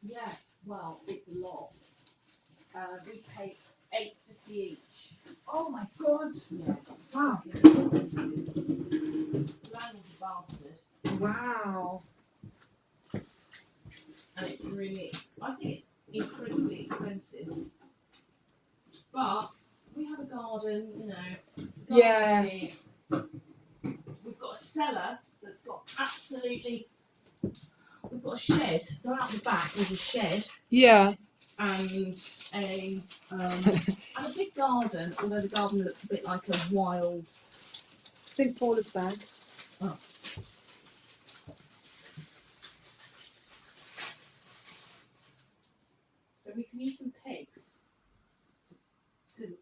Yeah, well, it's a lot. We pay $8.50 each. Oh my God! Yeah. Fuck! Landlord's a bastard. Wow. And it's really, I think it's incredibly expensive. But we have a garden, you know. Yeah. Here. We've got a cellar that's got absolutely. We've got a shed. So out the back there's a shed. Yeah. And a big garden. Although the garden looks a bit like a wild. I think Paula's back. Oh. So we can use some pigs to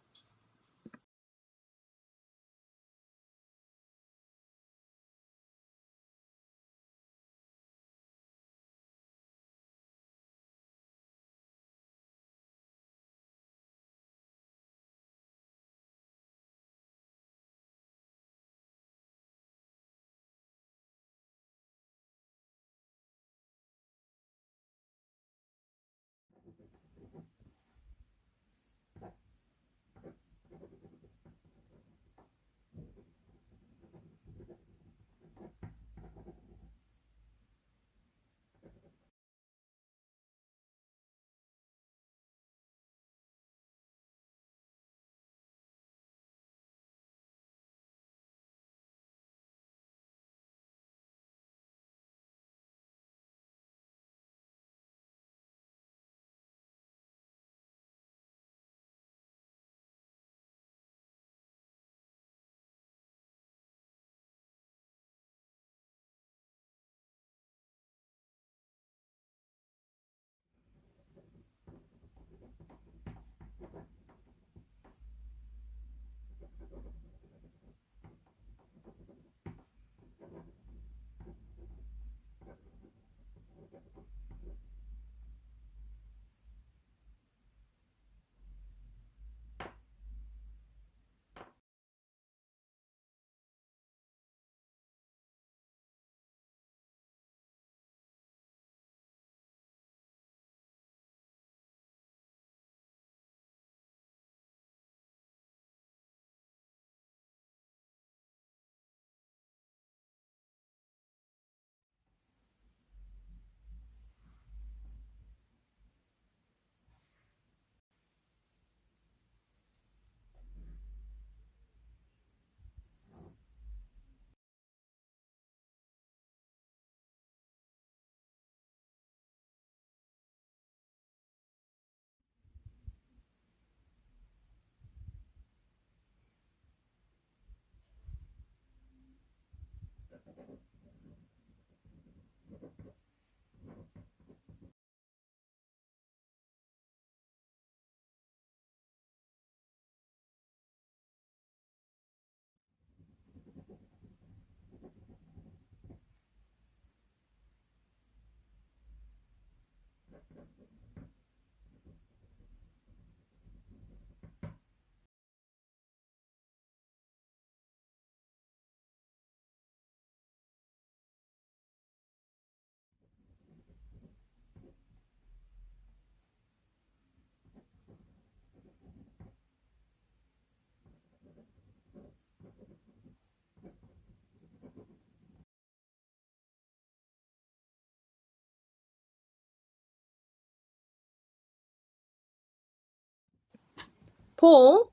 Paul?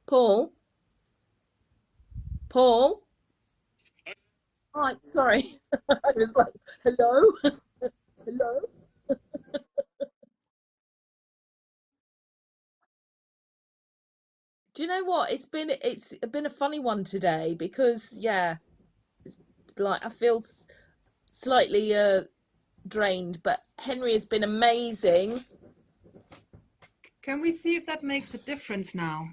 Paul? Paul? Right, sorry. I was like, hello? Hello? Do you know what? It's been a funny one today because it's like I feel slightly drained, but Henry has been amazing. Can we see if that makes a difference now?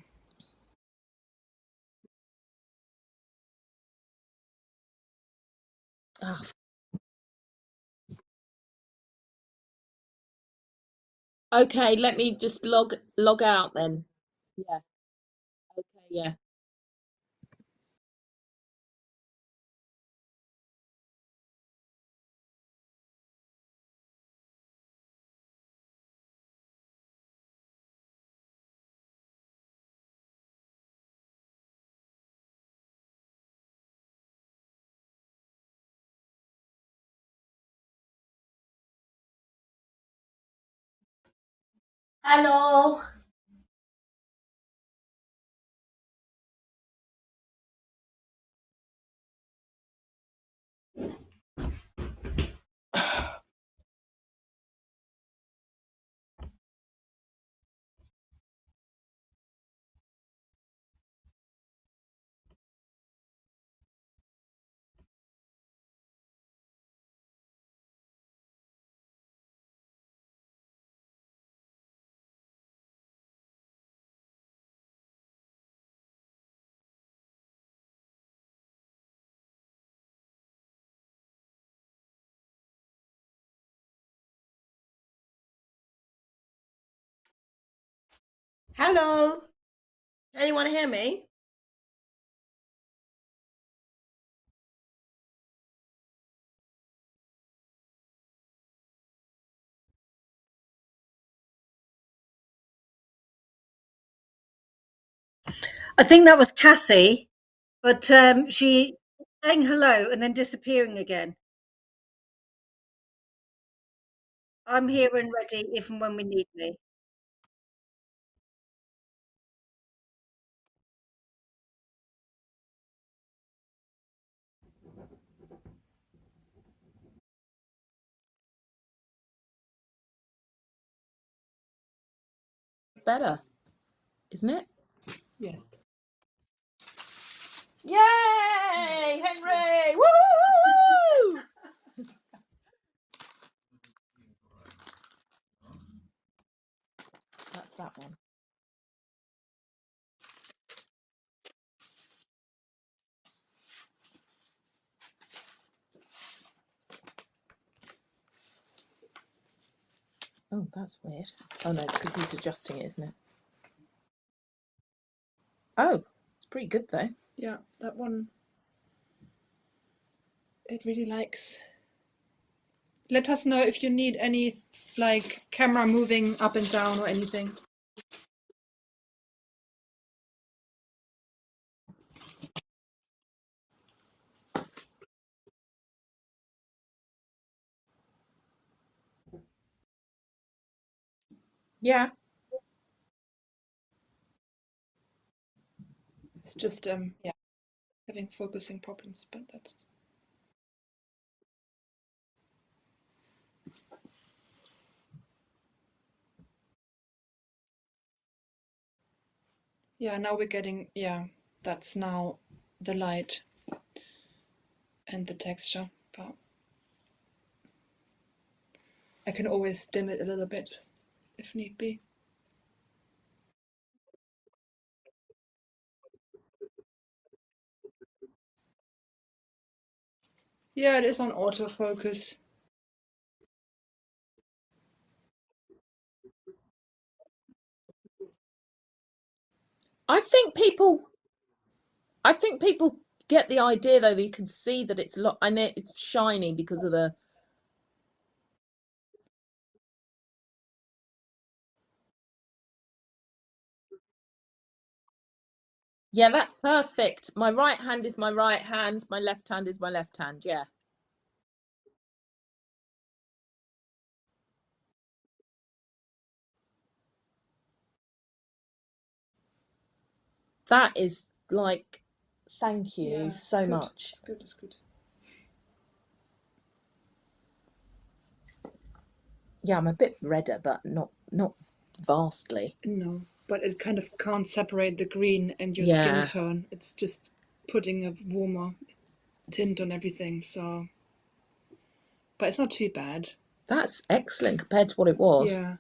Ah, okay, let me just log out then. Yeah, okay, yeah. Hello. Hello. Anyone hear me? I think that was Cassie, but she saying hello and then disappearing again. I'm here and ready if and when we need me. It's better, isn't it? Yes. Yay, Henry! Woo! That's that one. Oh, that's weird. Oh no, it's because he's adjusting it, isn't it? Oh, it's pretty good though. Yeah, that one. It really likes. Let us know if you need any like camera moving up and down or anything. Yeah. It's just yeah, having focusing problems, but that's yeah, now we're getting that's now the light and the texture, but I can always dim it a little bit if need be. Yeah, it is on autofocus. I think people I think people get the idea though that you can see that it's and it's shiny because of the. Yeah, that's perfect. My right hand is my right hand, my left hand is my left hand. Yeah. That is like, thank you Yeah, so good. much. It's good. It's good. Yeah, I'm a bit redder, but not vastly. No, but it kind of can't separate the green and your skin Yeah, tone. It's just putting a warmer tint on everything. So, but it's not too bad. that's excellent compared to what it was. Yeah.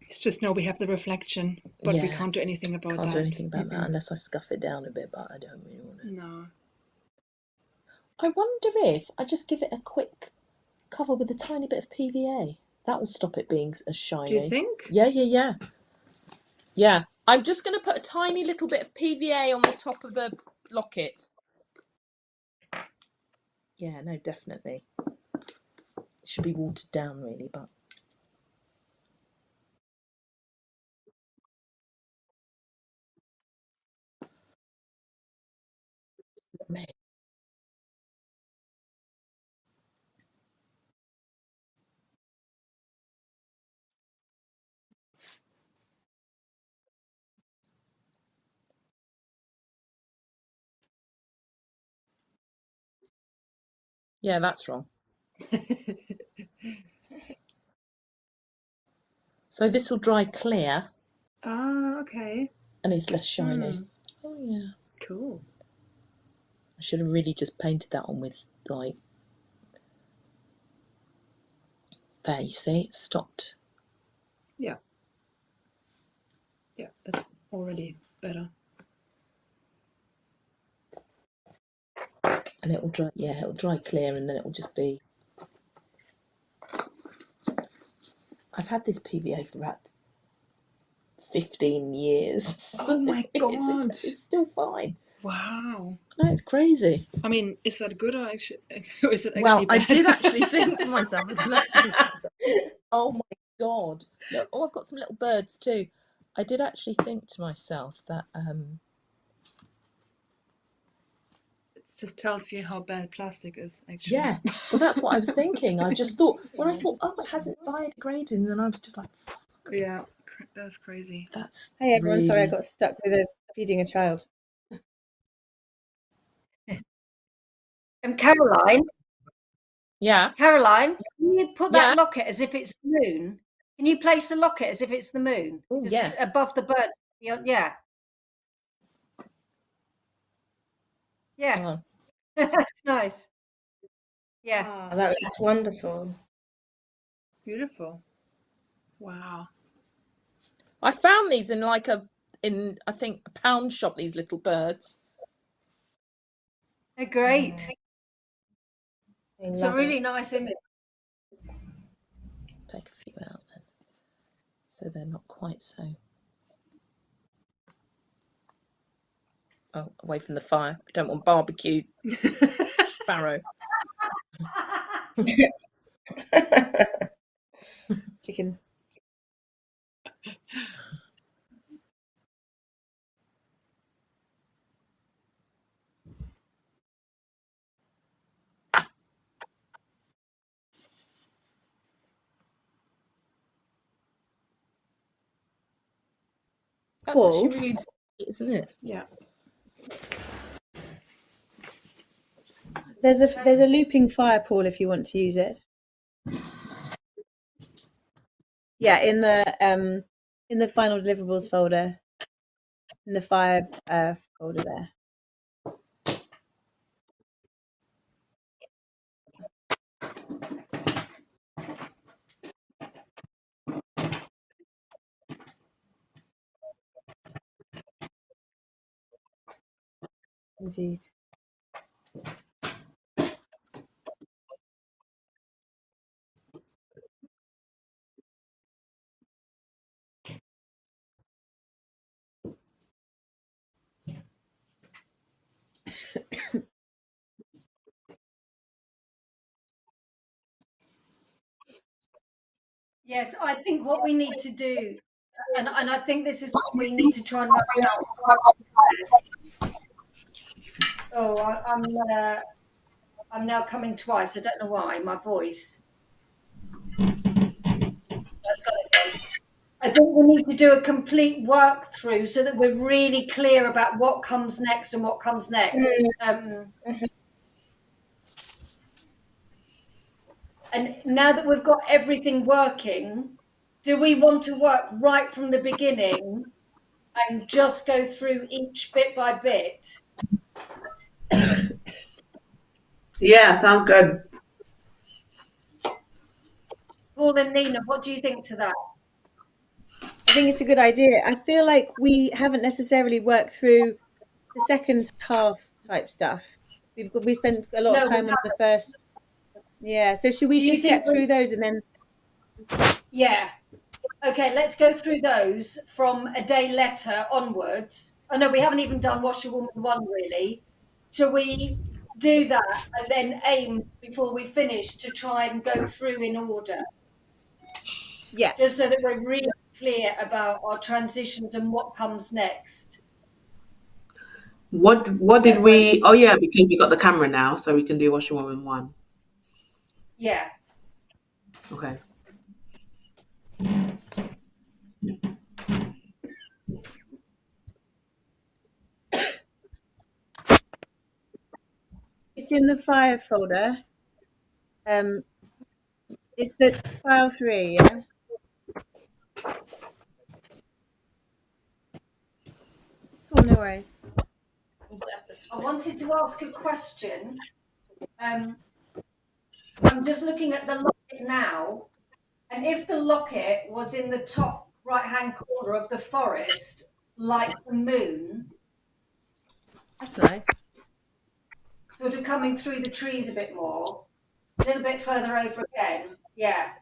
It's just now we have the reflection, but we Yeah, can't do anything about can't do that. anything about that unless I scuff it down a bit, but I don't really want to. No. I wonder if I just give it a quick cover with a tiny bit of PVA. That will stop it being as shiny. Do you think? Yeah. Yeah. I'm just going to put a tiny little bit of PVA on the top of the locket. Yeah, no, definitely. It should be watered down, really, but. Yeah, that's wrong. So this will dry clear Ah, okay. and it's less shiny. Hmm. Oh yeah. Cool. I should have really just painted that on with like, there, you see, it stopped. Yeah. Yeah, that's already better. And it will dry, yeah, it will dry clear and then it will just be. I've had this PVA for about 15 years. Oh my god. It's still fine. Wow. No, it's crazy. I mean, is that good or actually, is it actually Well, I bad? did actually think to myself, oh my god. Look, oh, I've got some little birds too. I did actually think to myself that It just tells you how bad plastic is, actually. yeah, well, that's what I was thinking. I just thought, when I thought, oh, it hasn't biodegraded, and then I was just like, fuck, Yeah, that's crazy. that's Hey everyone, sorry I really- got stuck with feeding a child. And Caroline, Yeah, can you put Yeah. that locket as if it's the moon? Can you place the locket as if it's the moon? Oh, Just yeah. above the bird. Yeah. Yeah. hang on. It's nice. Yeah. Ah, that looks wonderful. Beautiful. Wow. I found these in like I think a pound shop, these little birds. They're great. I It's a love really it. nice image. Take a few out then, so they're not quite so. Oh, away from the fire. I don't want barbecued sparrow. Chicken. That's Cool. actually really sweet, isn't it? Yeah. There's a looping fire, Paul, if you want to use it. Yeah, in the final deliverables folder, in the fire folder there. Indeed. Yes, I think what we need to do, and I think this is what we need to try and work out. Oh, I'm now coming twice. I don't know why. My voice. I think we need to do a complete work through so that we're really clear about what comes next and what comes next. And now that we've got everything working, do we want to work right from the beginning and just go through each bit by bit? Yeah, sounds good. Paul and Nina, what do you think to that? I think it's a good idea. I feel like we haven't necessarily worked through the second half type stuff. We spent a lot of time on the first. Yeah. So should we Do you just think get through those and then? Yeah. Okay, let's go through those from a day letter onwards. Oh no, we haven't even done Washerwoman 1 really. Shall we do that and then aim before we finish to try and go through in order? Yeah. Just so that we're really clear about our transitions and what comes next. What did we? Oh yeah, because we got the camera now, so we can do Washerwoman 1. Yeah. Okay. It's in the fire folder. It's at file 3, yeah? Cool, no worries. I wanted to ask a question. I'm just looking at the locket now, and if the locket was in the top right-hand corner of the forest, like the moon, That's nice. sort of coming through the trees a bit more, a little bit further over again, yeah.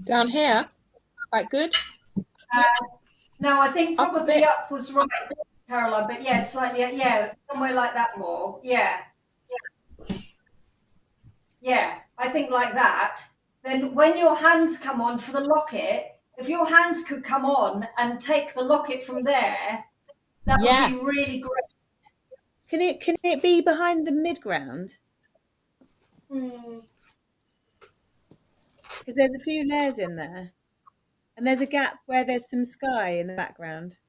Down here, quite good. No, I think Up a probably bit. up was right, Caroline, but yeah, slightly, yeah, somewhere like that more, yeah. Yeah, I think like that. Then when your hands come on for the locket, if your hands could come on and take the locket from there, that would Yeah. be really great. Can it be behind the midground? Because there's a few layers in there. And there's a gap where there's some sky in the background.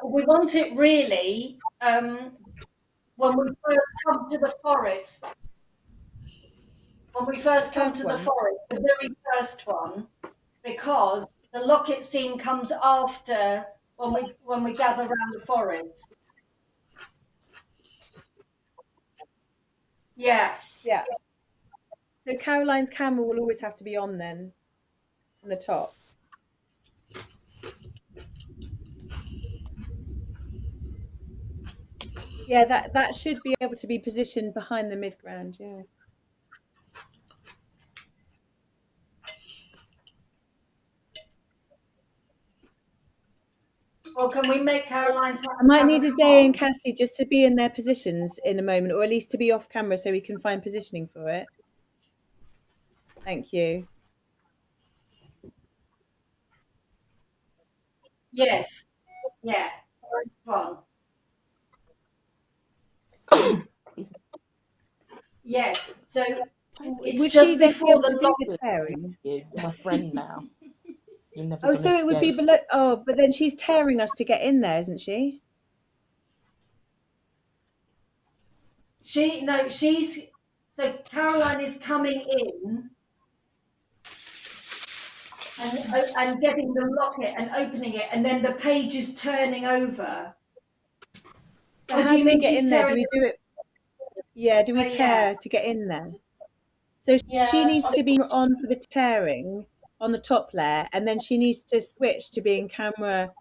We want it really when we first come to the forest. When we first come to the forest, the very first one, because the locket scene comes after when we gather around the forest. Yeah. Yeah. So Caroline's camera will always have to be on then, on the top. Yeah, that should be able to be positioned behind the midground, yeah. Or can we make Caroline's? I might need a day and Cassie just to be in their positions in a moment, or at least to be off camera so we can find positioning for it. Thank you. Yes. Yeah. First one. Yes. So it's Would just she then be before able the to do the tearing? You're my friend now. You're never Oh, so it would be below. Oh, but then she's tearing us to get in there, isn't she? She's so Caroline is coming in and getting the locket and opening it, and then the page is turning over. But how do we get in there? Do we do it? Yeah, do we tear to get in there? So she needs to be on for the tearing on the top layer, and then she needs to switch to being camera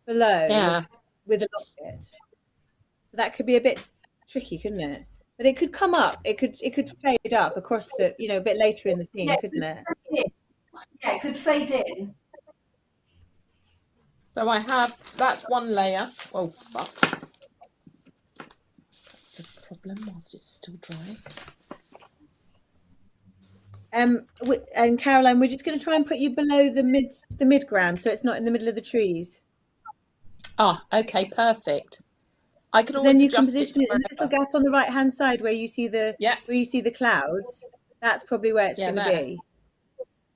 below with a locket. So that could be a bit tricky, couldn't it? But it could come up. It could fade up across the, a bit later in the scene, couldn't it? Yeah, it could fade in. So I have, that's one layer. Oh, fuck. That's the problem whilst it's still dry. And Caroline, we're just going to try and put you below the midground, so it's not in the middle of the trees. Ah, okay, perfect. I can always then you adjust can position it in the little gap on the right hand side where you see the clouds. That's probably where it's going to be.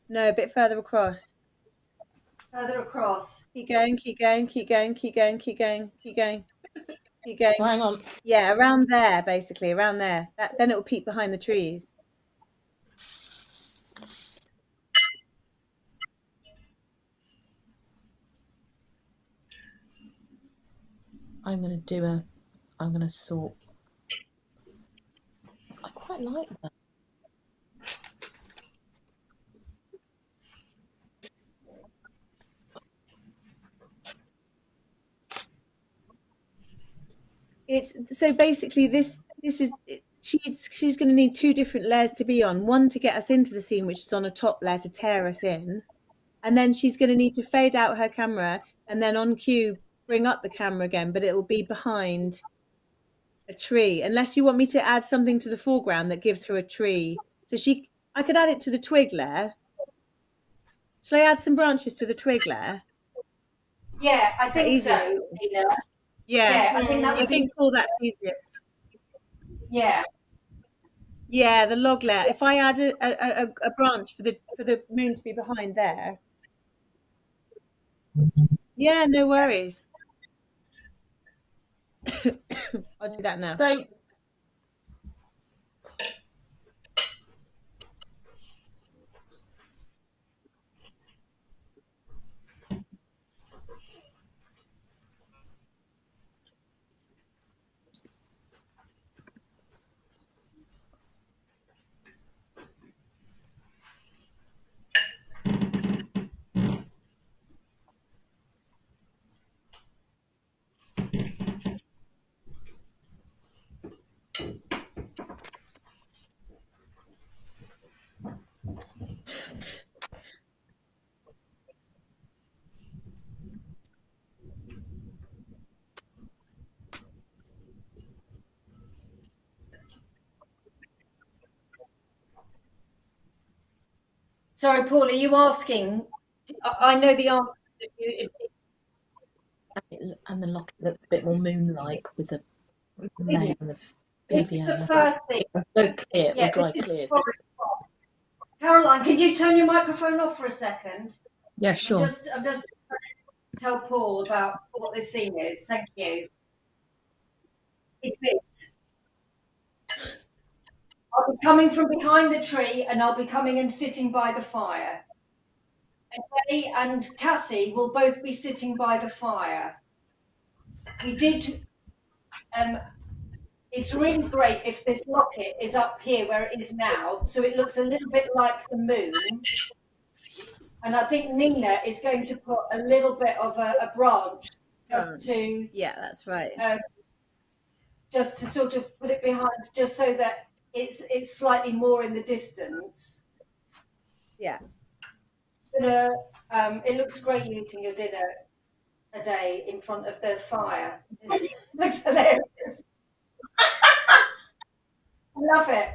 No, a bit further across. Further across. Keep going, keep going, keep going, keep going, keep going, keep going, keep going. Oh, hang on. Yeah, around there, basically, around there. Then it will peek behind the trees. I'm going to sort. I quite like that. It's so basically this is she's going to need two different layers to be on. One to get us into the scene, which is on a top layer to tear us in, and then she's going to need to fade out her camera and then on cue bring up the camera again, but it will be behind a tree, unless you want me to add something to the foreground that gives her a tree. So I could add it to the twig layer. Shall I add some branches to the twig layer? Yeah, I think so. Yeah, I think that would be cool. That's easiest. Yeah. Yeah, the log layer. If I add a branch for the moon to be behind there. Yeah, no worries. I'll do that now. So Sorry, Paul, are you asking? I know the answer. and the locket looks a bit more moon-like with a layer of It's the PVA. first thing. So clear, it will Yeah, dry this is clear. Caroline, can you turn your microphone off for a second? Yeah, I'm sure. just trying to tell Paul about what this scene is. Thank you. It is. I'll be coming from behind the tree and I'll be coming and sitting by the fire. And Ray and Cassie will both be sitting by the fire. We did, it's really great if this locket is up here where it is now, so it looks a little bit like the moon. And I think Nina is going to put a little bit of a branch just to, yeah, that's right. Just to sort of put it behind, just so that it's slightly more in the distance. Yeah. But, it looks great you eating your dinner a day in front of the fire. It looks hilarious. I love it.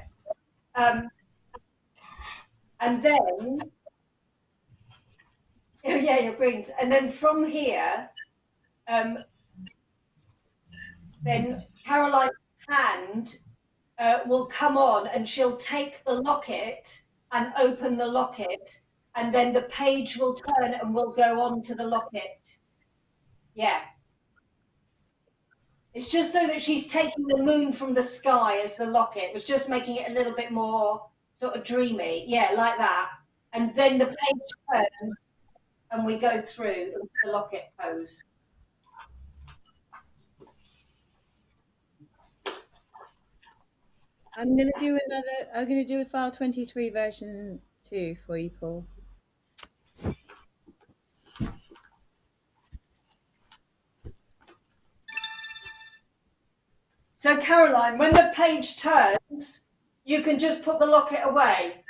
And then, yeah, your greens. And then from here, then Caroline's hand will come on and she'll take the locket and open the locket, and then the page will turn and will go on to the locket. Yeah. It's just so that she's taking the moon from the sky as the locket. It was just making it a little bit more sort of dreamy. Yeah, like that. And then the page turns and we go through the locket pose. I'm going to do a file 23 version 2 for you, Paul. So Caroline, when the page turns, you can just put the locket away.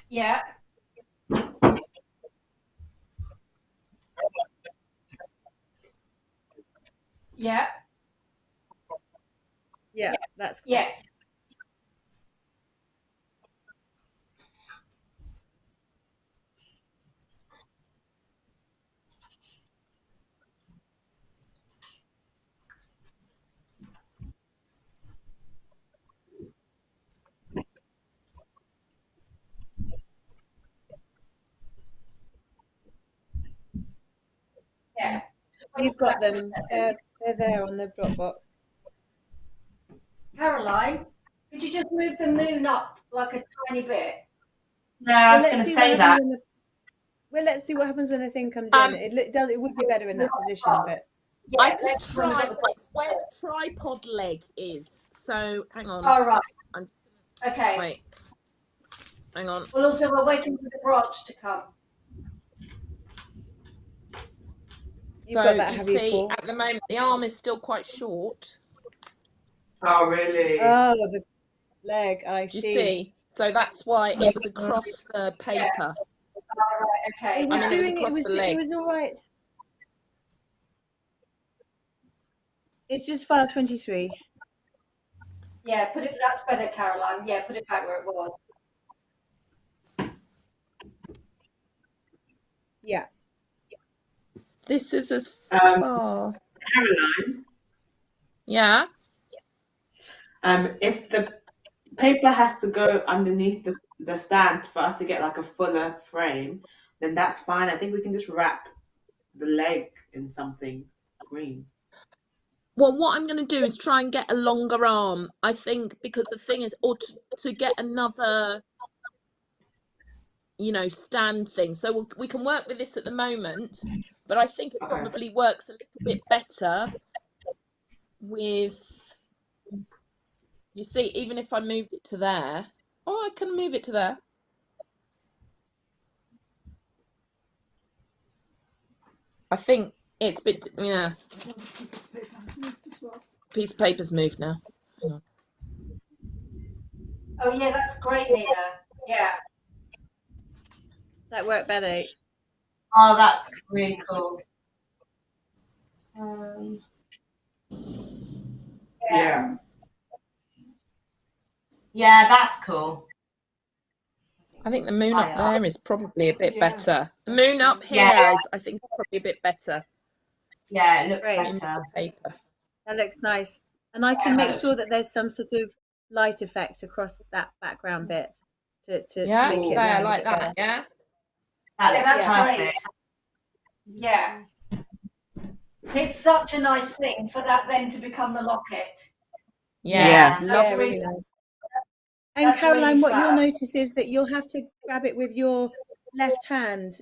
Yeah. Yeah. Yeah, that's cool. Yes. Yeah. You've got them. They're there on the Dropbox. Caroline, could you just move the moon up like a tiny bit? Yeah, I was going to say that. Well, let's see what happens when the thing comes in. It would be better in that position, but Yeah, I could try. It's where the tripod leg is. So hang on. All right. I'm Okay. Wait. Hang on. Well, also we're waiting for the branch to come. you've got that, you have see, you, Paul? at the moment, the arm is still quite short. Oh, really? Oh, the leg. I Do you see. see? So that's why it was across the paper. All right, okay. It was I mean, it was doing across the it leg. was all right. It's just file 23. Yeah, put it. That's better, Caroline. Yeah, put it back where it was. Yeah. This is as Um, far. Caroline, Yeah. if the paper has to go underneath the stand for us to get like a fuller frame, then that's fine. I think we can just wrap the leg in something green. Well, what I'm going to do is try and get a longer arm. I think because the thing is, or to get another, stand thing. So we can work with this at the moment, but I think it Okay. probably works a little bit better with, you see, even if I moved it to there. Oh, I can move it to there. I think it's a bit, yeah. Piece of paper's moved now. Hang on. Oh yeah, that's great, Nina. Yeah. That worked better. Oh, that's really cool. Yeah. Yeah, that's cool. I think the moon up Higher. there is probably a bit better. The moon up here Yeah. is, I think, probably a bit better Yeah, it looks Great. in the better. paper. That looks nice. And I can Yeah, make that sure looks- that there's some sort of light effect across that background bit to Yeah, make it there, land a like bit that. better. Yeah. That Yeah, looks that's perfect. great. Yeah. It's such a nice thing for that then to become the locket. Yeah. Yeah. Lovely. Yeah, really nice. And That's Caroline, really what you'll fab. notice is that you'll have to grab it with your left hand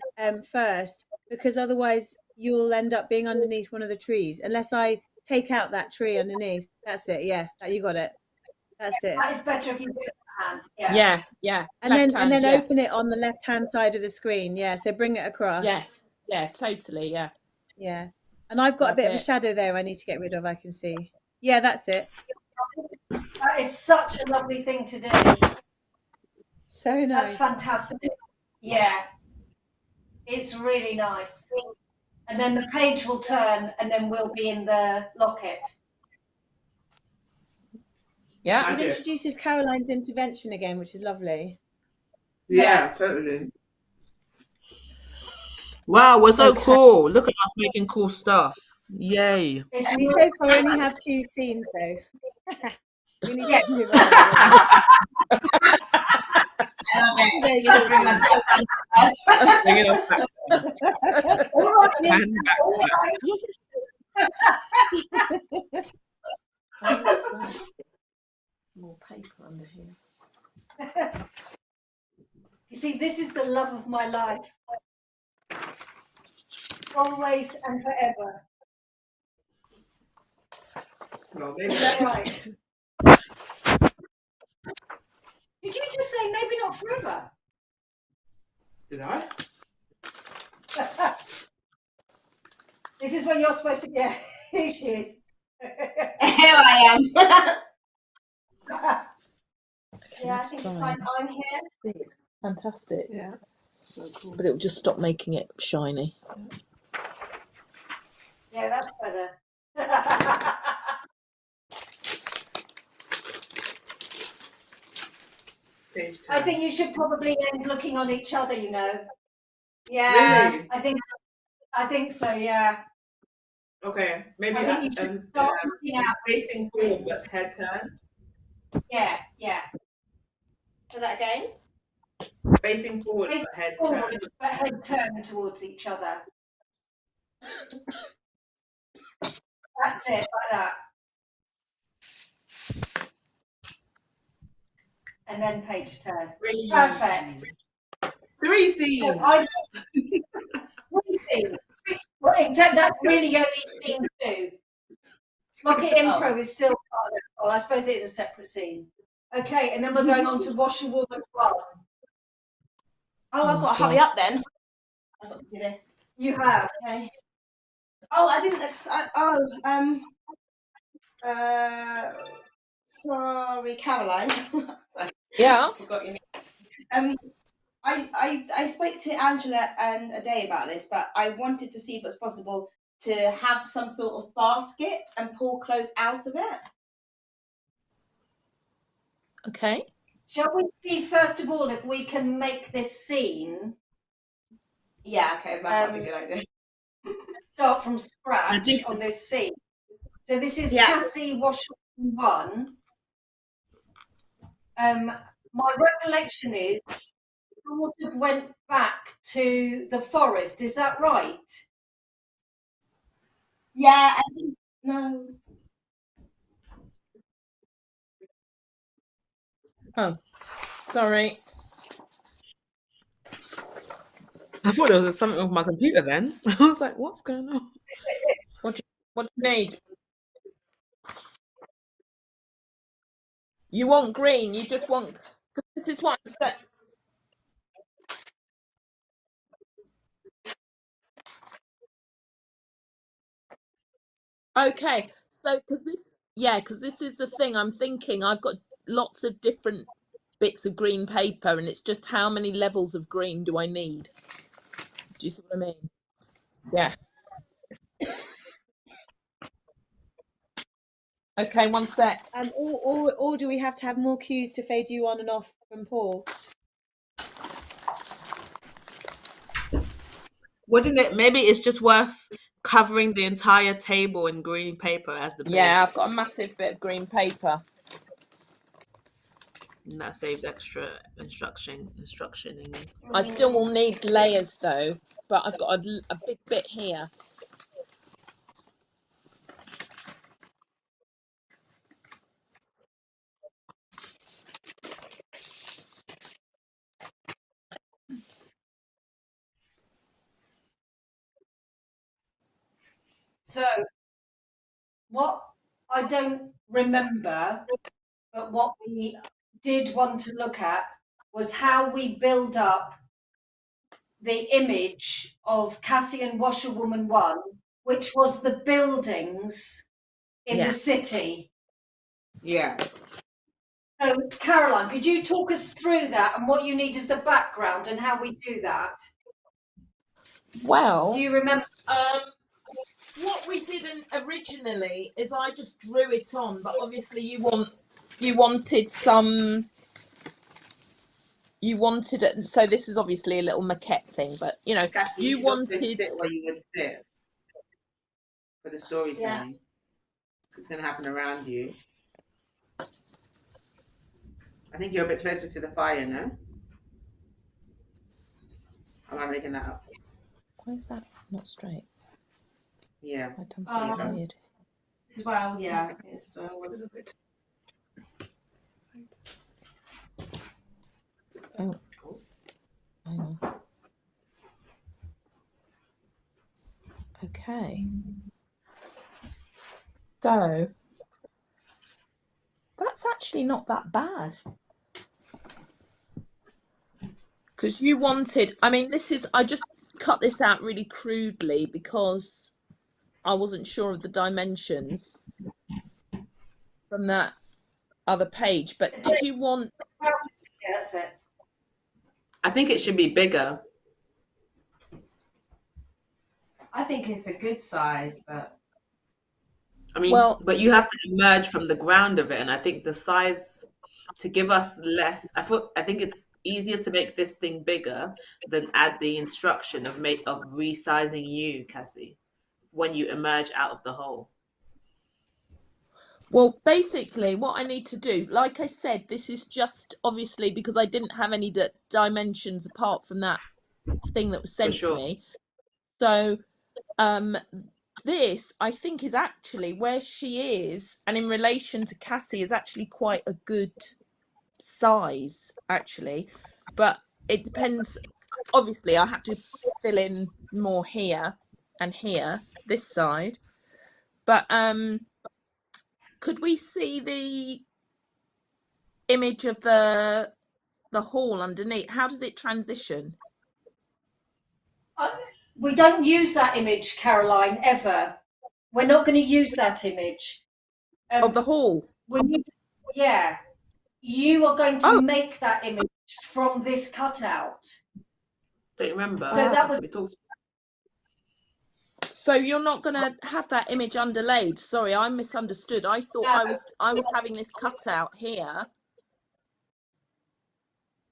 first, because otherwise you'll end up being underneath one of the trees. Unless I take out that tree underneath. That's it. Yeah, you got it. That's it. That is better if you do it with the hand. Yeah. Yeah. Yeah. And Left then hand, yeah. open it on the left hand side of the screen. Yeah, so bring it across. Yes. Yeah, totally. Yeah. Yeah. And I've got a Love bit of a it. shadow there I need to get rid of, I can see. Yeah, that's it. That is such a lovely thing to do. So That's nice. fantastic. Yeah. It's really nice. And then the page will turn and then we'll be in the locket. Yeah. It Magic. introduces Caroline's intervention again, which is lovely. Yeah, totally. Wow, we're so Okay. cool. Look at us making cool stuff. Yay. It's We really, so far only have 2 scenes though. We need Yeah. to move on. a I love it. little bit. There you Bring go. myself down. Bring it on back. all right, Nick, Hand back. all right. Oh, that's right. More paper under here. You see, this is the love of my life. Always and forever. Well, Is maybe. that right? Did you just say maybe not forever? Did I? This is when you're supposed to get. Here she is. Here I am. Yeah, I let's think try. it's fine. I'm here. It's fantastic. Yeah. So cool. But it will just stop making it shiny. Yeah, that's better. Page I 10. think you should probably end looking on each other, you know. Yeah. Really? I think so, yeah. Okay, maybe I think you should start looking out. facing forward but head turn. Yeah, yeah. Say that again. Facing forward Facing but head forward, turn. but head turned towards each other. That's it, like that. And then page turn. Three. Perfect. 3 scenes. So I well, except that's really only scene 2. Locket Impro is still part of it. Well, I suppose it is a separate scene. Okay, and then we're going on to Washerwoman 1. Oh, I've got to hurry up then. I've got to do this. You have. Okay. Oh, I didn't. Sorry, Caroline. Sorry. Yeah. Forgot your name. I spoke to Angela and Ade about this, but I wanted to see if it's possible to have some sort of basket and pull clothes out of it. Okay. Shall we see first of all if we can make this scene? Yeah, okay, that might be a good idea. Start from I scratch think on this scene. So this is Yeah. Cassie Washington 1. My recollection is sort of went back to the forest. Is that right? Yeah, I think no. Oh, sorry. I thought there was something with my computer then. I was like, what's going on? What do you need? You want green. You just want. This is what I'm saying. Okay, so because this is the thing I'm thinking. I've got lots of different bits of green paper, and it's just how many levels of green do I need? Do you see what I mean? Yeah. Okay, one sec. Or do we have to have more cues to fade you on and off from Paul? Wouldn't it? Maybe it's just worth covering the entire table in green paper as the base. Yeah, I've got a massive bit of green paper. And that saves extra instructioning. I still will need layers though, but I've got a big bit here. So what I don't remember, but what we did want to look at was how we build up the image of Cassie and Washerwoman 1, which was the buildings in the city. Yeah. So, Caroline, could you talk us through that and what you need as the background and how we do that? Well, Do you remember? What we didn't originally is I just drew it on, but obviously you wanted it. So this is obviously a little maquette thing, but Cassie, you wanted. sit where you would sit for the storytelling. It's going to happen around you. I think you're a bit closer to the fire, no? Am I making that up? Why is that not straight? Yeah. I've done something weird. This is well, yeah. This is well was a bit. Oh, hang on. Okay. So that's actually not that bad. Because you wanted, I just cut this out really crudely because I wasn't sure of the dimensions from that other page. But did you want? Yeah, that's it. I think it should be bigger. I think it's a good size, but but you have to emerge from the ground of it, and I think the size to give us less. I think it's easier to make this thing bigger than add the instruction of resizing you, Cassie, when you emerge out of the hole. Well, basically, what I need to do, like I said, this is just obviously because I didn't have any dimensions apart from that thing that was sent to me. So, this I think is actually where she is, and in relation to Cassie, is actually quite a good size, actually. But it depends. Obviously, I have to fill in more here and here, this side. But could we see the image of the hall underneath? How does it transition? We don't use that image, Caroline, ever. We're not going to use that image Of the hall? We need, yeah. you are going to Oh. make that image from this cutout. Don't you remember? So that was We talked. So you're not going to have that image underlaid. Sorry, I misunderstood. I thought No. I was having this cutout here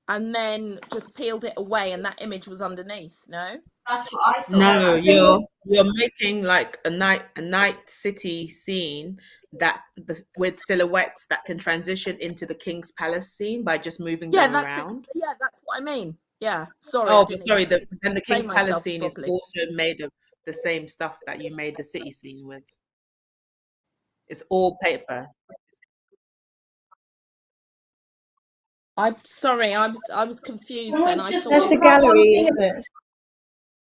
and then just peeled it away and that image was underneath. No? That's what I thought. No, I think you're making like a night city scene with silhouettes that can transition into the King's Palace scene by just moving Yeah, them around. yeah, that's what I mean. Yeah. Sorry, I Oh, but didn't sorry, then the explain King's Palace myself scene is properly. also made of the same stuff that you made the city scene with. It's all paper. I'm sorry, I was confused Can then. we I just thought That's talk the about one gallery, thing? isn't it? The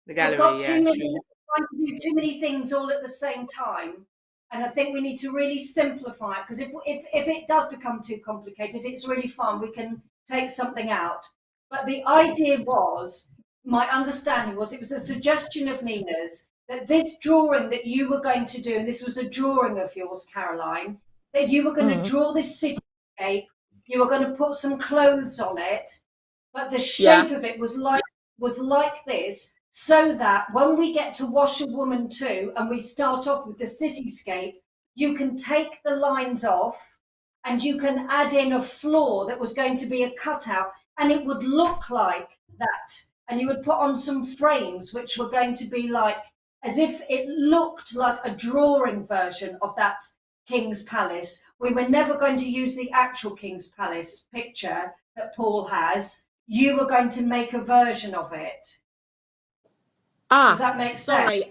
We've gallery, got yeah, sure. trying to do too many things all at the same time, and I think we need to really simplify it, because if it does become too complicated, it's really fun. We can take something out. But the idea was, my understanding was, it was a suggestion of Nina's that this drawing that you were going to do, and this was a drawing of yours, Caroline, that you were going to draw this cityscape, you were going to put some clothes on it, but the shape of it was like this, so that when we get to Washerwoman 2 and we start off with the cityscape, you can take the lines off and you can add in a floor that was going to be a cutout, and it would look like that. And you would put on some frames which were going to be like, as if it looked like a drawing version of that King's Palace. We were never going to use the actual King's Palace picture that Paul has. You were going to make a version of it. Does that make sense?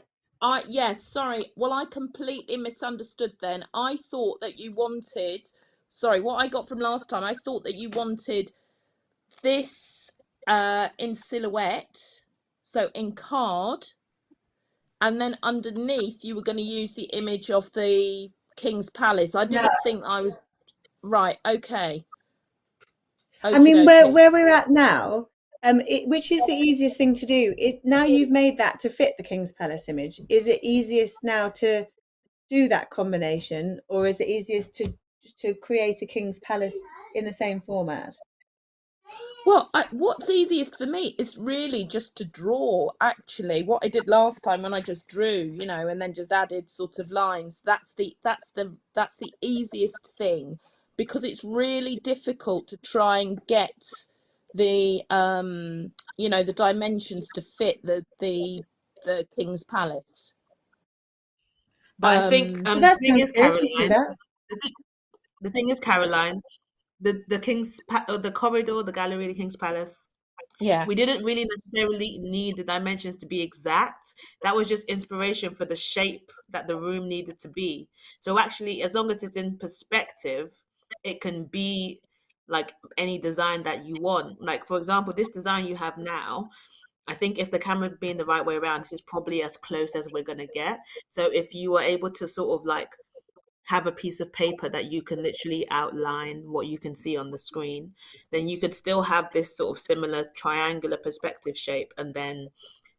Yes, sorry. Well, I completely misunderstood then. I thought that you wanted, sorry, what I got from last time, I thought that you wanted this in silhouette, so in card, and then underneath you were going to use the image of the King's Palace. I didn't think I was right. Okay. I mean, where Okey-dokey. we're at now, which is the easiest thing to do? Now you've made that to fit the King's Palace image. Is it easiest now to do that combination, or is it easiest to create a King's Palace in the same format? Well, what's easiest for me is really just to draw, actually. What I did last time when I just drew, and then just added sort of lines. That's the easiest thing, because it's really difficult to try and get the the dimensions to fit the King's Palace. But I think But the that thing sounds is, good. We can do Caroline, that. the thing is, Caroline, the corridor, the gallery, the King's Palace, Yeah. we didn't really necessarily need the dimensions to be exact. That was just inspiration for the shape that the room needed to be. So actually, as long as it's in perspective, it can be like any design that you want. Like, for example, this design you have now, I think if the camera being the right way around, this is probably as close as we're going to get. So if you were able to sort of like have a piece of paper that you can literally outline what you can see on the screen, then you could still have this sort of similar triangular perspective shape, and then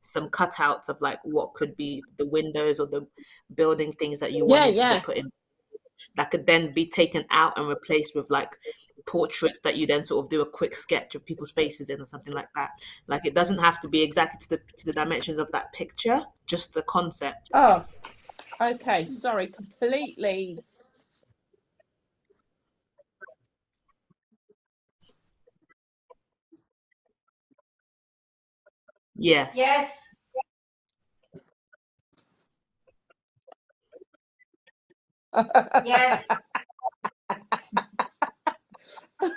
some cutouts of like what could be the windows or the building things that you wanted to put in, that could then be taken out and replaced with like portraits that you then sort of do a quick sketch of people's faces in or something like that. Like, it doesn't have to be exactly to the dimensions of that picture, just the concept. Oh, okay. Sorry, completely. Yes. Yes. Yes.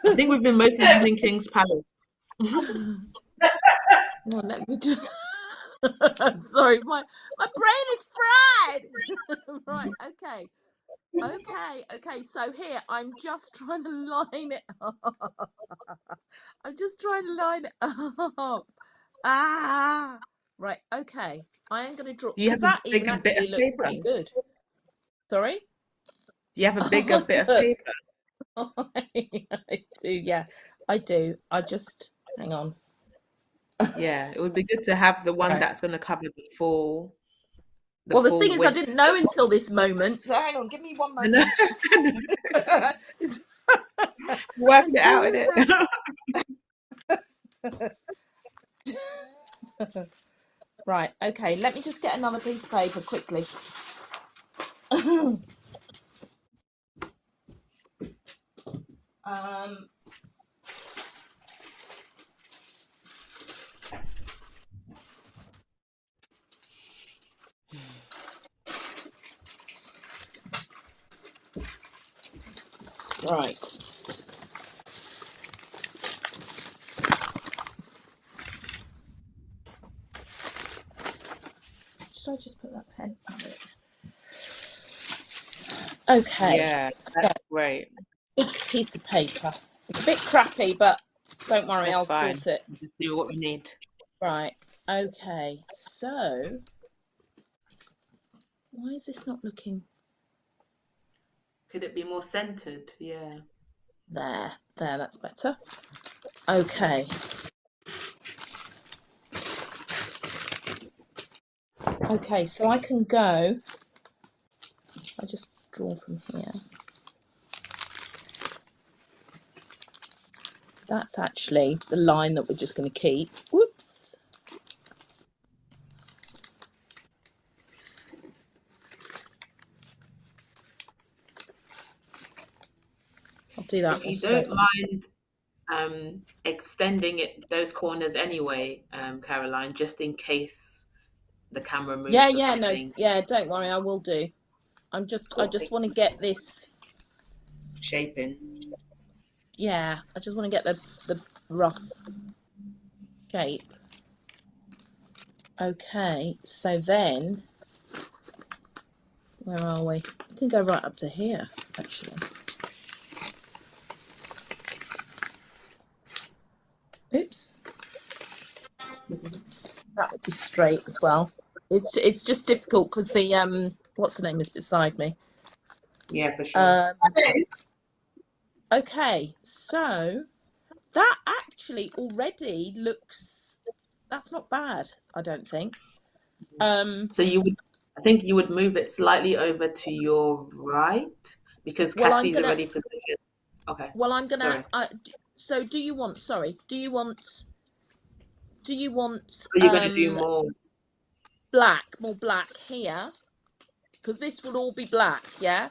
I think we've been mostly using King's Palace. Well, let me do. Sorry, my brain is fried. Right, okay. So here, I'm just trying to line it up. I'm just trying to line it up. Right, okay. I am going to draw, Do you because have a that even bigger bit actually of looks paper? pretty good. Sorry? Do you have a bigger bit of Look. paper? I do, yeah. I do. I just, hang on. Yeah, it would be good to have the one Right. that's going to cover the full Well, the thing is, I width. didn't know until this moment. So hang on, give me one I know. moment. Working it out, innit? Right, okay, let me just get another piece of paper quickly. Right. Should I just put that pen? Oh, there it is. Okay. Yeah, So, that's great. big piece of paper. It's a bit crappy, but don't worry, That's I'll fine. sort it. Just do what we need. Right. Okay. So, why is this not looking Could it be more centered? Yeah. there? There, that's better. Okay. Okay, so I can go. I just draw from here. That's actually the line that we're just going to keep. Whoops. I'll do that. If you don't mind extending it those corners anyway, Caroline, just in case the camera moves Yeah, or yeah, no, something. yeah, don't worry, I will do. I just want to get this. Shaping. Yeah, I just want to get the rough shape. Okay, so then, where are we? We can go right up to here, actually. Oops. That would be straight as well. It's just difficult because the what's the name is beside me. Yeah, for sure. Okay, so that actually already looks. That's not bad, I don't think. So I think you would move it slightly over to your right because Well, I'm Cassie's gonna. already positioned. Okay. Well, I'm gonna. Sorry. So, do you want? Sorry. Do you want? Are you going to do more? Black, more black here? Because this will all be black, yeah.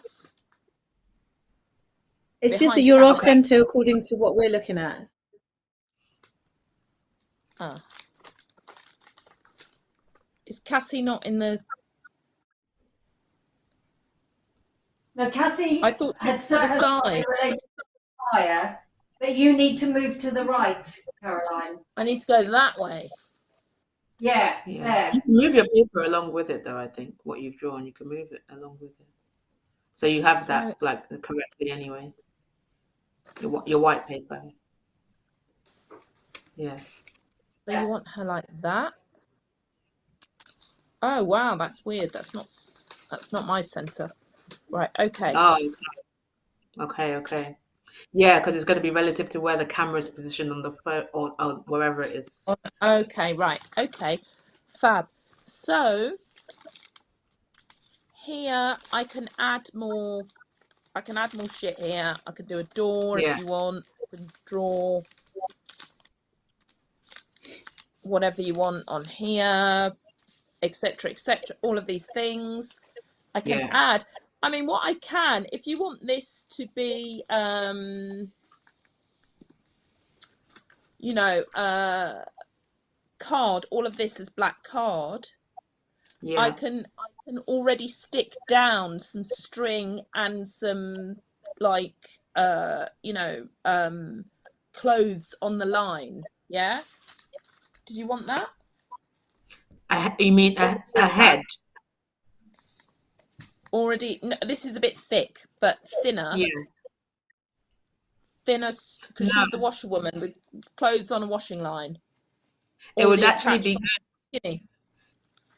It's just that Behind you're off Cassie. centre according to what we're looking at. Is Cassie not in the? No, Cassie I thought she had was to the her side. in relation to fire, but you need to move to the right, Caroline. I need to go that way. Yeah, Yeah. there. You can move your paper along with it, though. I think what you've drawn, you can move it along with it. So you have that like correctly anyway. Your white paper. Yeah. So you want her like that? Oh wow, that's weird. That's not my center. Right. Okay. Oh. Okay. Yeah, because it's going to be relative to where the camera is positioned on the phone or wherever it is. Okay. Right. Okay. Fab. So here I can add more. I can add more shit here. I could do a door if you want. I can draw whatever you want on here, etc., etc. All of these things I can add. I mean, what I can, if you want this to be, you know, card. All of this is black card. Yeah. I can already stick down some string and some like clothes on the line. Yeah. Did you want that? You mean a head? Already, no, this is a bit thick, but thinner. Yeah. Thinner, because she's the washerwoman with clothes on a washing line. It would actually be good. Skinny.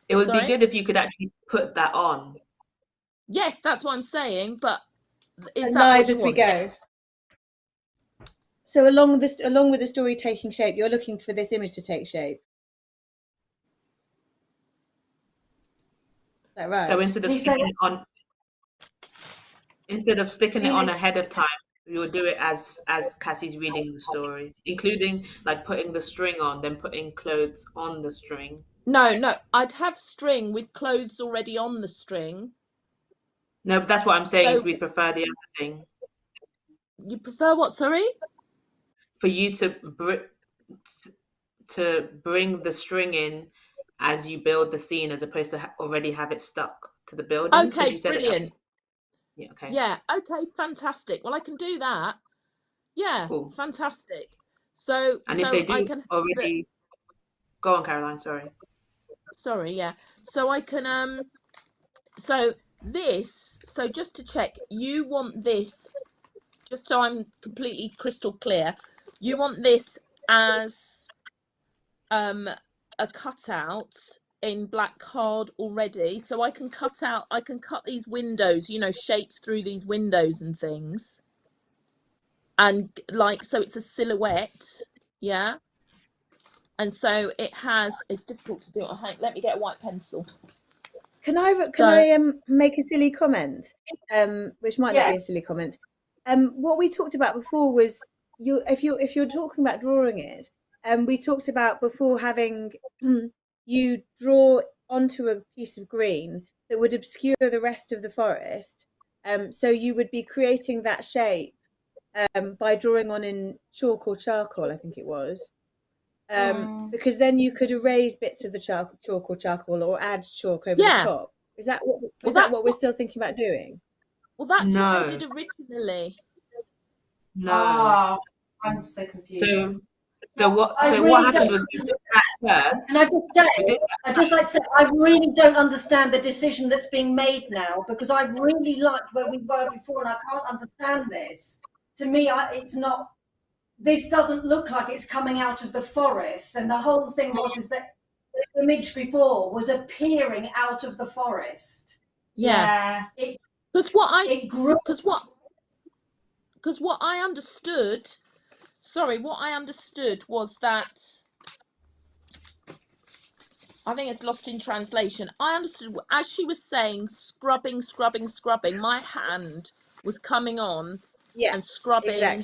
It would be good if you could actually put that on. Yes, that's what I'm saying. But is that live what you as want? we go? So along with the story taking shape, you're looking for this image to take shape. Is that right? So instead of sticking it on ahead of time, You'll do it as Cassie's reading the story, including like putting the string on, then putting clothes on the string. No, I'd have string with clothes already on the string. No, but that's what I'm saying, So is we prefer the other thing. you prefer what, sorry? For you to bring the string in as you build the scene, as opposed to already have it stuck to the buildings, because Okay, you said brilliant. Yeah, okay. Yeah, okay, fantastic. Well, I can do that. Yeah, Cool. fantastic. So And if they I do can already, go on, Caroline. Sorry. yeah. So I can so this, so just to check, you want this, just so I'm completely crystal clear, you want this as a cutout in black card already, so I can cut these windows, you know, shapes through these windows and things, and like, so it's a silhouette, yeah. And so it's difficult to do it. Let me get a white pencil. Can I make a silly comment? Which might not be a silly comment. What we talked about before was if you're talking about drawing it, we talked about before having you draw onto a piece of green that would obscure the rest of the forest. So you would be creating that shape by drawing on in chalk or charcoal, I think it was. Because then you could erase bits of the chalk or charcoal, or add chalk over the top. Is that what we're still thinking about doing? Well, that's what I No. did originally. No. I'm so confused. So what happened was we did that first. And I'd just like to say, I really don't understand the decision that's being made now, because I really liked where we were before, and I can't understand this. To me, it's not. This doesn't look like it's coming out of the forest, and the whole thing is that the image before was appearing out of the forest. Yeah. Because what I understood, what I understood was that, I think it's lost in translation. I understood as she was saying, scrubbing, my hand was coming on. Yeah, and scrubbing. Yeah.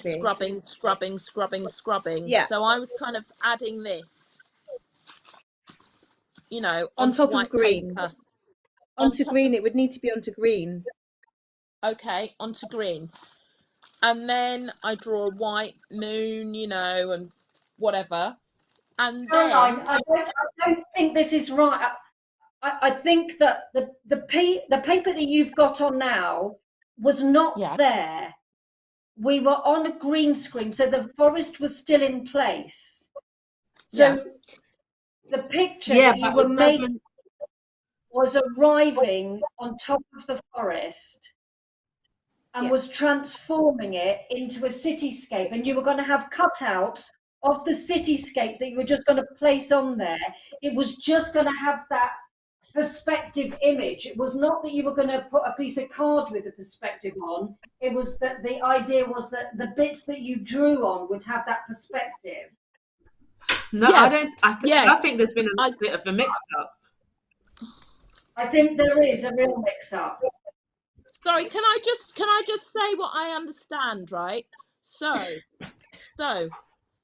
So I was kind of adding this, you know, on top of green. paper. Onto green. It would need to be onto green. Okay, onto green. And then I draw a white moon, you know, and whatever. And Caroline, I don't think this is right. I think that the paper that you've got on now was not there. We were on a green screen, so the forest was still in place. So the picture that you were making was arriving on top of the forest and was transforming it into a cityscape, and you were going to have cutouts of the cityscape that you were just going to place on there. It was just going to have that perspective image. It was not that you were going to put a piece of card with a perspective on. It was that the idea was that the bits that you drew on would have that perspective. No, yes. I think there's been a bit of a mix-up. I think there is a real mix-up. Sorry, can I just say what I understand, right? So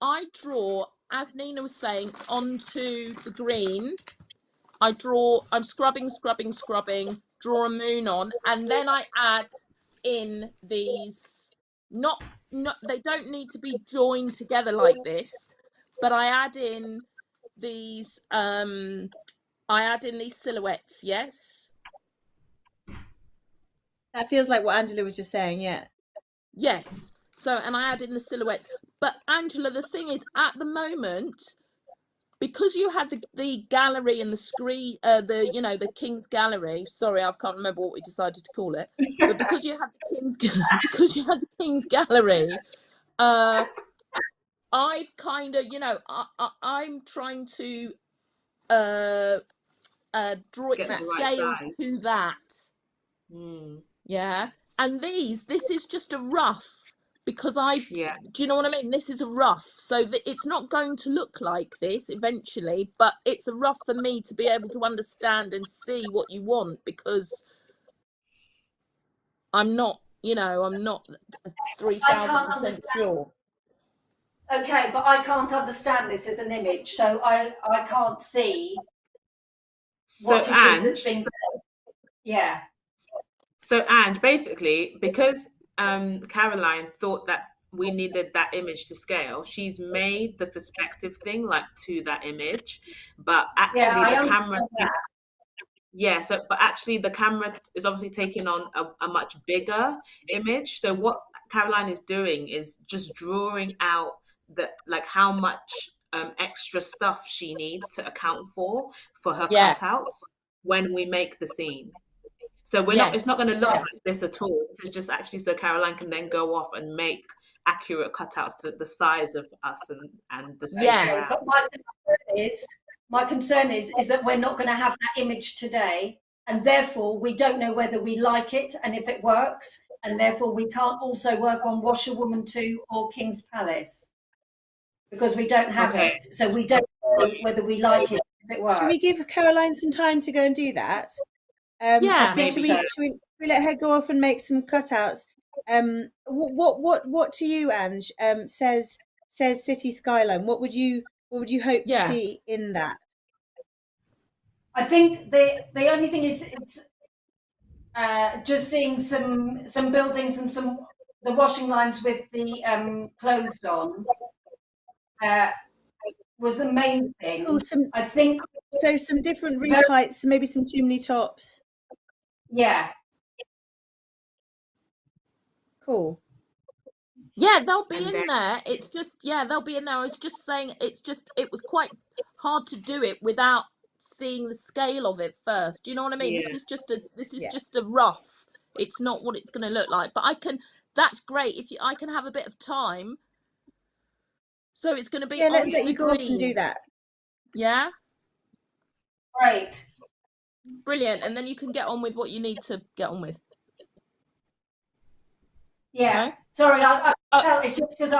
I draw, as Nina was saying, onto the green. I'm scrubbing, draw a moon on, and then I add in these, not they don't need to be joined together like this, but I add in these silhouettes, yes? That feels like what Angela was just saying, yeah. Yes. So, and I add in the silhouettes. But Angela, the thing is, at the moment, because you had the gallery and the screen, the King's Gallery. Sorry, I can't remember what we decided to call it. But because you had the King's Gallery, I've kind of, I'm trying to draw it to scale to that. Yeah, and this is just a rough, because do you know what I mean? This is a rough, so that it's not going to look like this eventually, but it's a rough for me to be able to understand and see what you want, because I'm not You know, I'm not I 3000% can't understand. sure. Okay, but I can't understand this as an image, so I can't see So what it is that's and being. Yeah. so and basically because Caroline thought that we needed that image to scale, she's made the perspective thing like to that image, but Yeah, actually I the understand camera that. yeah, so but actually the camera is obviously taking on a much bigger image. So what Caroline is doing is just drawing out the like how much extra stuff she needs to account for her Yeah. cutouts when we make the scene. So we're not it's not Yes. going to look Yeah. like this at all. This is just actually so Caroline can then go off and make accurate cutouts to the size of us and the space Yeah. Okay, but around. my concern is that we're not going to have that image today, and therefore we don't know whether we like it and if it works, and therefore we can't also work on Washerwoman 2 or King's Palace because we don't have Okay. it. So we don't know whether we like it if it Should we works. give Caroline some time to go and do that? Yeah. I think Should Maybe. we, so. should we let her go off and make some cutouts? What to you, Ange? Says city skyline. What would you hope to Yeah. see in that? I think the only thing is it's just seeing some buildings and some the washing lines with the clothes on was the main thing. Cool. I think Some different roof very, heights, maybe some chimney tops. yeah. Cool. Yeah, they'll be And in then there. It's just, yeah, they'll be in there. I was just saying, it was quite hard to do it without seeing the scale of it first. Do you know what I mean? yeah. This is Yeah. just a rough. It's not what it's going to look like. But that's great if I can have a bit of time. So it's going to be Yeah, let's on let the you go off and do green. that. Yeah, Great. brilliant. And then you can get on with what you need to get on with. Yeah. No? Sorry, it's just because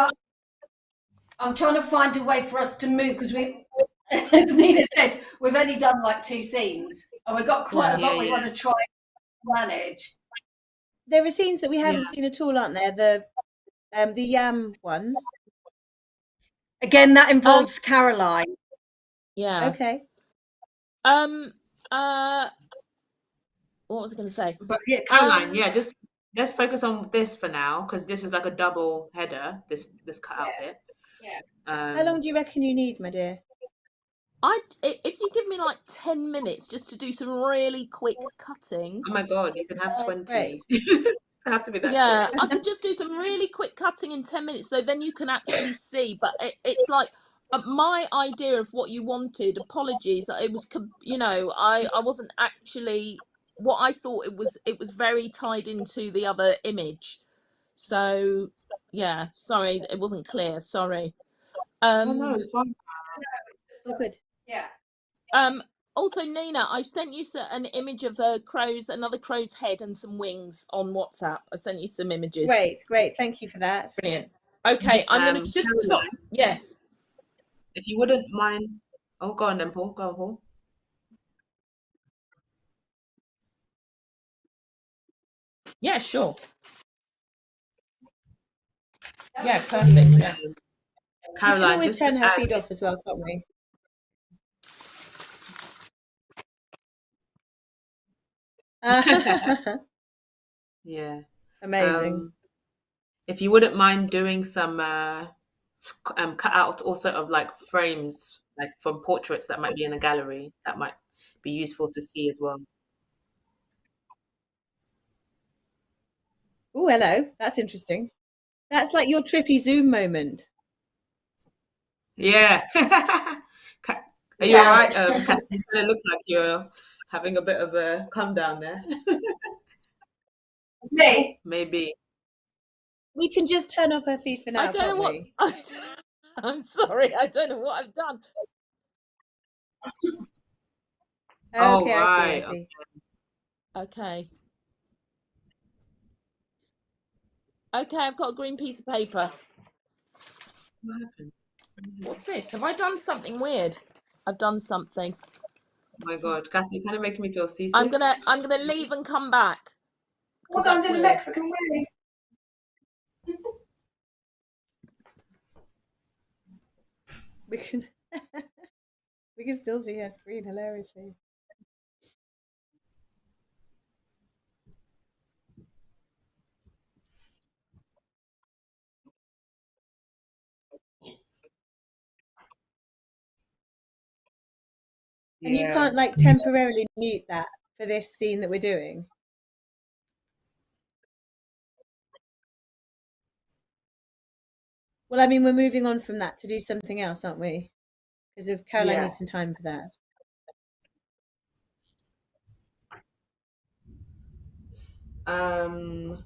I'm trying to find a way for us to move because we, as Nina said, we've only done like 2 scenes and we've got quite a Yeah. lot we want to try and manage. There are scenes that we haven't seen at all, aren't there? The yam one. Again, that involves Caroline. Yeah. Okay. What was I going to say? But yeah, Caroline, yeah, just let's focus on this for now because this is like a double header. This cutout bit. Yeah. How long do you reckon you need, my dear? If you give me like 10 minutes just to do some really quick cutting. Oh my god, you can have 20. Great. It doesn't have to be that Yeah, quick. I could just do some really quick cutting in 10 minutes, so then you can actually see. But it's like my idea of what you wanted. Apologies, it was I wasn't actually what I thought it was. It was very tied into the other image. So yeah, sorry, it wasn't clear. Sorry. Oh no, it's fine. All good. Yeah. Also, Nina, I've sent you an image of another crow's head and some wings on WhatsApp. I sent you some images. Great. Thank you for that. Brilliant. Okay, I'm going to just chop. Caroline, Yes. if you wouldn't mind. Oh, go on then, Paul. Go on, Paul. Yeah, sure. Yeah, perfect. Yeah. We can Caroline, always just to turn her add, feed off as well, can't we? yeah. Amazing. If you wouldn't mind doing some cut out also of like frames, like from portraits that might be in a gallery, that might be useful to see as well. Oh, hello. That's interesting. That's like your trippy Zoom moment. Yeah. Are you all right? Kat? You kind of look like you're having a bit of a come down there. Me? Maybe. We can just turn off her feed for now, I don't know can't what. we? I'm sorry. I don't know what I've done. Oh, Okay, right. I see. Okay. Okay, I've got a green piece of paper. What happened? What's this? Have I done something weird? I've done something. Oh my God, Cassie, you're kind of making me feel seasick. I'm gonna leave and come back. What That's did the weird. Mexican wave? We can we can still see her screen hilariously. And you can't like temporarily mute that for this scene that we're doing. Well, I mean, we're moving on from that to do something else, aren't we? Because if Caroline needs some time for that. Um,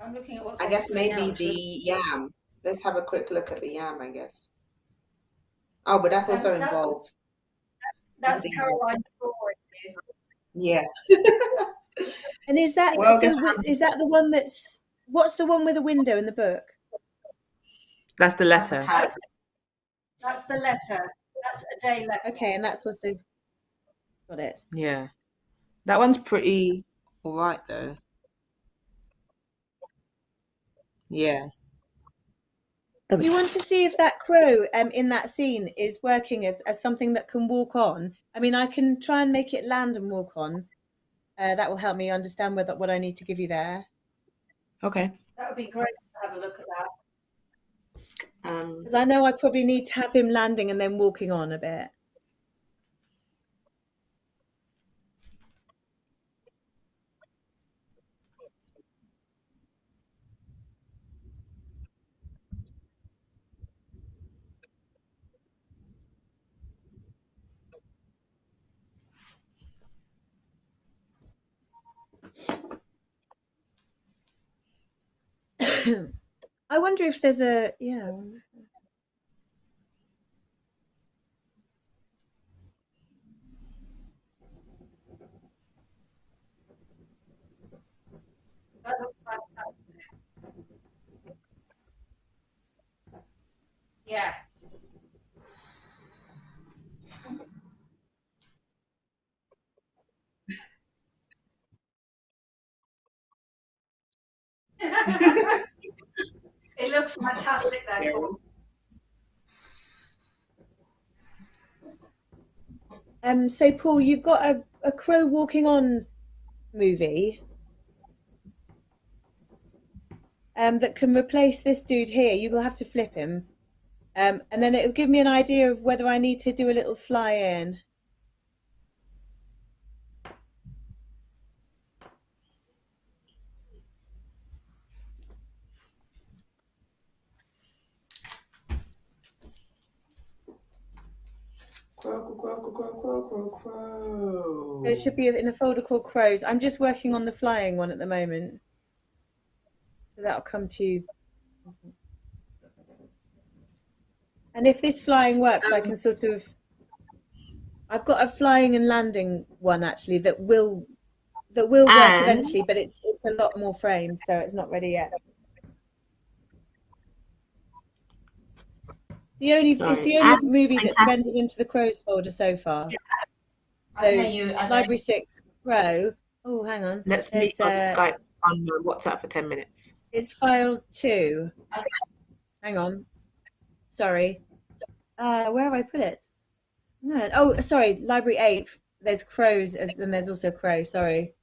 I'm looking at what's I on guess screen maybe now. the yam. Let's have a quick look at the yam, I guess. Oh, but that's also involved. That's Caroline's drawing here. Yeah. And is that Well, so? Is that the one that's what's the one with a window in the book? That's the letter. That's the letter. That's a day letter. Okay, and that's also got it. Yeah. That one's pretty all right, though. Yeah. Do you want to see if that crow in that scene is working as something that can walk on? I mean, I can try and make it land and walk on. That will help me understand what I need to give you there. Okay. That would be great to have a look at that. Because I know I probably need to have him landing and then walking on a bit. I wonder if there's a That looks fantastic. Yeah. It looks fantastic there, Paul. So Paul, you've got a crow walking on movie that can replace this dude here. You will have to flip him. And then it will give me an idea of whether I need to do a little fly in. Crow. So it should be in a folder called Crows. I'm just working on the flying one at the moment. So that'll come to you. And if this flying works, I can sort of... I've got a flying and landing one actually that will work eventually, but it's a lot more frames, so it's not ready yet. It's the only movie that's blended into the Crows folder so far. So Library 6 Crow. Oh, hang on. Let's meet on Skype on WhatsApp for 10 minutes. It's file 2. Hang on. Sorry. Where have I put it? No. Oh, sorry. Library 8. There's Crows, and there's also Crow. Sorry.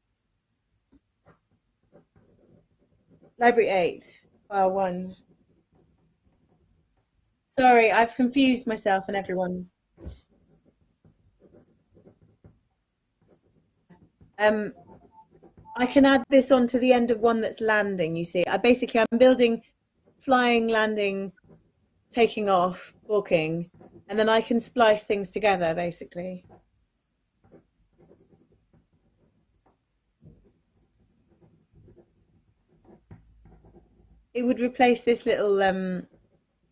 Library 8. File 1. Sorry, I've confused myself and everyone. I can add this onto the end of one that's landing, you see. I'm building flying, landing, taking off, walking, and then I can splice things together, basically. It would replace this little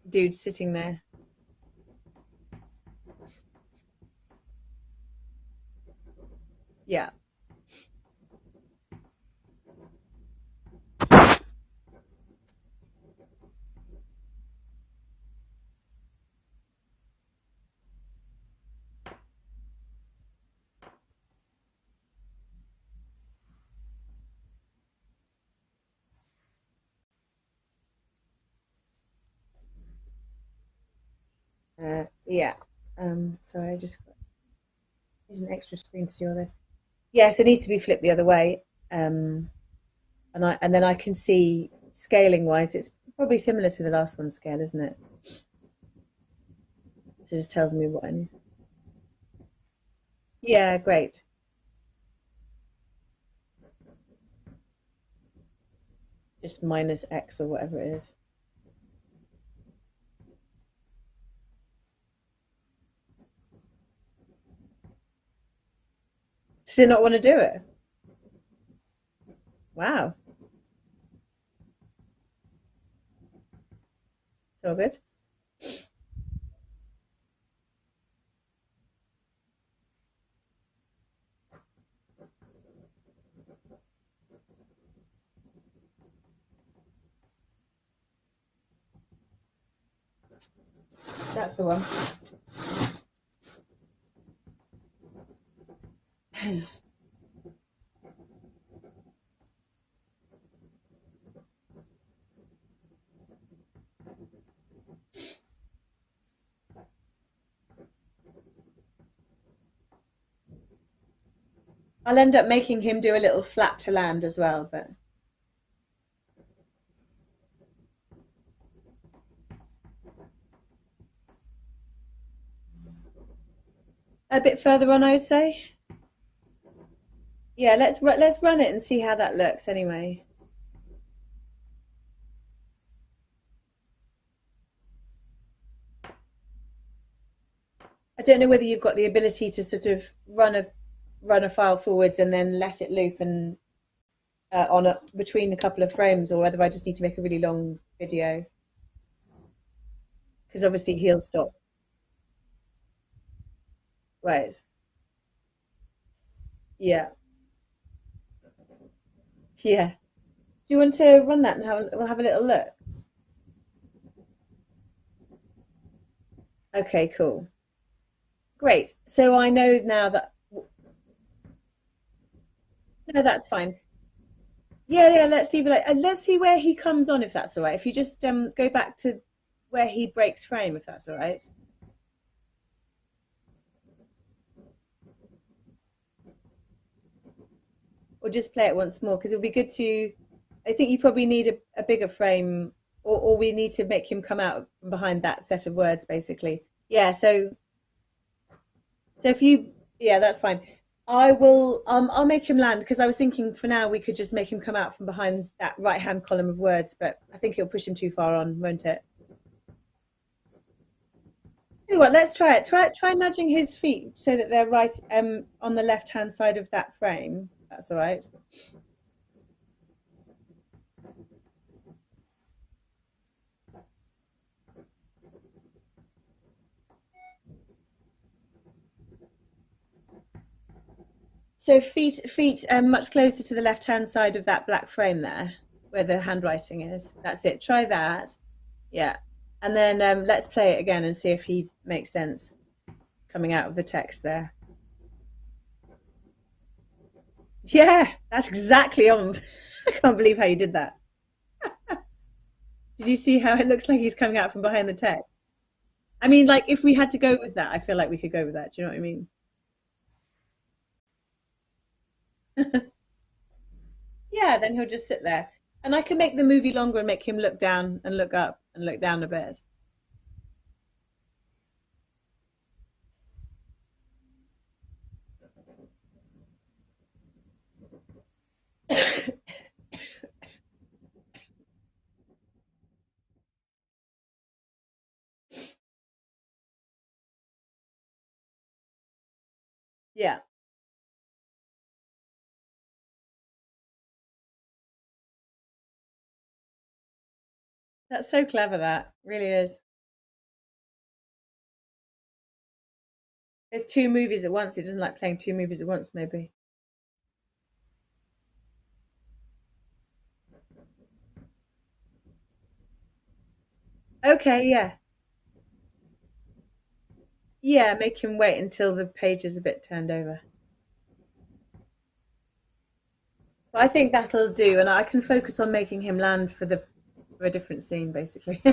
dude sitting there. Yeah. Yeah. Sorry, I just need an extra screen to see all this. Yes, it needs to be flipped the other way. And then I can see scaling wise, it's probably similar to the last one's scale, isn't it? So it just tells me what I need. Yeah, great. Just minus X or whatever it is. Does it not want to do it? Wow. It's all good. That's the one. I'll end up making him do a little flap to land as well, but a bit further on, I would say. Yeah, let's run it and see how that looks anyway. I don't know whether you've got the ability to sort of run a file forwards and then let it loop and between a couple of frames, or whether I just need to make a really long video, because obviously he'll stop. Right. Yeah. Yeah. Do you want to run that and we'll have a little look? Okay, cool. Great. So I know now that. No, that's fine. Yeah, let's leave it let's see where he comes on, if that's all right. If you just go back to where he breaks frame, if that's all right. Or just play it once more, because it would be good to. I think you probably need a bigger frame, or we need to make him come out behind that set of words, basically. Yeah. So if you, yeah, that's fine. I will. I'll make him land, because I was thinking for now we could just make him come out from behind that right-hand column of words, but I think it'll push him too far on, won't it? Tell you what, let's try it. Try nudging his feet so that they're right on the left-hand side of that frame. That's all right. So feet much closer to the left-hand side of that black frame there, where the handwriting is. That's it. Try that. Yeah. And then let's play it again and see if he makes sense coming out of the text there. Yeah, that's exactly on. I can't believe how you did that. Did you see how it looks like he's coming out from behind the text? I mean, like, if we had to go with that, I feel like we could go with that. Do you know what I mean? Yeah, then he'll just sit there. And I can make the movie longer and make him look down and look up and look down a bit. Yeah, that's so clever, that really is. There's two movies at once. He doesn't like playing two movies at once, maybe. Okay, yeah. Yeah, make him wait until the page is a bit turned over. But I think that'll do, and I can focus on making him land for a different scene, basically.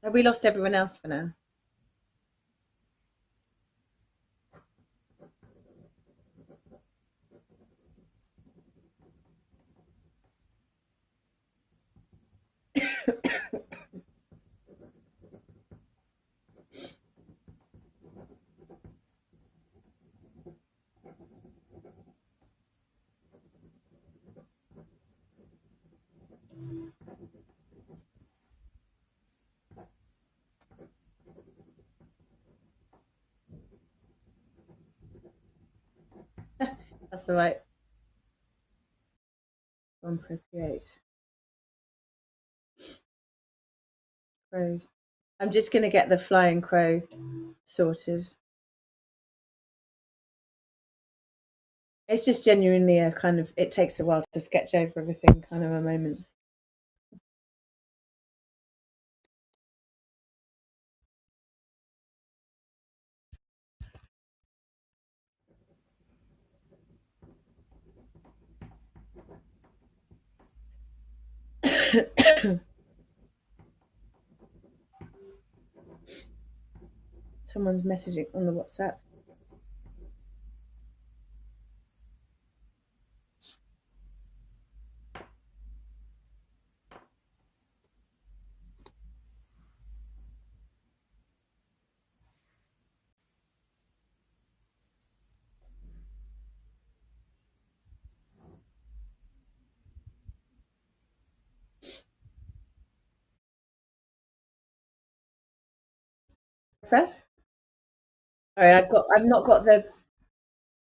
Have we lost everyone else for now? That's all right. 158. Crows. I'm just going to get the flying crow sorted. It's just genuinely a kind of, it takes a while to sketch over everything, kind of a moment. Someone's messaging on the WhatsApp. What's that? Sorry, I've not got the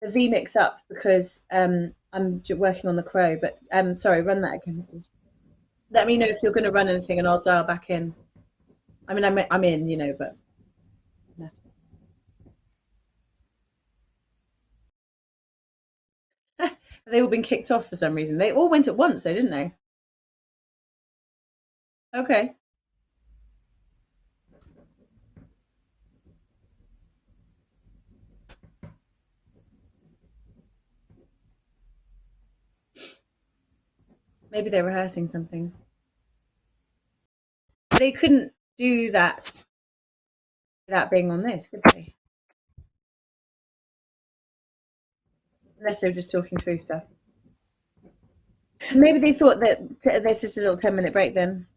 vmix up because I'm working on the crow. But sorry, run that again. Let me know if you're going to run anything, and I'll dial back in. I mean, I'm in, you know, but no. They all been kicked off for some reason. They all went at once, though, didn't they? Okay. Maybe they were hurting something. They couldn't do that without being on this, could they? Unless they were just talking through stuff. Maybe they thought that there's just a little 10-minute break then.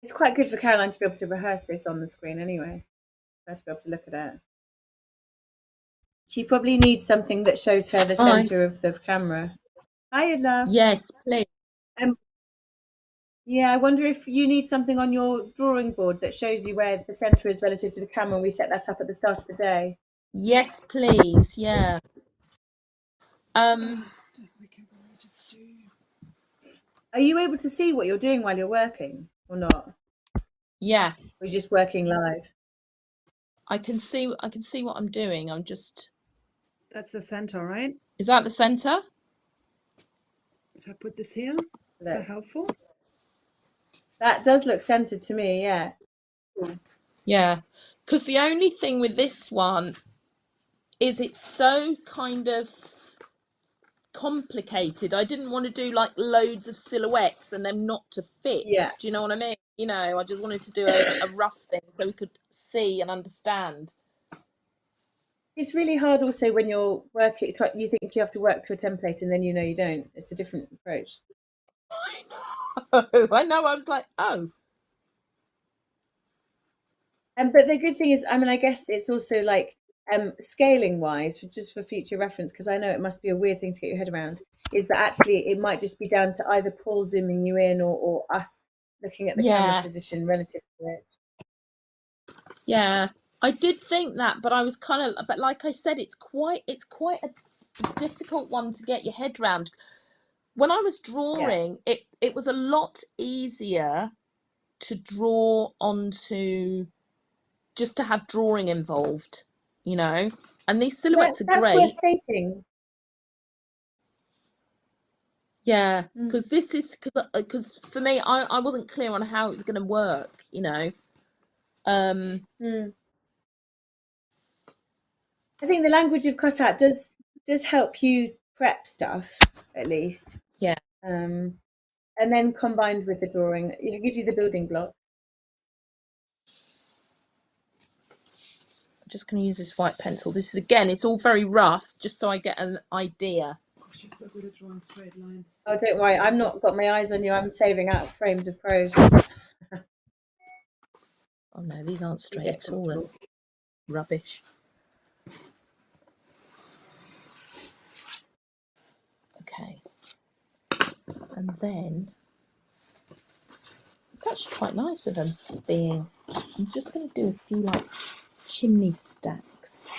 It's quite good for Caroline to be able to rehearse this on the screen anyway. For her to be able to look at it. She probably needs something that shows her the centre of the camera. Hi, love. Yes, please. Yeah, I wonder if you need something on your drawing board that shows you where the centre is relative to the camera. We set that up at the start of the day. Yes, please. Yeah. Are you able to see what you're doing while you're working or not? Yeah. Or are you just working live? I can see what I'm doing. I'm just. That's the center, right? Is that the center? If I put this here, is that helpful? That does look centered to me, yeah. Yeah. Because the only thing with this one is it's so kind of complicated. I didn't want to do like loads of silhouettes and them not to fit. Yeah. Do you know what I mean? You know, I just wanted to do a rough thing so we could see and understand. It's really hard also when you're working, you think you have to work to a template and then you know you don't. It's a different approach. I know. I was like, oh. But the good thing is, I mean, I guess it's also like scaling wise, just for future reference, because I know it must be a weird thing to get your head around, is that actually it might just be down to either Paul zooming you in or us looking at the camera position relative to it. Yeah, I did think that, but I was but like I said, it's quite a difficult one to get your head round. When I was drawing, it was a lot easier to draw onto, just to have drawing involved, you know. And these silhouettes are That's great. worth stating. Yeah, because this is because for me, I wasn't clear on how it was going to work, you know. I think the language you've cut out does help you prep stuff, at least. Yeah. And then combined with the drawing, it gives you the building block. I'm just going to use this white pencil. This is, again, it's all very rough, just so I get an idea. Gosh, you're so good at drawing straight lines. Oh, don't worry, I'm not got my eyes on you. I'm saving out frames of prose. Oh no, these aren't straight at all. They're rubbish. Okay. And then it's actually quite nice with them being. I'm just going to do a few like chimney stacks.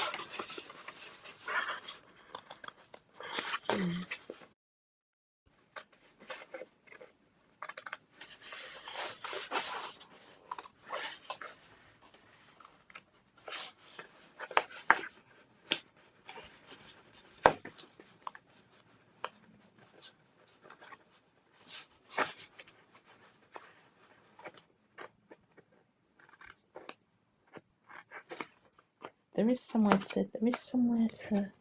There is somewhere to.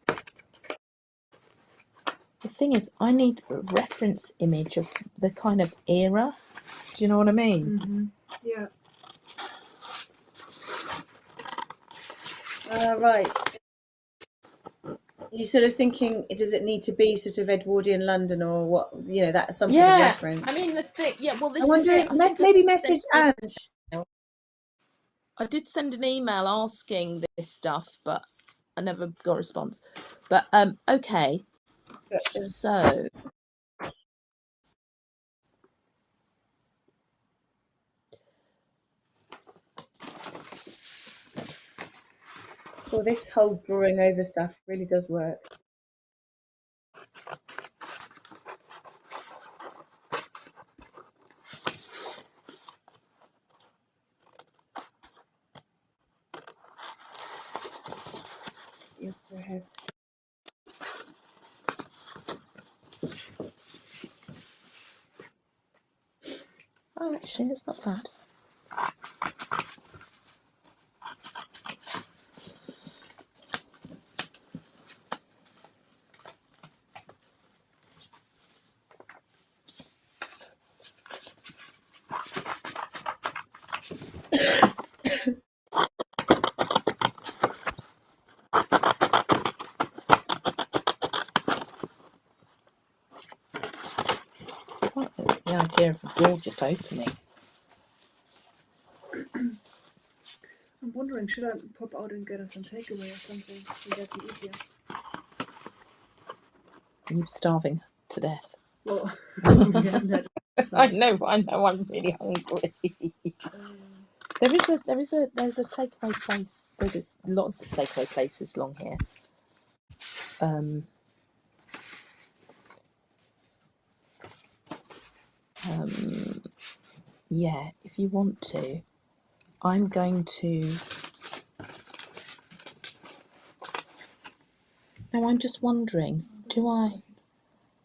The thing is, I need a reference image of the kind of era. Do you know what I mean? Yeah. Right. You're sort of thinking, does it need to be sort of Edwardian London or what? You know, that's some sort of reference. I mean, the thing. Yeah, well, this I wonder, maybe message Ange. I did send an email asking this stuff, but I never got a response. But okay. Gotcha. So well, this whole drawing over stuff really does work. Your forehead. oh, actually, it's not bad. The idea of a door just opening. I'm wondering, should I pop out and get us some takeaway or something? Would that be easier? Are you starving to death? Well, yeah, I know, I'm really hungry. There's a takeaway place. There's lots of takeaway places along here. Yeah, if you want to, I'm going to. Now I'm just wondering, do I?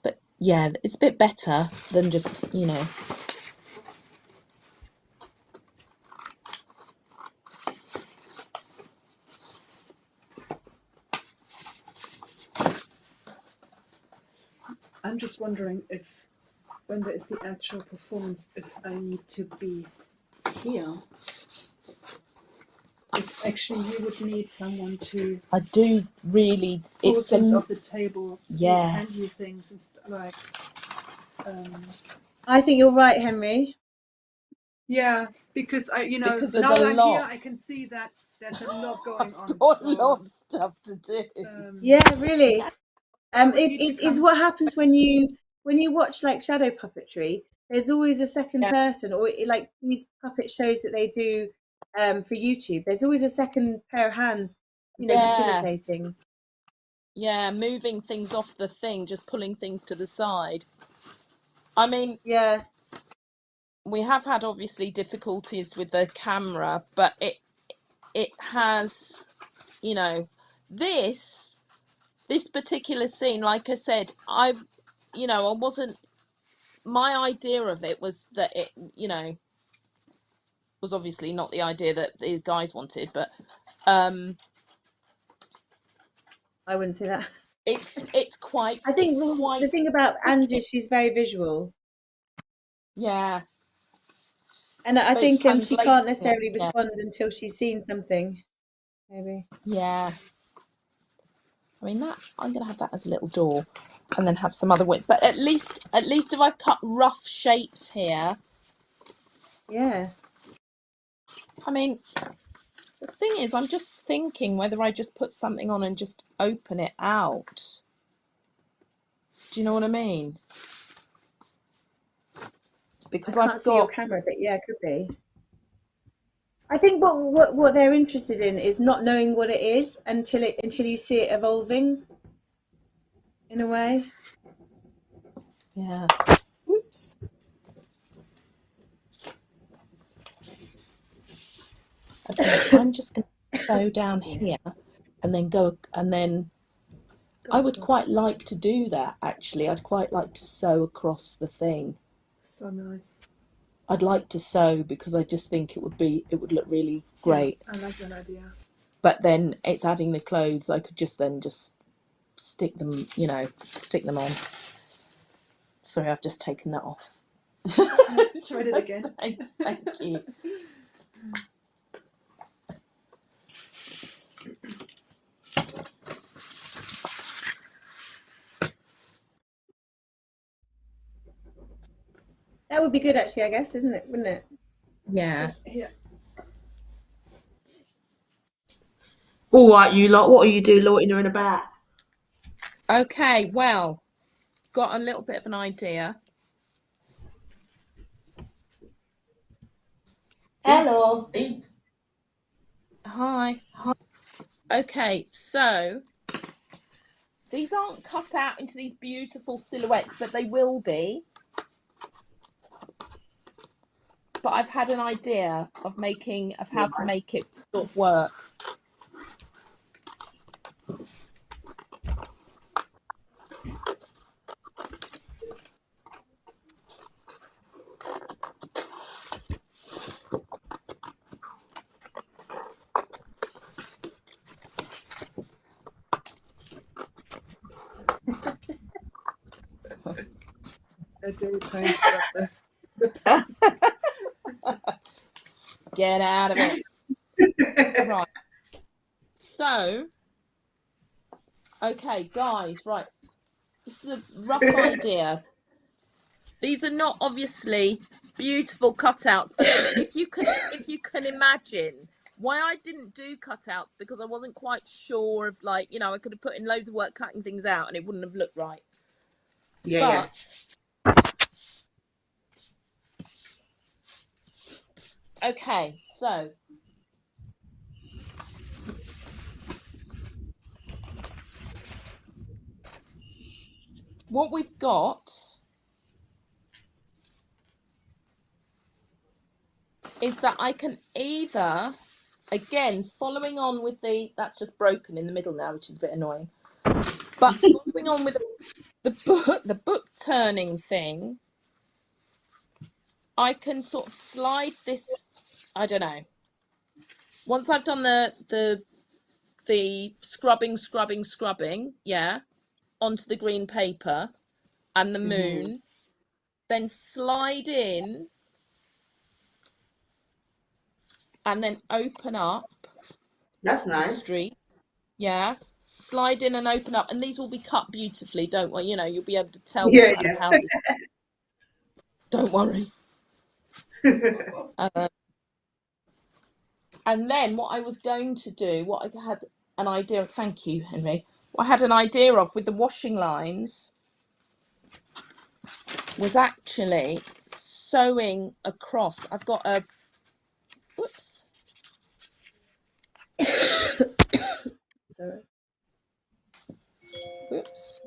But yeah, it's a bit better than just, you know. I'm just wondering if, when there is the actual performance, if I need to be here. If actually you would need someone to I do really. pull It's things off the table, yeah. hand you things and like. I think you're right, Henry. Yeah, because because now there's a I'm lot. here, I can see that There's a lot going on. I've got so, a lot of stuff to do. Yeah, really. I want you to It's come- what happens when you watch like shadow puppetry. There's always a second Yeah. person, or like these puppet shows that they do for YouTube. There's always a second pair of hands, you know, Yeah. facilitating. Yeah, moving things off the thing, just pulling things to the side. I mean, Yeah, we have had obviously difficulties with the camera, but it has, you know, this particular scene, like I said, I wasn't, my idea of it was that it, you know, was obviously not the idea that the guys wanted, but I wouldn't say that. it's quite, I think it's quite, the thing about Angie is she's very visual, yeah, and I but think it's she translating can't it, necessarily yeah. respond until she's seen something. Maybe. Yeah. I mean, that I'm going to have that as a little door and then have some other width. But at least if I've cut rough shapes here, Yeah. I mean, the thing is, I'm just thinking whether I just put something on and just open it out. Do you know what I mean? Because I can't see your camera, but yeah, it could be. I think what they're interested in is not knowing what it is until you see it evolving. In a way. Yeah. Oops. Okay, so I'm just going to go down here and then go, and then I would quite like to do that, actually. I'd quite like to sew across the thing. So nice. I'd like to sew because I just think it would look really great. Yeah, I like that idea. But then it's adding the clothes. I could just stick them on. Sorry, I've just taken that off. Tried it again. Thank you. That would be good, actually, I guess, isn't it? Wouldn't it? Yeah. Yeah. All right, you lot, what are you doing loitering about? Okay, well, got a little bit of an idea. Hello. Hi. Okay, so these aren't cut out into these beautiful silhouettes, but they will be. But I've had an idea of how to make it sort of work. Get out of it. Right. So, okay, guys, right. This is a rough idea. These are not obviously beautiful cutouts, but if you can imagine why I didn't do cutouts, because I wasn't quite sure of, like, you know, I could have put in loads of work cutting things out and it wouldn't have looked right. Yeah. Okay, so what we've got is that I can either, again, following on with that's just broken in the middle now, which is a bit annoying, but following on with the book turning thing, I can sort of slide this, I don't know, once I've done the scrubbing, yeah, onto the green paper and the moon, then slide in and then open up. That's the nice. streets, yeah, slide in and open up, and these will be cut beautifully, don't worry, you know, you'll be able to tell what kind of houses. Don't worry. And then what I was going to do, what I had an idea of, thank you, Henry, what I had an idea of with the washing lines was actually sewing across. I've got a, whoops. Sorry. Whoops.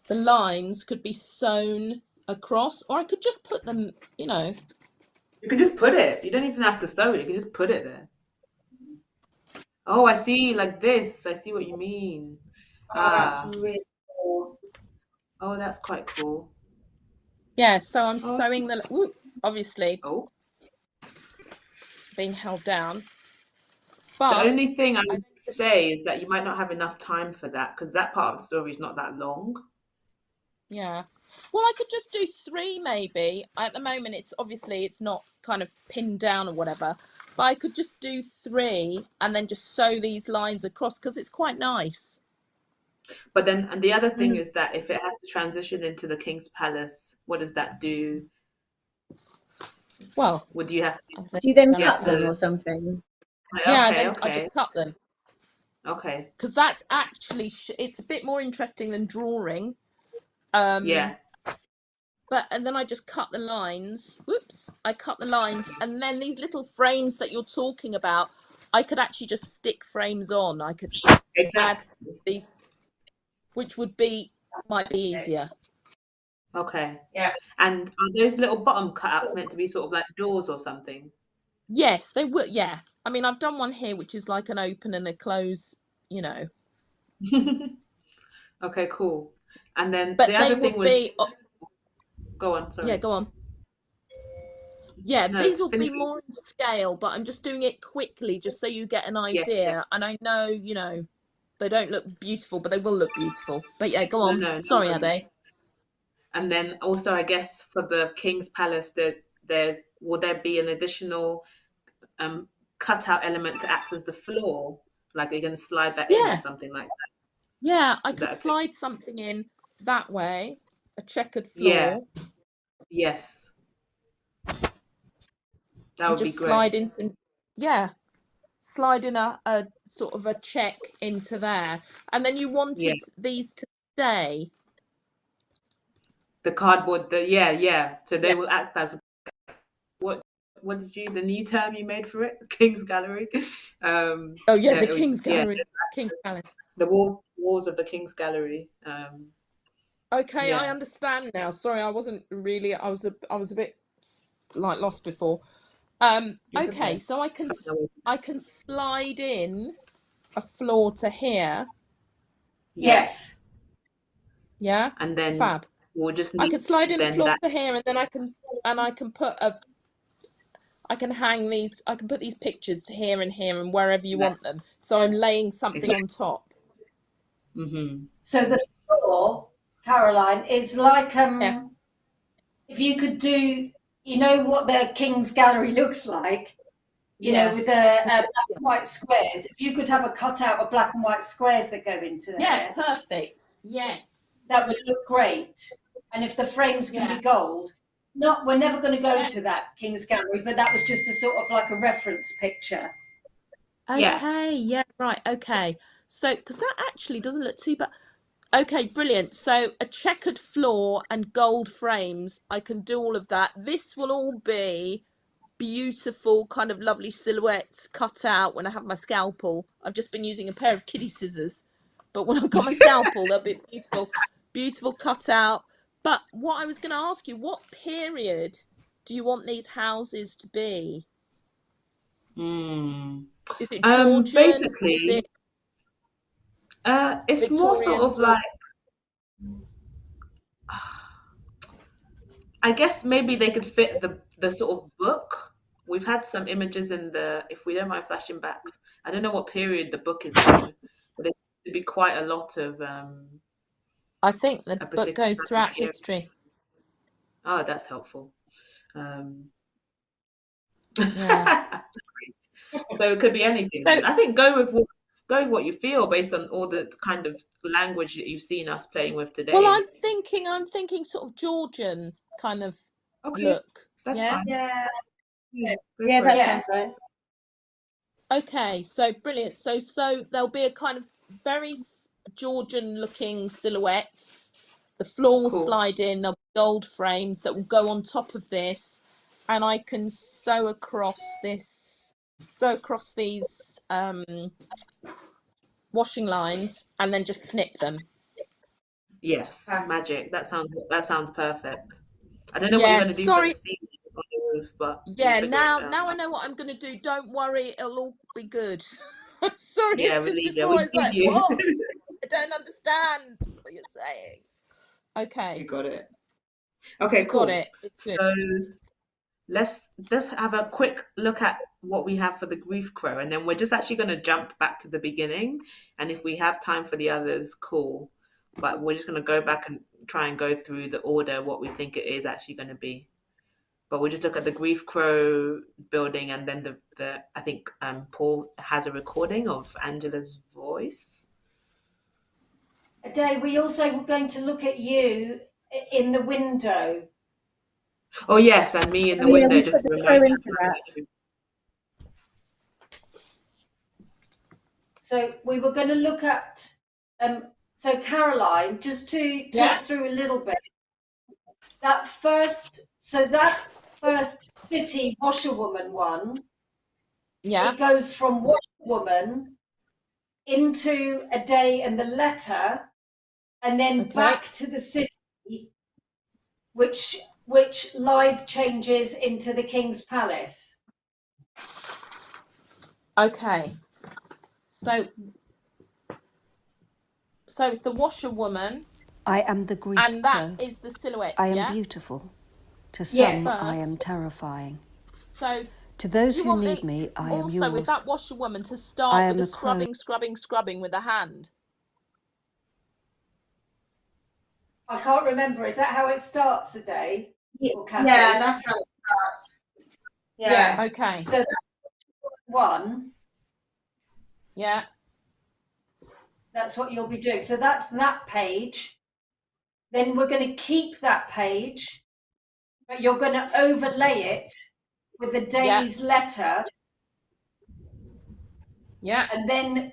The lines could be sewn across, or I could just put them, you know. You can just put it. You don't even have to sew it. You can just put it there. Oh, I see. Like this. I see what you mean. Oh, that's Ah. really cool. Oh, that's quite cool. Yeah, so I'm Oh. sewing the, whoop, obviously Oh. being held down. The But only thing I I would then just, say is that you might not have enough time for that because that part of the story is not that long. yeah. Well, I could just do 3 maybe. At the moment, it's obviously it's not kind of pinned down or whatever, but I could just do 3 and then just sew these lines across because it's quite nice. But then, and the other thing is that if it has to transition into the king's palace, what does that do? Well, Would you have I to think Do you then done cut it them there. or something? Yeah, Okay, then I just okay, cut them okay. because that's actually it's a bit more interesting than drawing. But Yeah, and then I just cut the lines. Whoops, I cut the lines, and then these little frames that you're talking about, I could actually just stick frames on. I could add exactly. these, which might be easier. Okay. Yeah. And are those little bottom cutouts meant to be sort of like doors or something? Yes, they would. Yeah, I mean, I've done one here which is like an open and a close. You know, Okay, cool. And then the but they other thing would was, be. go on, Yeah, sorry. go on. Yeah, No, these will finish. be more in scale, but I'm just doing it quickly, just so you get an Yes, yes. idea. And I know, they don't look beautiful, but they will look beautiful. But yeah, go on. No Sorry, worries. Ade. And then also, I guess for the king's palace, will there be an additional cutout element to act as the floor? Like, are you going to slide that in or Yeah, something like that? yeah, I Is could that okay? slide something in that way, a checkered Yeah. floor, Yes. That and would be just great. slide in some, yeah, slide in a sort of a check into there. And then you Yeah. wanted these to stay. The cardboard. Yeah. So they Yeah. will act as what did the new term you made for it? King's Gallery. Oh yeah, the It would, King's Gallery, King's Palace. the walls of the King's Gallery. Okay, I Yeah. understand now. Sorry, I wasn't really. I was a bit like lost before. It's Okay, okay. so I can slide in a floor to here. Yes. Yeah, And then fab. we'll just I need could slide in a then floor that to here, and then I can put I can hang these. I can put these pictures here and here and wherever you want that's them. So I'm laying something exactly. on top. Mm-hmm. So the floor, Caroline, is like Yeah. if you could do, you know what the King's Gallery looks like, Yeah. with the black and white squares. If you could have a cutout of black and white squares that go into there, Yeah, perfect. Yes. that would look great. And if the frames can be gold, we're never going to go to that King's Gallery, but that was just a sort of like a reference picture. Okay, yeah, right, okay. So, because that actually doesn't look too bad. Okay, brilliant. So, a checkered floor and gold frames, I can do all of that. This will all be beautiful, kind of lovely silhouettes cut out when I have my scalpel. I've just been using a pair of kiddie scissors, but when I've got my scalpel, they'll be beautiful cut out. But what I was going to ask you, what period do you want these houses to be? Is it Georgian? Basically, Is it it's more sort Victorian? of like, I guess maybe they could fit the sort of book. We've had some images in if we don't mind flashing back. I don't know what period the book is in, but there could be quite a lot of I think the a book particular goes time throughout period. history. Oh, that's helpful. Yeah. So it could be anything. So, I think go with what you feel based on all the kind of language that you've seen us playing with today. well, I'm thinking sort of Georgian kind of Okay, look. that's Yeah. fine. Yeah. Yeah, that Yeah. sounds right. Okay, so brilliant. So there'll be a kind of very Georgian looking silhouettes. The floor will Cool. slide in, there'll be gold frames that will go on top of this, and I can sew across these washing lines and then just snip them. Yes, magic. That sounds perfect. I don't know what you're Yeah, going to do for the sorry. ceiling on the roof, but Yeah, figure it now I know what I'm going to do. Don't worry, it'll all be good. I'm sorry, Yeah, it's just we before it's believe like, you. what? I don't understand what you're saying. Okay, You got it. Okay, got cool. it. It's good. So let's have a quick look at what we have for the grief crow, and then we're just actually going to jump back to the beginning. And if we have time for the others, cool. But we're just going to go back and try and go through the order what we think it is actually going to be. But we'll just look at the grief crow building, and then the I think Paul has a recording of Angela's voice. Dave, we also were going to look at you in the window. Oh yes, and me in the Oh yeah, window we just put to the remind crow me. into that. So we were going to look at, so Caroline, just to talk Yeah. through a little bit, that first city washerwoman one, Yeah. it goes from washerwoman into a day and the letter, and then Okay. back to the city, which live changes into the King's Palace. Okay. So it's the washerwoman, I am the grief and that crow. is the silhouettes. I am yeah. beautiful. To some, Yes. I am First. terrifying. So To those do you who want need me, I am also with yours. that washerwoman to I start am with the the crow. scrubbing with a hand? I can't remember. Is that how it starts a day? Or Cassie? Yeah, that's how it starts. Yeah. Okay. So that's one. Yeah. That's what you'll be doing. So that's that page. Then we're going to keep that page, but you're going to overlay it with the day's letter. Yeah. And then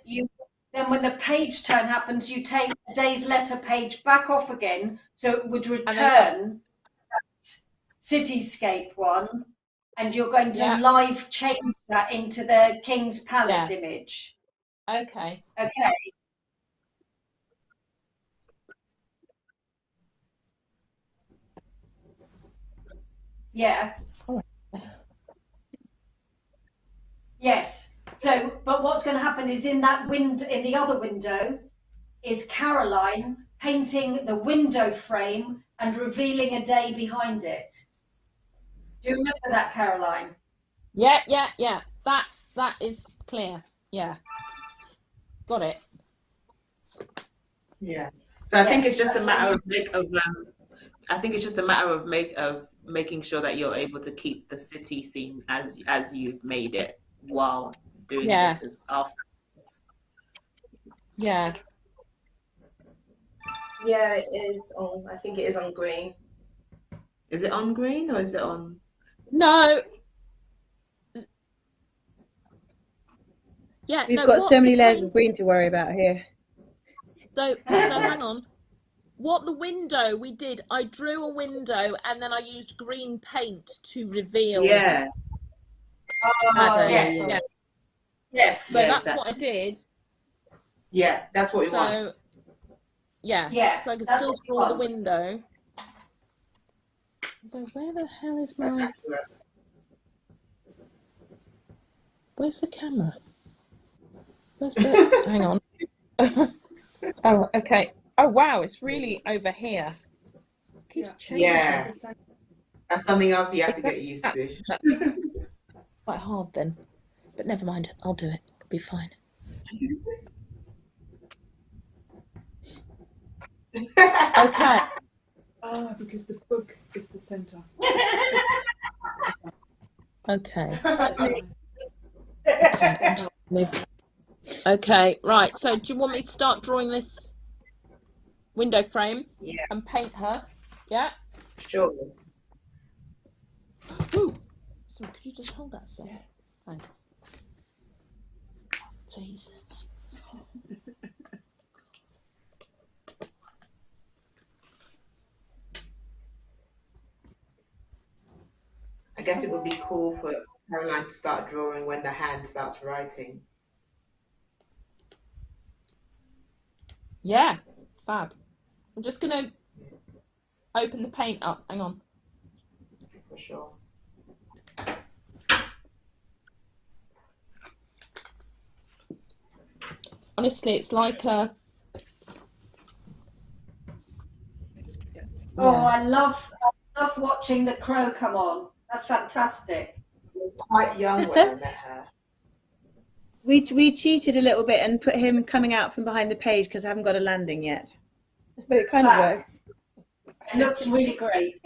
when the page turn happens, you take the day's letter page back off again, so it would return that cityscape one, and you're going to live change that into the King's Palace image. Okay. Okay. Yeah. Yes. So, but what's going to happen is in that window, in the other window, is Caroline painting the window frame and revealing a day behind it. Do you remember that, Caroline? Yeah. That is clear. Yeah. Got it. Yeah. So I think it's just a that's matter what I think it's just a matter of making sure that you're able to keep the city scene as you've made it while doing this as afterwards. Yeah. Yeah, it is on. I think it is on green. Is it on green or is it on? No. Yeah. We've no, got what so many the layers paint- of green to worry about here. So hang on. What the window we did, I drew a window and then I used green paint to reveal. Yeah. yes. Yeah. Yes. So Yeah, that's exactly. what I did. Yeah, that's what we want. So yeah. Yeah, So I can that's still what you draw the want. window. Although where the hell is my? Where's the camera? Where's the? Hang on. Oh, okay. Oh wow, it's really over here. It keeps changing. Yeah. That's something else you have to get used to. That's quite hard then, but never mind. I'll do it. It'll be fine. Okay. Because the book is the center. Okay. Okay. I'm just move. Okay. Right. So, do you want me to start drawing this window frame? Yeah. And paint her? Yeah. Sure. Sorry, could you just hold that a second? Thanks. Please. Thanks. I guess it would be cool for Caroline to start drawing when the hand starts writing. Yeah, fab. I'm just going to open the paint up. Hang on. For sure. Honestly, it's like a... Yes. Oh, Yeah. I love watching the crow come on. That's fantastic. She was quite young when I met her. We cheated a little bit and put him coming out from behind the page because I haven't got a landing yet. But it kind of Fab. works. It looks really great.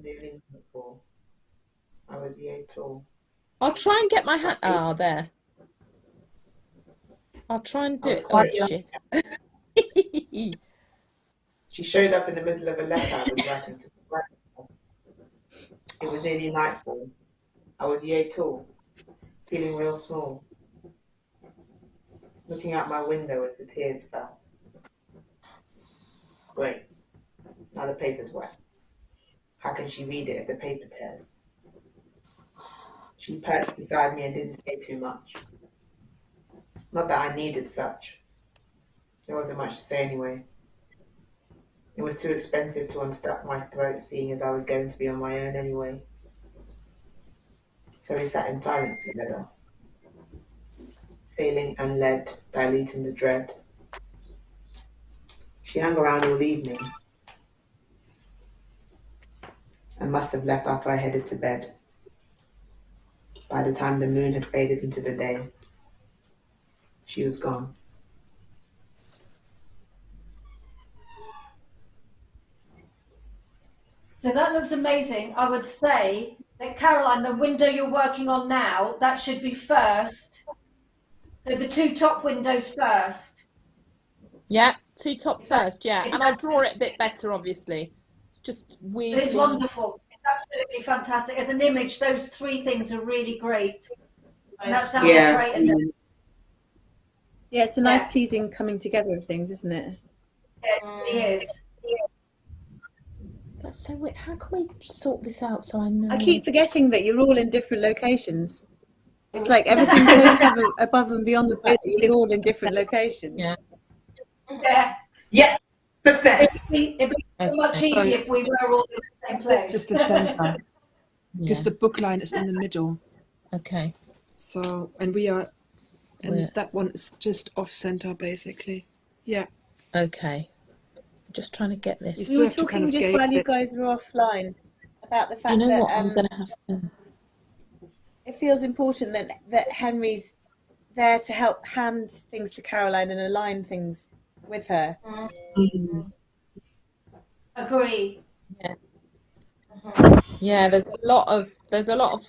Moving before. I was yay tall. I'll try and get my hand... Ah, there. I'll try and do I was it. Oh, quite young. shit. She showed up in the middle of a letter I was writing to her. It was nearly nightfall. I was yay tall, feeling real small, looking out my window as the tears fell. Great. Now the paper's wet. How can she read it if the paper tears? She perched beside me and didn't say too much. Not that I needed such. There wasn't much to say anyway. It was too expensive to unstuff my throat, seeing as I was going to be on my own anyway. So we sat in silence together, sailing and led, diluting the dread. She hung around all evening and must have left after I headed to bed. By the time the moon had faded into the day, she was gone. So that looks amazing. I would say that, Caroline, the window you're working on now, that should be first. So the two top windows first. Yeah, two top first, yeah. And I'll draw it a bit better, obviously. It's just weirdly... It's wonderful. It's absolutely fantastic. As an image, those three things are really great. And that sounds great. And Yeah, it's a nice, pleasing coming together of things, isn't it? it really is. That's so weird. How can we sort this out so I know? I keep forgetting that you're all in different locations. It's like everything's so clever above and beyond the fact that you're all in different locations. Yeah. Yeah. Yes! Success! It'd be so much easier if we were all in the same place. This is the center because Yeah. the book line is in the middle. Okay. So, and we are, and that one is just off center basically. Yeah. Okay. I'm just trying to get this. We were talking just while you guys were offline about the fact Do you know that what? I'm going to have to... it feels important that Henry's there to help hand things to Caroline and align things with her. Agree. Yeah. Yeah, there's a lot of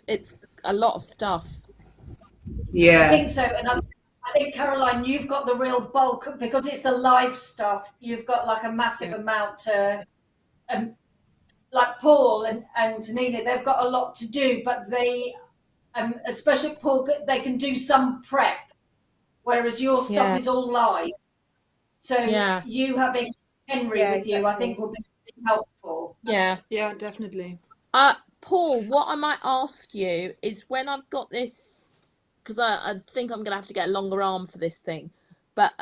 it's a lot of stuff. Yeah. I think so. And I think, Caroline, you've got the real bulk because it's the live stuff. You've got like a massive amount to, like Paul and Nina, they've got a lot to do, but they, especially Paul, they can do some prep, whereas your stuff is all live. So you having Henry with you, I think, will be helpful. Yeah. Yeah, definitely. Paul, what I might ask you is when I've got this, because I think I'm gonna have to get a longer arm for this thing, but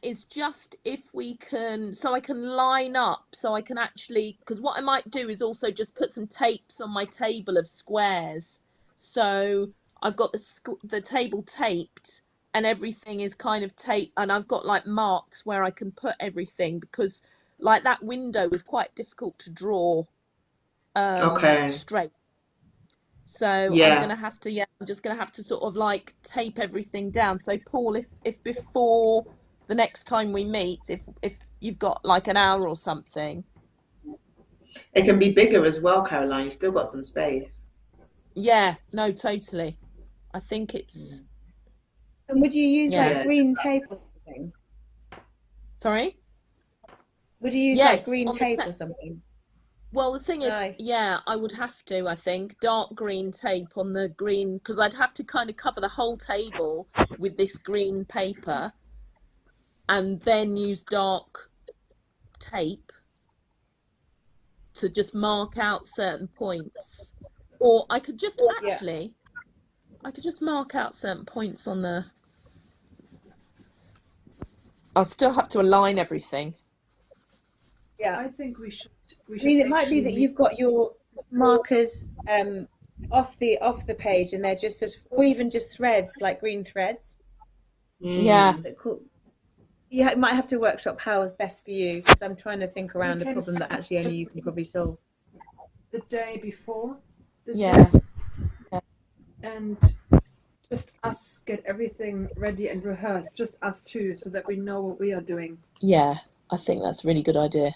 is just if we can, so I can line up, so I can actually, because what I might do is also just put some tapes on my table of squares, so I've got the table taped and everything is kind of taped, and I've got like marks where I can put everything, because like that window was quite difficult to draw straight. So I'm gonna have to, I'm just gonna have to sort of like tape everything down. So Paul, if before the next time we meet, if you've got like an hour or something. It can be bigger as well, Caroline. You've still got some space. Yeah, no, totally. I think it's... And would you use like green tape or something? Sorry? Would you use like green tape or something? Well, the thing is, Nice. yeah, I would have to, I think, dark green tape on the green, because I'd have to kind of cover the whole table with this green paper and then use dark tape to just mark out certain points. Or I could just Yeah. I could just mark out certain points on the. I'll still have to align everything. Yeah. I think we should. I mean, it might be that you've got your markers off the page, and they're just sort of, or even just threads, like green threads. Yeah. Cool. You might have to workshop how is best for you, because I'm trying to think around a can- problem that actually only you can probably solve. the day before the Yeah. set, and just us get everything ready and rehearse, just us two, so that we know what we are doing. Yeah, I think that's a really good idea.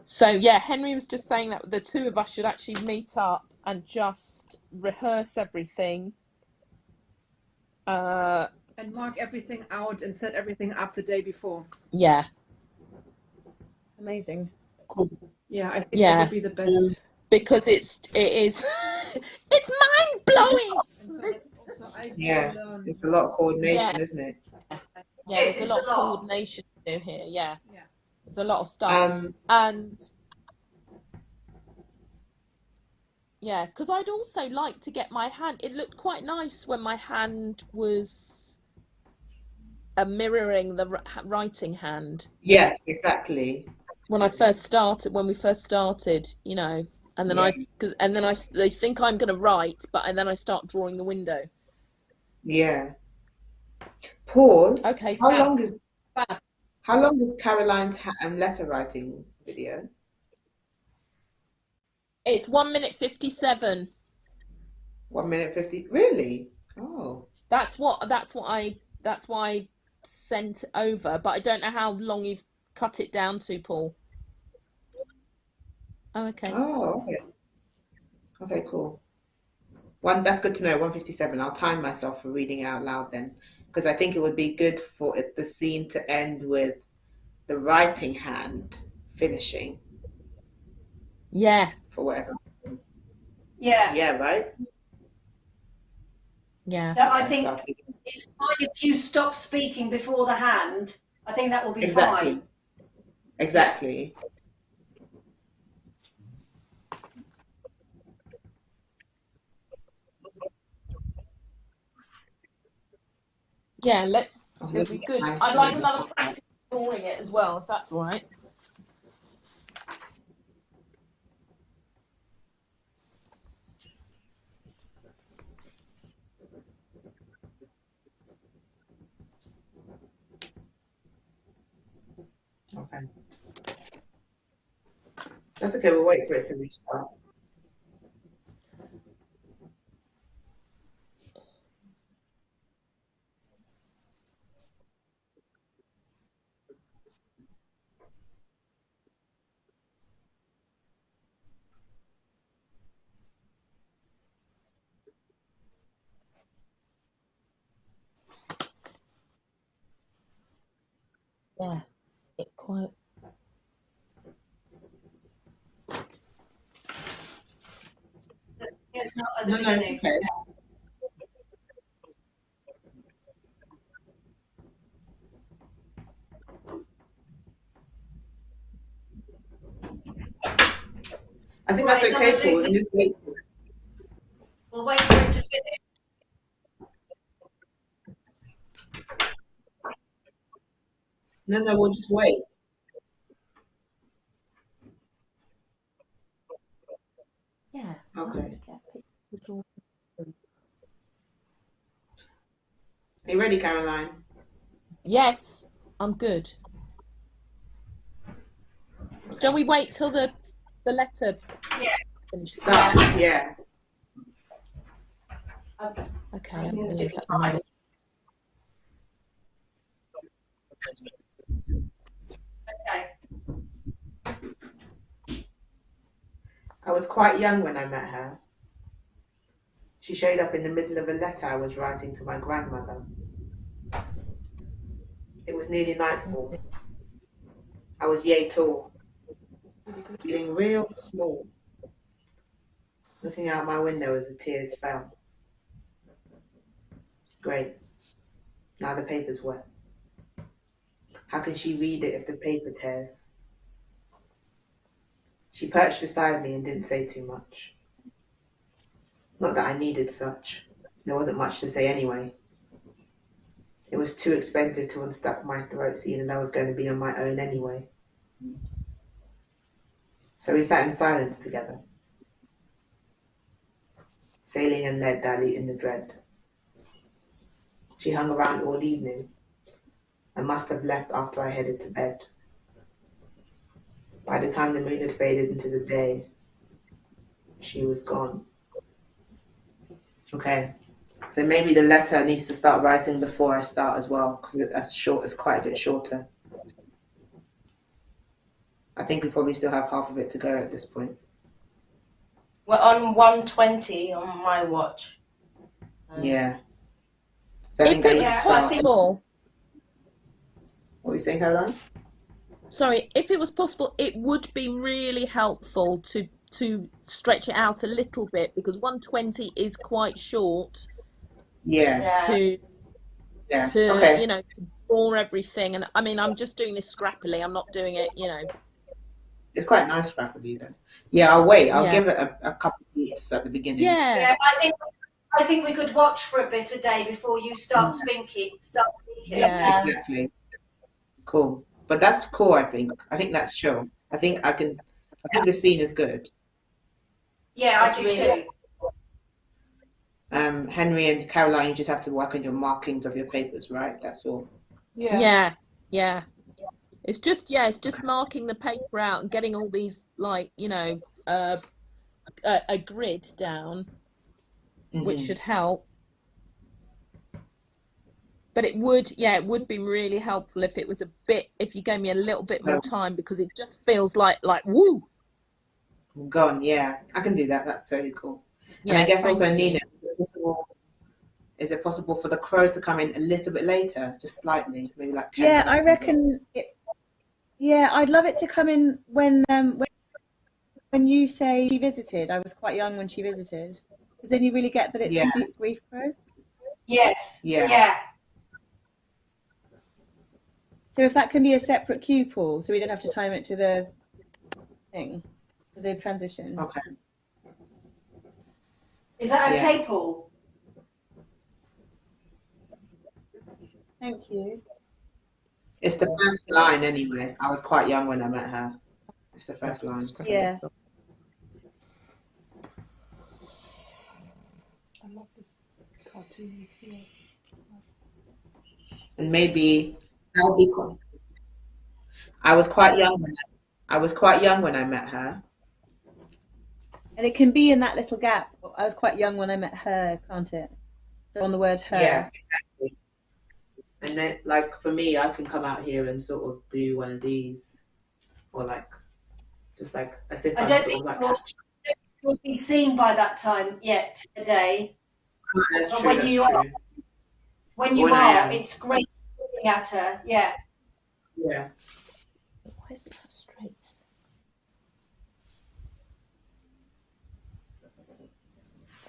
So yeah, Henry was just saying that the two of us should actually meet up and just rehearse everything. And mark everything out and set everything up the day before. Yeah. Amazing. Yeah, I think Yeah. that would be the best. Because it is it's mind blowing. Yeah, it's a lot of coordination, Yeah. isn't it? Yeah, there's a lot of coordination to do here. Yeah. There's a lot of stuff. And yeah, because I'd also like to get my hand. It looked quite nice when my hand was mirroring the writing hand. Yes, exactly. When we first started, you know, and then they think I'm going to write, and then I start drawing the window. Yeah. Paul. Okay. How long is Caroline's letter writing video? It's 1 minute 57. 1 minute 50. Really? Oh. That's what I sent over, but I don't know how long you've cut it down to, Paul. Oh, okay. Oh, okay. Okay, cool. That's good to know. 157. I'll time myself for reading it out loud then, because I think it would be good for the scene to end with the writing hand finishing. Yeah. For whatever. Yeah. Yeah, right? Yeah. So I think it's fine if you stop speaking before the hand. I think that will be fine. Exactly. Yeah, it'll be good. I'd like another practice drawing it as well, if that's all right. Okay. That's okay, we'll wait for it to restart. Yeah, it's quite. It's not at the beginning. It's okay. I think that's okay, Paul. We'll wait for it to finish. No, we'll just wait. Yeah. Okay. Are you ready, Caroline? Yes, I'm good. Shall we wait till the letter finishes? Start. Yeah. Okay, I'm going to leave that a minute. Okay. I was quite young when I met her. She showed up in the middle of a letter I was writing to my grandmother. It was nearly nightfall. I was yay tall. Feeling real small. Looking out my window as the tears fell. Great. Now the paper's wet. How can she read it if the paper tears? She perched beside me and didn't say too much. Not that I needed such. There wasn't much to say anyway. It was too expensive to unstuck my throat, seeing as I was going to be on my own anyway. So we sat in silence together, sailing and Ned diluting the dread. She hung around all evening. I must have left after I headed to bed. By the time the moon had faded into the day, she was gone. Okay, so maybe the letter needs to start writing before I start as well, because it's quite a bit shorter. I think we probably still have half of it to go at this point. We're on 120 on my watch. Yeah. So I If think I it need was to start. possible, What were you saying, Caroline? sorry, if it was possible, it would be really helpful to stretch it out a little bit, because 120 is quite short Yeah. to Okay. to draw everything. And I mean, I'm just doing this scrappily. I'm not doing it, It's quite nice rapidly though. Yeah, I'll wait. I'll Yeah. give it a couple of beats at the beginning. Yeah. Yeah, I think we could watch for a bit a day before you start speaking. Yeah. Exactly. Cool. But that's cool, I think. I think that's chill. I think the scene is good. Yeah, I do too. Henry and Caroline, you just have to work on your markings of your papers, right? That's all. Yeah. It's just marking the paper out and getting all these a grid down, which should help. But it would be really helpful if you gave me a little bit more time, because it just feels like woo. Gone, yeah. I can do that. That's totally cool. Yeah, and I guess thank also, you. Nina, is it possible for the crow to come in a little bit later, just slightly, maybe like 10 Yeah, seconds? I reckon. I'd love it to come in when you say she visited. I was quite young when she visited, because then you really get that it's a deep grief crow. Yes. Yeah. So if that can be a separate cue, Paul, so we don't have to time it to the thing, to the transition. Okay. Is that okay, Paul? Thank you. It's the first line anyway. I was quite young when I met her. It's the first line. Yeah. I love this cartoon here. And maybe that'll be cool. I was quite young when I met her. And it can be in that little gap. I was quite young when I met her, can't it? So on the word her. Yeah, exactly. And then, like, for me, I can come out here and sort of do one of these, or just as if I I'm don't sort think of like. you'll be seen by that time yet today. That's But true, when that's you true. are, When I am. it's great looking at her. Yeah. Yeah. Why isn't that straight?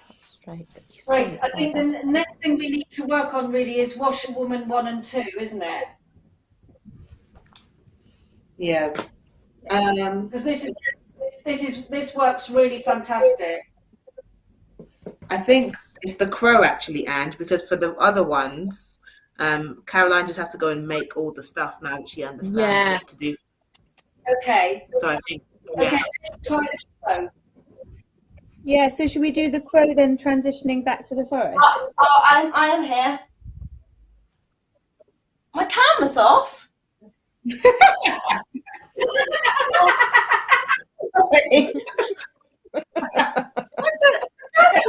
That's straight. But you see Great. it's I think like the next thing we need to work on really is Washerwoman 1 and 2, isn't it? Yeah. Because this works really fantastic. I think it's the crow actually, and because for the other ones, Caroline just has to go and make all the stuff now that she understands what to do. Okay. So I think, Okay, let's try the crow. Yeah, so should we do the crow then transitioning back to the forest? I am here. My camera's off.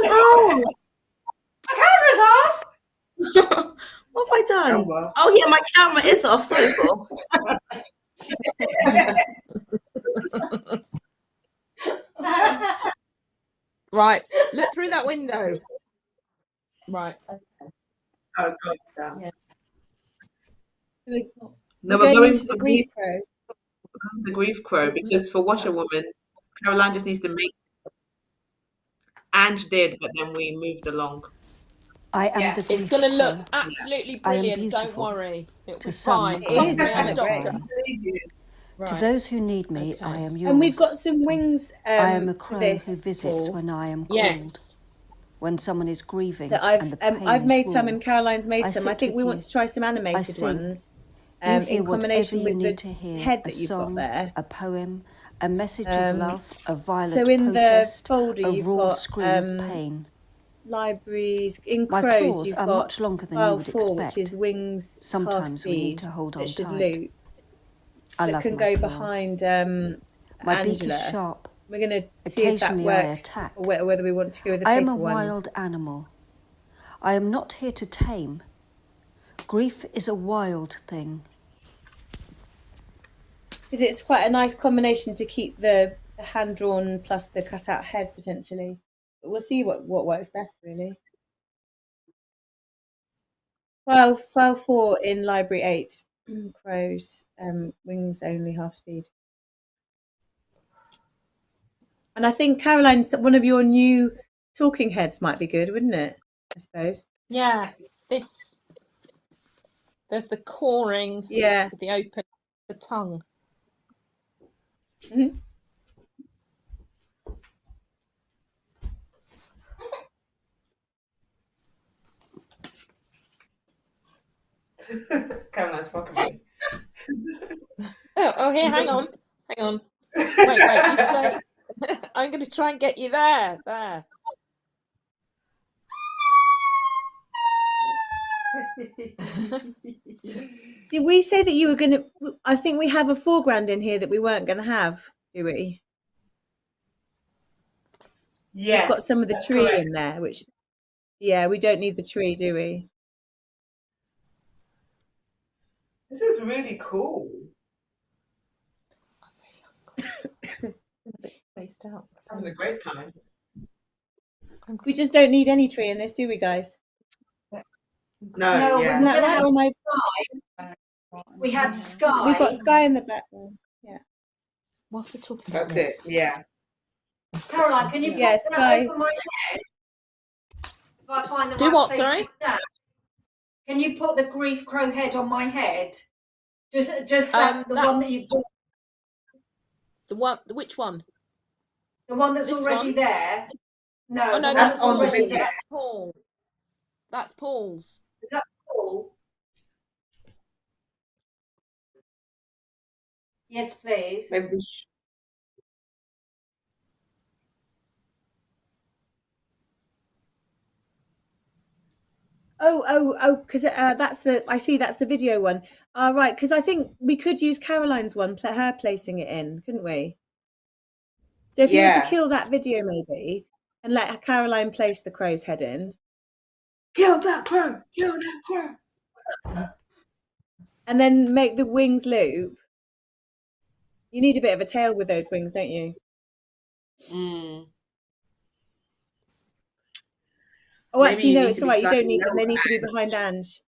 Oh, my camera's off. What have I done? Oh yeah, my camera is off. Sorry, Paul. right. Look through that window. Right. Yeah. No, we're going going into the for grief crow. the grief crow, because for Washerwoman, Caroline just needs to make. Ange did, but then we moved along. I am Yeah. the It's grief going to look crow. absolutely I am brilliant. Don't beautiful. worry. It'll To be some, fine. It I am is, Trust me, I'm a looking great. doctor. To Right. those who need me, I Okay. am yours. And we've got some wings I am a for crow this, who visits Paul, when I am called. Yes. When someone is grieving that and the pain I've is made raw. some and Caroline's made I some. I sit think with we want you. to try some I animated sing. ones You hear in whatever combination you with need the to hear, head a that you've got song, there. a poem, a message of love, a violent So in protest, the folder a you've raw got scream of pain. libraries. In My Crows claws you've are got much longer than you file would 4, which expect. is wings half Sometimes we need speed to hold on that should tight. loop, I that love can my go claws. behind My beak is Angela. sharp. We're going to see if that Occasionally I works, attack. or whether we want to go with the I paper am a ones. wild animal. I am not here to tame. Grief is a wild thing. Because it's quite a nice combination to keep the hand-drawn plus the cut-out head, potentially. But we'll see what works best, really. File 4 in Library 8. Crows, wings only, half speed. And I think, Caroline, one of your new talking heads might be good, wouldn't it? I suppose. Yeah. There's the cawing Yeah. with the open, the tongue. Mm-hmm. Caroline's fucking me. Oh, here, hang on. Wait, you stay. I'm going to try and get you there. There. Did we say that you were going to? I think we have a foreground in here that we weren't going to have, do we? Yes, we've got some of the that's tree correct. in there, which, yeah, we don't need the tree, do we? This is really cool. Spaced out. Having a great time. We just don't need any tree in this, do we, guys? No, yeah. Isn't that right? Or am I... We had Sky. We've got Sky in the background. Yeah. What's the talking about? That's it. Yeah. Caroline, can you put Yeah, that Sky. over my head? If I find the Do right what, place sorry? to stand. Can you put the grief crow head on my head? Just that, the one that you've got, The one, which one? the one that's This already one? there. No, Oh no, the one that's on the Paul. video. That's Paul. That's Paul's. Is that Paul? Yes, please. Maybe. Oh, because that's the video one. Right, because I think we could use Caroline's one, her placing it in, couldn't we? So if you were to kill that video maybe, and let Caroline place the crow's head in. Kill that crow! Kill that crow! And then make the wings loop. You need a bit of a tail with those wings, don't you? Mm. Oh, Maybe actually, you no, need it's to all be right. You don't slightly need them. They need to be lower, behind Ange.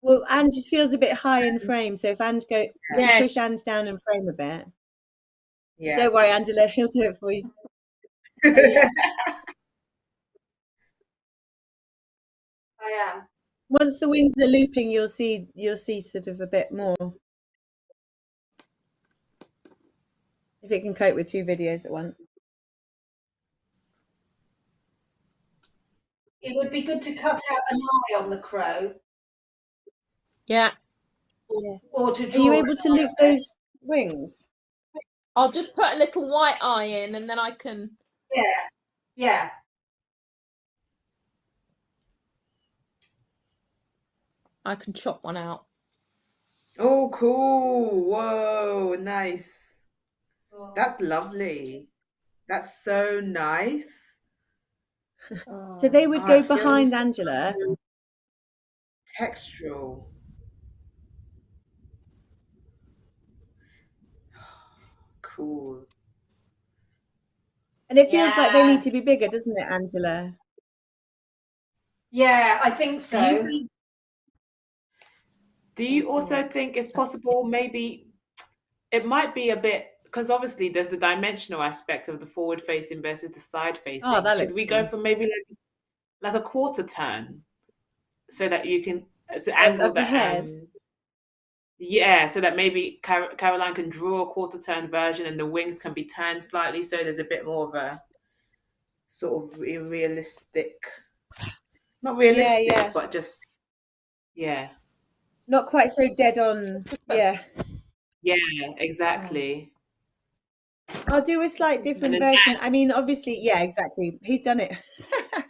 Well, Ange just feels a bit high in frame. So if Ange if you push Ange down in frame a bit. Yeah. Don't worry, Angela, he'll do it for you. I am. Once the wings are looping, you'll see sort of a bit more. If it can cope with 2 videos at once. It would be good to cut out an eye on the crow. Yeah. Or to Are draw. you able to loop those wings? I'll just put a little white eye in and then I can... Yeah. I can chop one out. Oh, cool. Whoa, nice. That's lovely. That's so nice. So they would go behind Angela. Textural. Cool. And it feels like they need to be bigger, doesn't it, Angela? Yeah, I think so. Do you also think it's possible, maybe it might be a bit, because obviously there's the dimensional aspect of the forward facing versus the side Oh, facing. that Should looks we go cool. for maybe like a quarter turn so that you can, it's an angle Of the that head. yeah, so that maybe Caroline can draw a quarter turn version and the wings can be turned slightly, so there's a bit more of a sort of realistic, not realistic, Yeah. but just yeah, Not quite so dead on. Yeah. yeah, exactly. I'll do a slight And different then version. I mean, obviously, yeah, exactly. He's done it.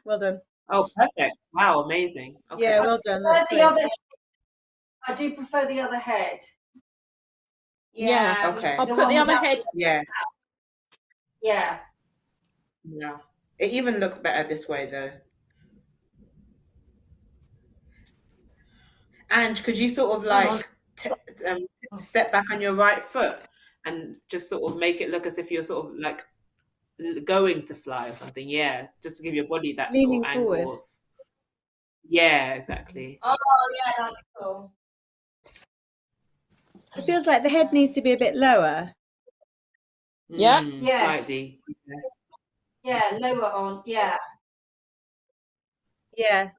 Well done. oh, perfect! Wow, amazing. Okay, Yeah, well done. That's The great. other, I do prefer the other head. Yeah. okay, I'll The put the one other without- head. yeah, Yeah. yeah. It even looks better this way, though. And could you sort of like step back on your right foot and just sort of make it look as if you're sort of like going to fly or something? Yeah, just to give your body that Leaning sort of forward. angle of. Yeah, exactly. Oh, yeah, that's cool. It feels like the head needs to be a bit lower. Yeah. Yes. Slightly. Yeah, lower on. Yeah. Yeah.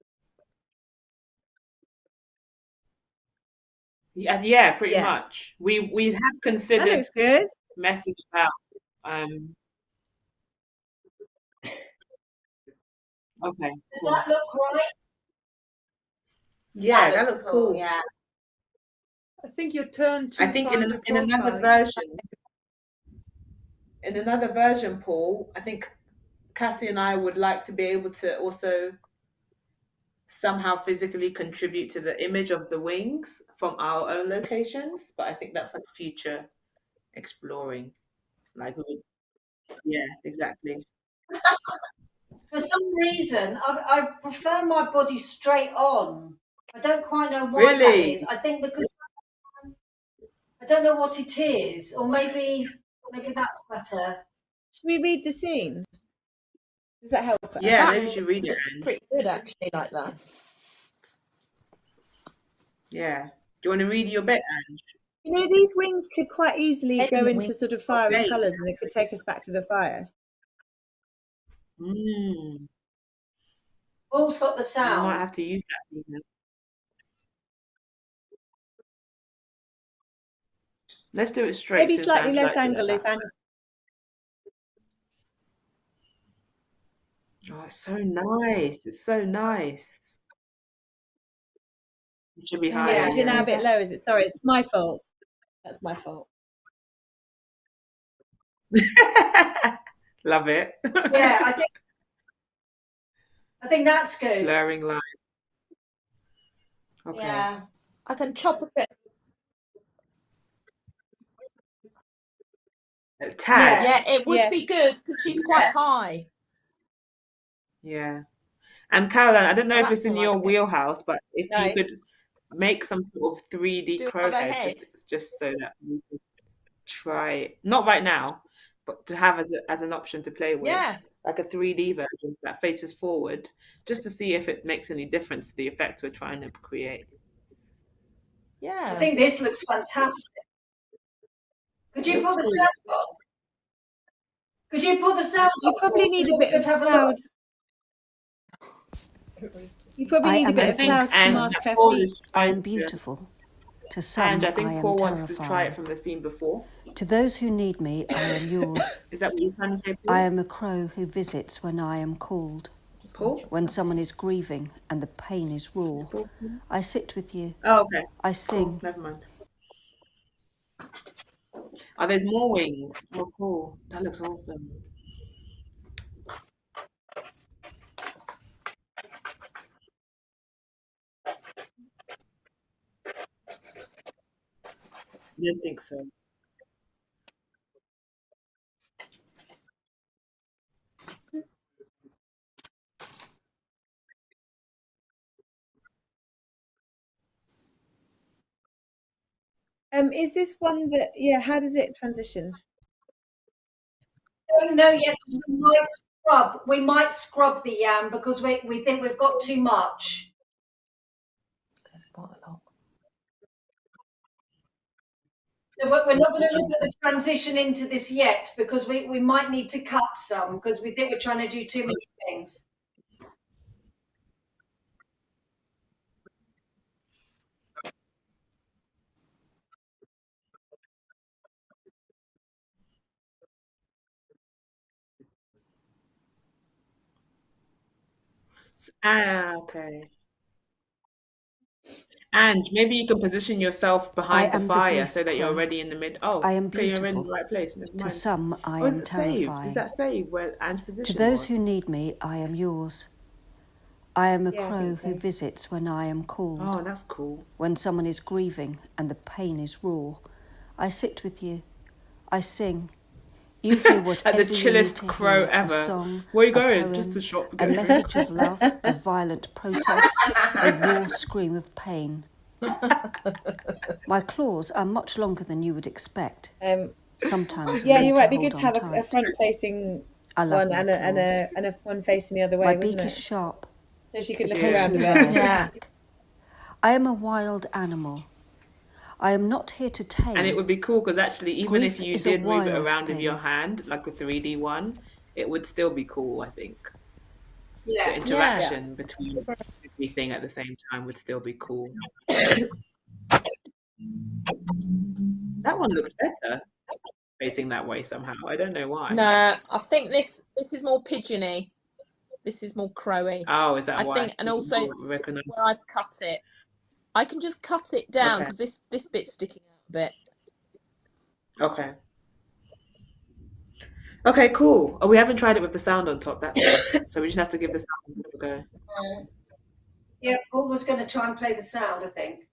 Yeah, pretty Yeah. much. We have That considered looks good. messing about. Okay. Does Cool. that look right? Yeah, that looks cool. Yeah. I think you turn too I think far in, into in another profile. version, Paul, I think Cassie and I would like to be able to also somehow physically contribute to the image of the wings from our own locations. But I think that's like future exploring. Like, yeah, exactly. For some reason, I prefer my body straight on. I don't quite know why that Really? is. I think because I don't know what it is, or maybe that's better. Should we read the scene? Does that help? Yeah, That maybe you should read it. looks pretty good actually, like that. Yeah. Do you want to read your bit, Ange? You know, these wings could quite easily Head go and into wings. sort of fiery Okay. colours and it could take us back to the fire. Mm. Paul's got the We sound. might have to use that. Even. Let's do it straight. Maybe since slightly Ange less liked it angle like if that. Anne. Oh, it's so nice. It's so nice. It should be higher. Is it now a Yeah. bit low? Is it? Sorry, it's my fault. That's my fault. Love it. Yeah, I think that's good. Blurring line. Okay. Yeah. I can chop a bit. Tad. Yeah, it would Yeah. be good because she's quite high. Yeah. And Caroline, I don't know Oh, if that's it's in more your like it. wheelhouse, but if Nice. you could make some sort of 3D Do crow another head, head. just so that we could try it. Not right now, but to have as an option to play with. Yeah. Like a 3D version that faces forward, just to see if it makes any difference to the effect we're trying to create. Yeah. I think this looks fantastic. Could you put the sound on? Could you put the sound You on? probably need a bit of cloud. You probably I need a am bit I of think cloud to Ange, mask her Paul feet. is I am trying to. beautiful. To some, Ange, I I think am Paul wants to try it terrifying. from the scene before. To those who need me, I am yours. Is that what you're trying to say, Paul? I am a crow who visits when I am called. Paul? When someone is grieving and the pain is raw, I sit with you. Oh, okay. I Cool. sing. Never mind. Oh, there's more wings. Oh, cool. That looks awesome. I didn't think so. Is this one that? Yeah. How does it transition? Don't know yet because we might scrub. We might scrub the yam because we think we've got too much. There's quite a lot. So we're not going to look at the transition into this yet because we might need to cut some because we think we're trying to do too many things. Okay. And maybe you can position yourself I behind the am the fire grief so that you're crow. already in the mid. I Oh, am okay, you're in the beautiful. right place. Never To mind. some, I Oh, is am it saved? Does terrifying. that save where Anne's To position those who was? need me, I am yours. I am a Yeah, I crow think who so. visits when I am called. Oh, that's cool. When someone is grieving and the pain is raw, I sit with you. I sing. You hear Like whatever the you need chillest to crow hear, a ever. song, Where are you a going? Just to poem, shop. a Go. message of love, a violent protest, a raw scream of pain. My claws are much longer than you would expect. Sometimes we Yeah, need you're to right. It'd be hold good to on have a tight. front-facing I love one my and claws. a one facing the other My way, beak wouldn't is it? sharp. So she could look Yeah. around a Occasionally I bit. Yeah. attack. I am a wild animal. I am not here to tame. And it would be cool because actually, even if Grief you is a did move it wild around with your thing. hand, like with the 3D one, it would still be cool, I think. The Yeah. Yeah. interaction between everything at the same time would still be cool. That one looks better facing that way somehow. I don't know why. No, I think this is more pigeony. This is more crowy. Oh, is that I why? think, and Is it also more this recognize? is where I've cut it. I can just cut it down Okay. because this bit's sticking out a bit. Okay. Okay, cool. Oh, we haven't tried it with the sound on top. That's all. So we just have to give the sound a go. Yeah, Paul was going to try and play the sound, I think.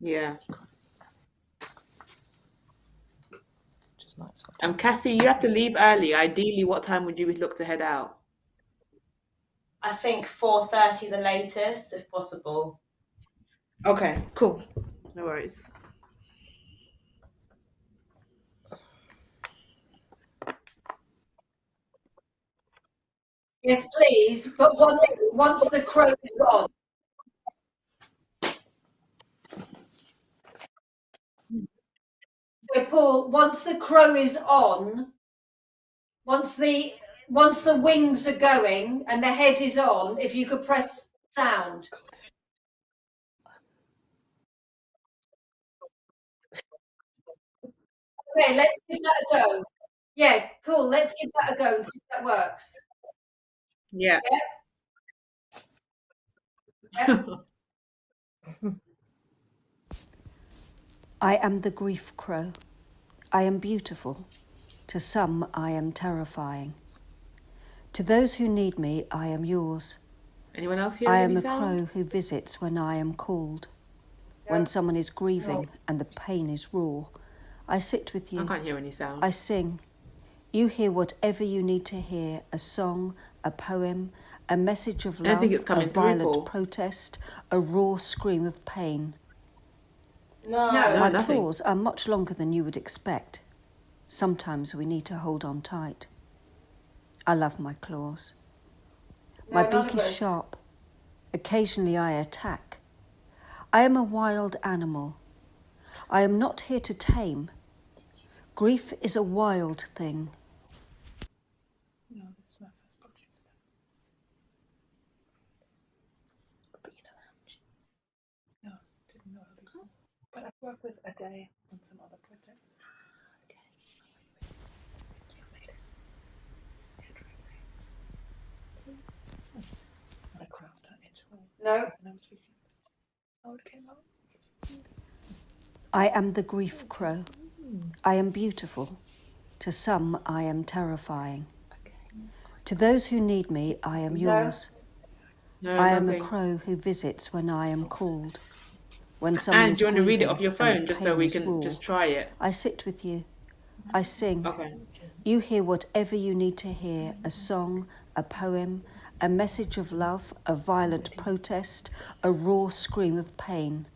Yeah. Just might as well. Cassie, you have to leave early. Ideally, what time would you look to head out? I think 4:30 the latest, if possible. Okay, cool. No worries. Yes, please. But once the crow is on, so Paul, once the crow is on, once the wings are going and the head is on, if you could press sound. Okay, let's give that a go. Yeah, cool. Let's give that a go and see if that works. Yeah. Yeah. I am the grief crow. I am beautiful. To some, I am terrifying. To those who need me, I am yours. Anyone else hear I any am a sound? crow who visits when I am called. When someone is grieving and the pain is raw, I sit with you. I can't hear any sound. I sing. You hear whatever you need to hear, a song, a poem, a message of I don't love, think it's coming a through, violent Paul. protest, a raw scream of pain. No. No, My nothing. claws are much longer than you would expect. Sometimes we need to hold on tight. I love my claws. My No, none beak of is us. sharp. Occasionally I attack. I am a wild animal. I am not here to tame. Grief is a wild thing. No, this is my first project. But you know how No, didn't know her before. But I've worked with a day on some other projects. It's okay. You made it. Hairdressing. The craft turned into No. and I was reading how it came out. I am the grief crow. I am beautiful. To some, I am terrifying. To those who need me, I am yours. No, I am a nothing. crow who visits when I am called. When someone And is do you want to read it grieving off your and the phone just so pain we is can raw, just try it? I sit with you. I sing. Okay. You hear whatever you need to hear, a song, a poem, a message of love, a violent protest, a raw scream of pain.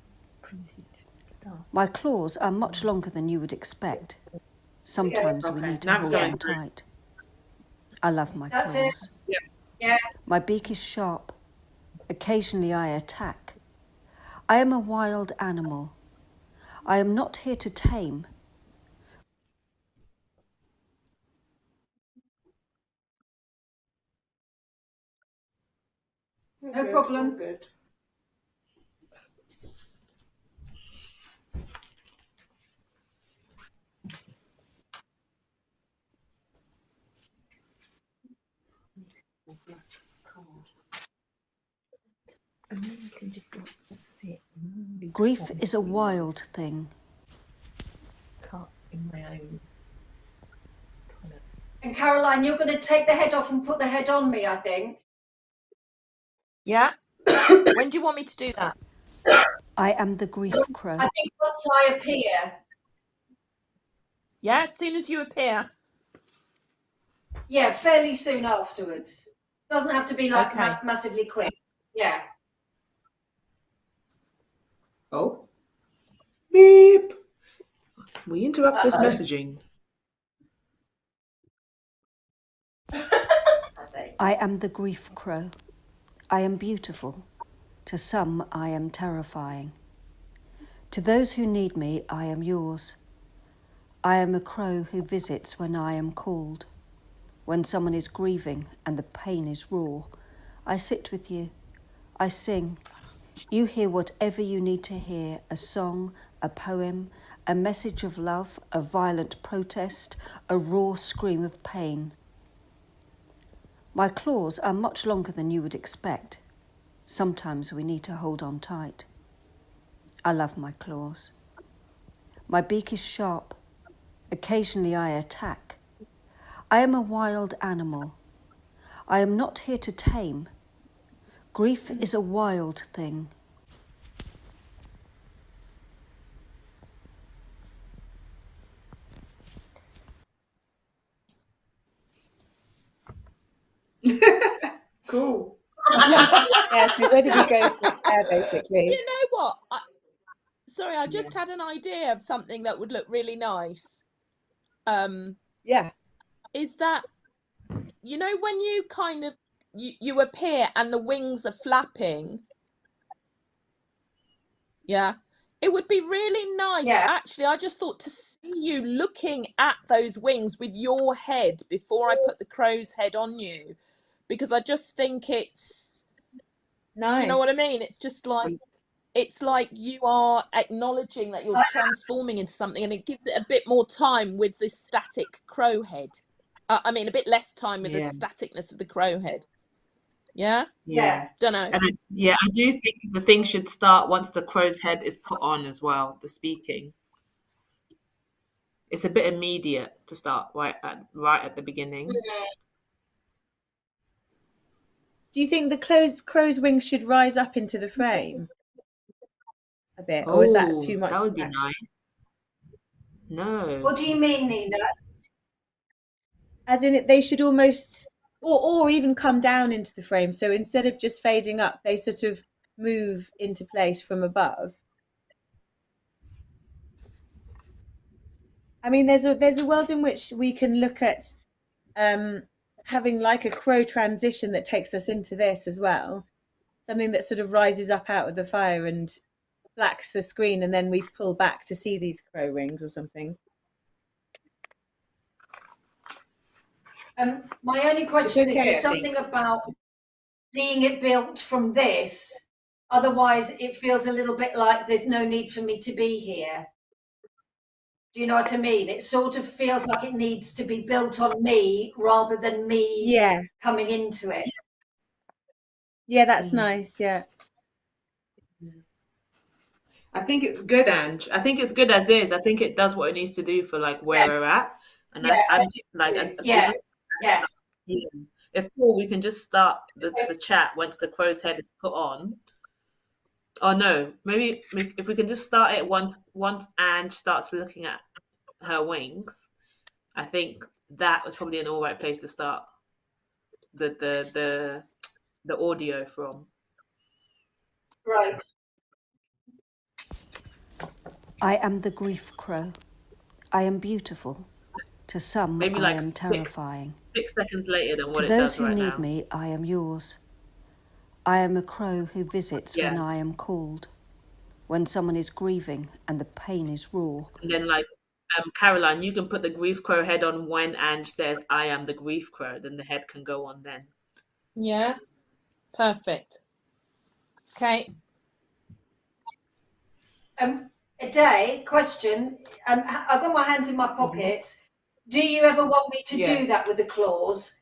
My claws are much longer than you would expect. Sometimes we Okay. need to Now it's hold going on through. tight. I love my That's it. claws. Yeah. My beak is sharp. Occasionally I attack. I am a wild animal. I am not here to tame. No problem. Good. And then you can just like sit and really Grief quiet is a with wild this thing. cut in my own kind of. And Caroline, you're going to take the head off and put the head on me, I think. Yeah. When do you want me to do that? I am the grief crow. I think once I appear. Yeah, as soon as you appear. Yeah, fairly soon afterwards. Doesn't have to be like Okay. massively quick. Yeah. Oh. Beep. We interrupt this Uh-oh. messaging. I am the grief crow. I am beautiful. To some, I am terrifying. To those who need me, I am yours. I am a crow who visits when I am called. When someone is grieving and the pain is raw, I sit with you. I sing. You hear whatever you need to hear, a song, a poem, a message of love, a violent protest, a raw scream of pain. My claws are much longer than you would expect. Sometimes we need to hold on tight. I love my claws. My beak is sharp. Occasionally I attack. I am a wild animal. I am not here to tame. Grief is a wild thing. Cool. Yeah, so where did we go from there, basically? Do you know what? Sorry, I just had an idea of something that would look really nice. Yeah. Is that, you know, when you kind of you appear and the wings are flapping. Yeah. It would be really nice. Yeah. Actually, I just thought to see you looking at those wings with your head before I put the crow's head on you, because I just think it's Nice. Do you know what I mean? It's just like, it's like you are acknowledging that you're transforming into something, and it gives it a bit more time with this static crow head. I mean, a bit less time with the staticness of the crow head. Yeah? Yeah. Don't know. And I do think the thing should start once the crow's head is put on as well, the speaking. It's a bit immediate to start right at the beginning. Do you think the crow's wings should rise up into the frame a bit, or is that too much? That would be action? nice. No. What do you mean, Nina? As in, they should almost, or even come down into the frame. So instead of just fading up, they sort of move into place from above. I mean, there's a world in which we can look at having like a crow transition that takes us into this as well. Something that sort of rises up out of the fire and blacks the screen, and then we pull back to see these crow wings or something. My only question is, there's something about seeing it built from this. Otherwise, it feels a little bit like there's no need for me to be here. Do you know what I mean? It sort of feels like it needs to be built on me rather than me coming into it. Yeah, that's nice. Yeah. I think it's good, Ange. I think it's good as is. I think it does what it needs to do for like where we're at. And if we can just start the chat once the crow's head is put on. Oh no, maybe if we can just start it once Ange starts looking at her wings, I think that was probably an all right place to start the audio from. Right. I am the grief crow. I am beautiful. To some, maybe I like am terrifying. 6 seconds later than what to it those does who right need now. me, I am yours. I am a crow who visits when I am called. when someone is grieving and the pain is raw. And then, like, Caroline, you can put the grief crow head on when Ange says, "I am the grief crow." Then the head can go on then. Yeah, perfect. Okay. A day question. I've got my hands in my pockets. Do you ever want me to do that with the claws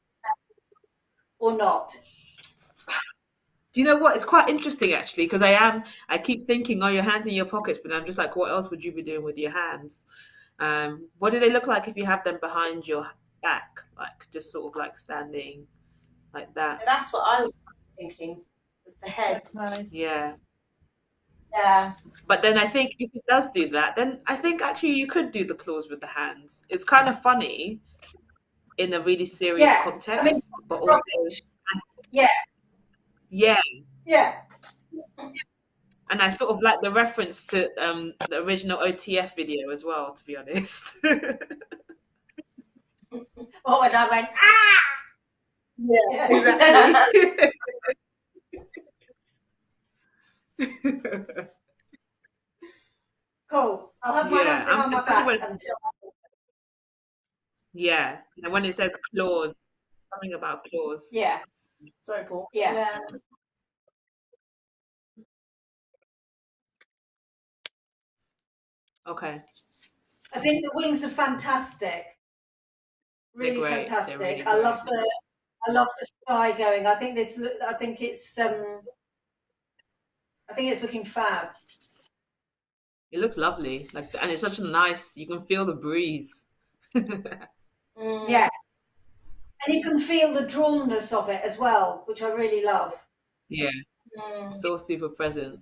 or not? Do you know what? It's quite interesting actually, because I keep thinking, oh, your hands in your pockets, but I'm just like, what else would you be doing with your hands? What do they look like if you have them behind your back, like just sort of like standing like that? That's what I was thinking with the head. That's nice. Yeah. Yeah. But then I think if it does do that, then I think actually you could do the claws with the hands. It's kind of funny in a really serious context, but also yeah. Yeah. Yeah. And I sort of like the reference to the original OTF video as well, to be honest. Oh, and I went, ah! Yeah, exactly. Cool. I'll have my hands behind my especially back until. Yeah, and when it says claws, something about claws. Yeah. Sorry, Paul. Yeah. Okay. I think the wings are fantastic. Really great. fantastic. They're really I love the sky going. I think it's looking fab. It looks lovely, and it's such a nice. You can feel the breeze. Yeah, and you can feel the drawnness of it as well, which I really love. Yeah, so super present.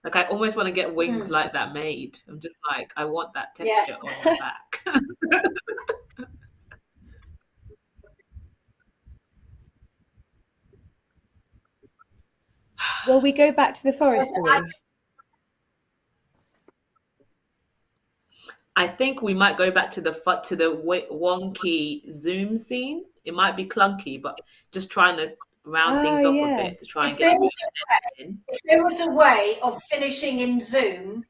Like I almost want to get wings like that made. I'm just like, I want that texture on the back. Well, we go back to the forest, do we? I think we might go back to the wonky Zoom scene. It might be clunky, but just trying to round things off a bit to try and get in. If there was a way of finishing in Zoom,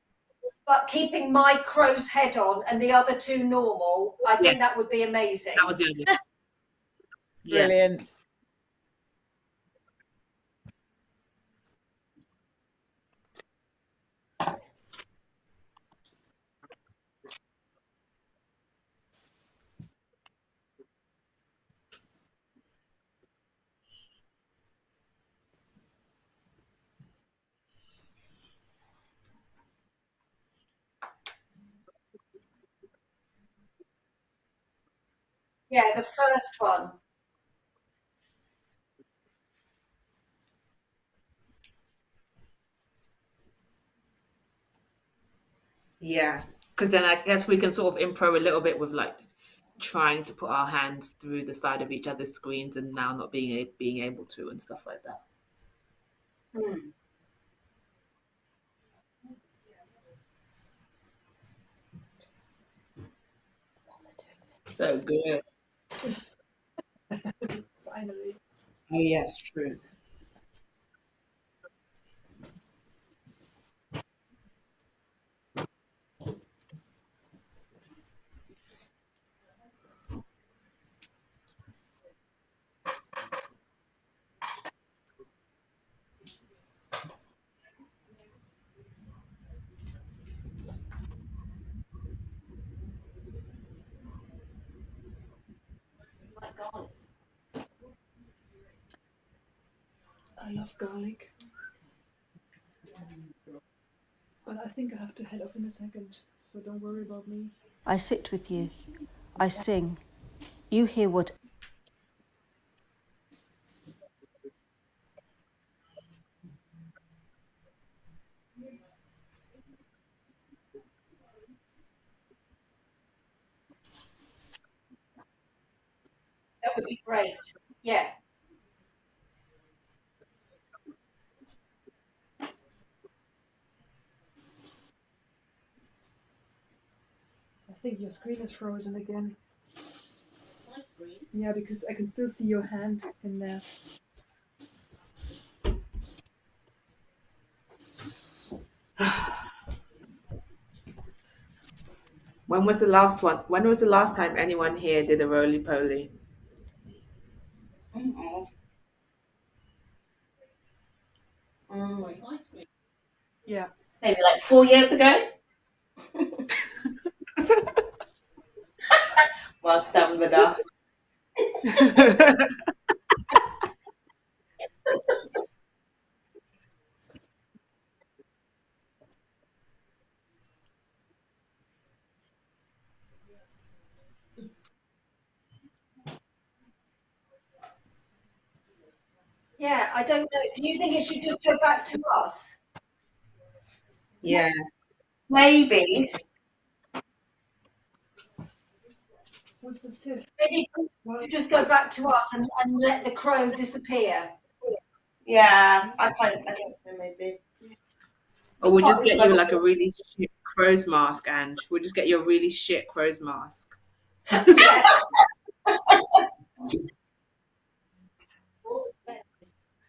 but keeping my crow's head on and the other two normal, I think that would be amazing. That was the idea. Brilliant. Yeah, the first one. Yeah, because then I guess we can sort of improv a little bit with like trying to put our hands through the side of each other's screens and now not being able to and stuff like that. So good. Finally. Oh yes, true. I love garlic. But I think I have to head off in a second, so don't worry about me. I sit with you. I sing. You hear what That would be great. Yeah. I think your screen is frozen again. My screen? Yeah, because I can still see your hand in there. When was the last one? When was the last time anyone here did a roly poly? Mm-mm. Mm. Yeah. Maybe like 4 years ago. Well, some ago. Yeah, I don't know. Do you think it should just go back to us? Yeah. Maybe. Maybe it should just go back to us and let the crow disappear. Yeah, I think so, maybe. Or we'll just get you Like, like a really shit crow's mask, Ange. We'll just get you a really shit crow's mask. yeah.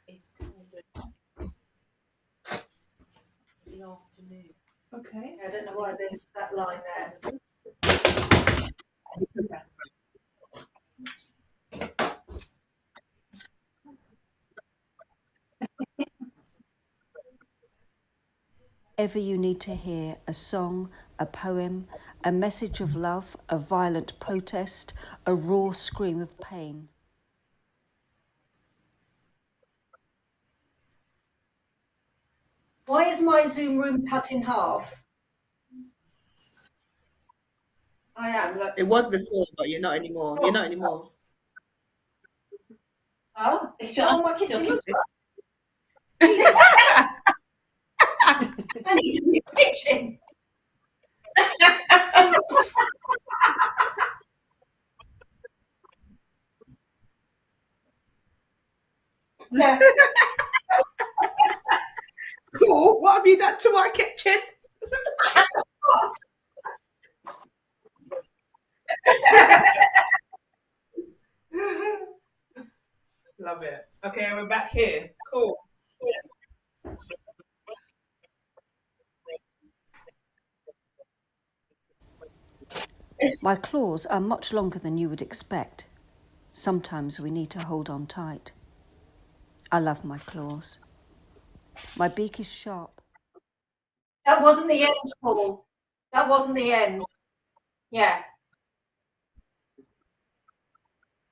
It's kind of in the afternoon. Okay. I don't know why there's that line there. Ever you need to hear a song, a poem, a message of love, a violent protest, a raw scream of pain. Why is my Zoom room cut in half? I am. Look. It was before, but you're not anymore. You're not anymore. Oh, It's oh, just my kitchen looks kitchen. like. Jesus. I need a new kitchen. Yeah. Cool. What have you done to our kitchen? Love it. Okay, we're back here. Cool. My claws are much longer than you would expect. Sometimes we need to hold on tight. I love my claws. My beak is sharp. That wasn't the end, Paul. That wasn't the end. Yeah.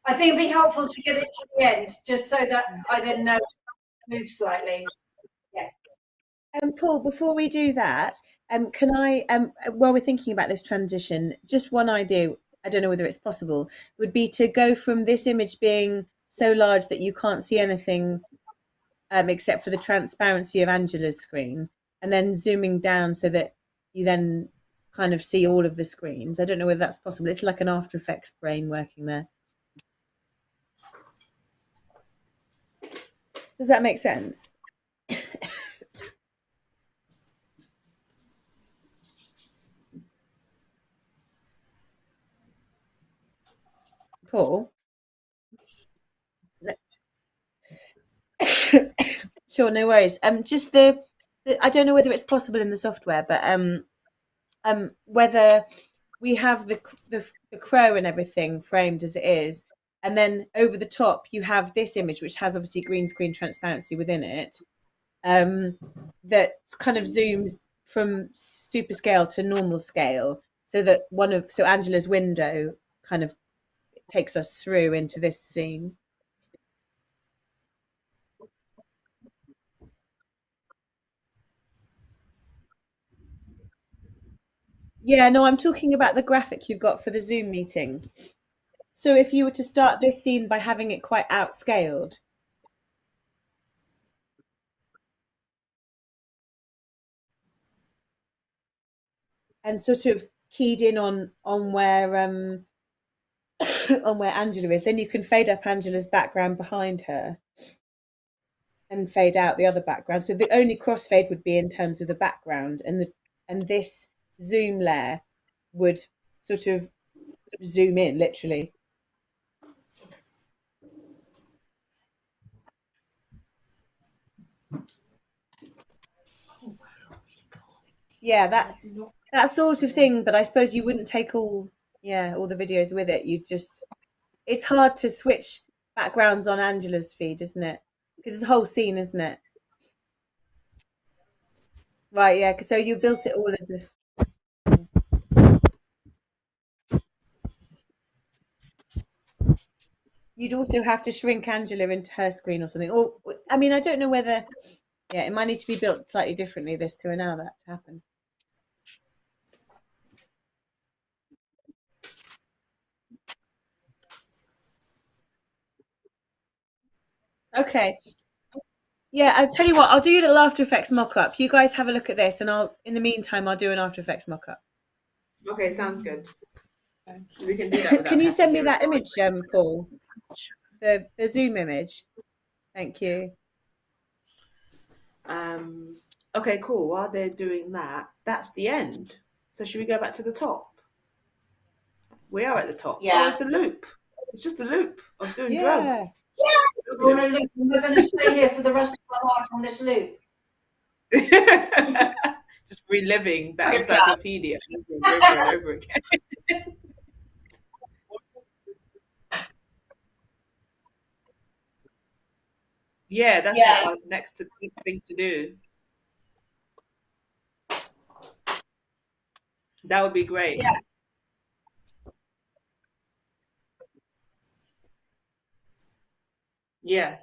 I think it'd be helpful to get it to the end, just so that I then know to move slightly. Yeah. Paul, before we do that, can I, while we're thinking about this transition, just one idea, I don't know whether it's possible, would be to go from this image being so large that you can't see anything except for the transparency of Angela's screen, and then zooming down so that you then kind of see all of the screens. I don't know whether that's possible. It's like an After Effects brain working there. Does that make sense? Paul? Sure, no worries. Just I don't know whether it's possible in the software, but whether we have the crow and everything framed as it is, and then over the top you have this image which has obviously green screen transparency within it, that kind of zooms from super scale to normal scale, so that so Angela's window kind of takes us through into this scene. Yeah, no, I'm talking about the graphic you've got for the Zoom meeting. So if you were to start this scene by having it quite outscaled, and sort of keyed in on where on where Angela is, then you can fade up Angela's background behind her and fade out the other background. So the only crossfade would be in terms of the background, and this zoom layer would sort of zoom in literally. Yeah, that sort of thing. But I suppose you wouldn't take all the videos with it. You just, it's hard to switch backgrounds on Angela's feed, isn't it? Because it's a whole scene, isn't it? Right, yeah. So you built it all as a. You'd also have to shrink Angela into her screen or something. Or, I mean, I don't know whether. Yeah, it might need to be built slightly differently this to allow that to happen. Okay. Yeah, I'll tell you what, I'll do a little After Effects mock-up. You guys have a look at this, and in the meantime, I'll do an After Effects mock-up. Okay, sounds good. We can do that. Can you send me that image, Paul? The Zoom image. Thank you. Okay, cool. While they're doing that, that's the end. So should we go back to the top? We are at the top. Yeah. Oh, it's a loop. It's just a loop of doing Yeah. drugs. We're on a loop, and we're going to stay here for the rest of our life on this loop. Just reliving that encyclopedia over and over again. Yeah, that's our next thing to do. That would be great. Yeah. Yeah.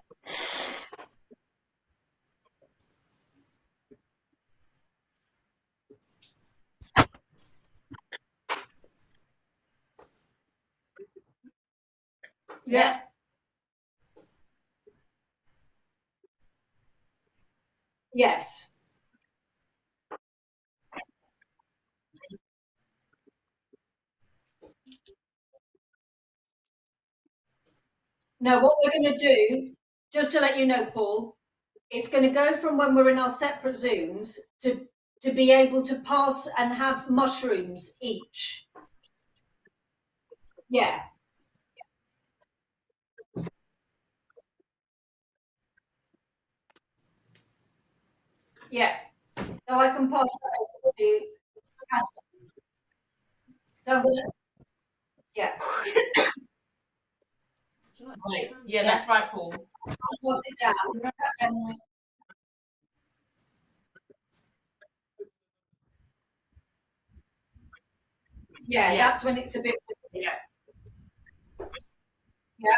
Yeah. Yes. Now, what we're going to do, just to let you know, Paul, it's going to go from when we're in our separate Zooms to be able to pass and have mushrooms each. Yeah. Yeah. So I can pass that over to Cassie. So I'm gonna, yeah. Right. Yeah, that's right, Paul. I'll pass it down. Yeah, that's when it's a bit. Yeah. Yeah.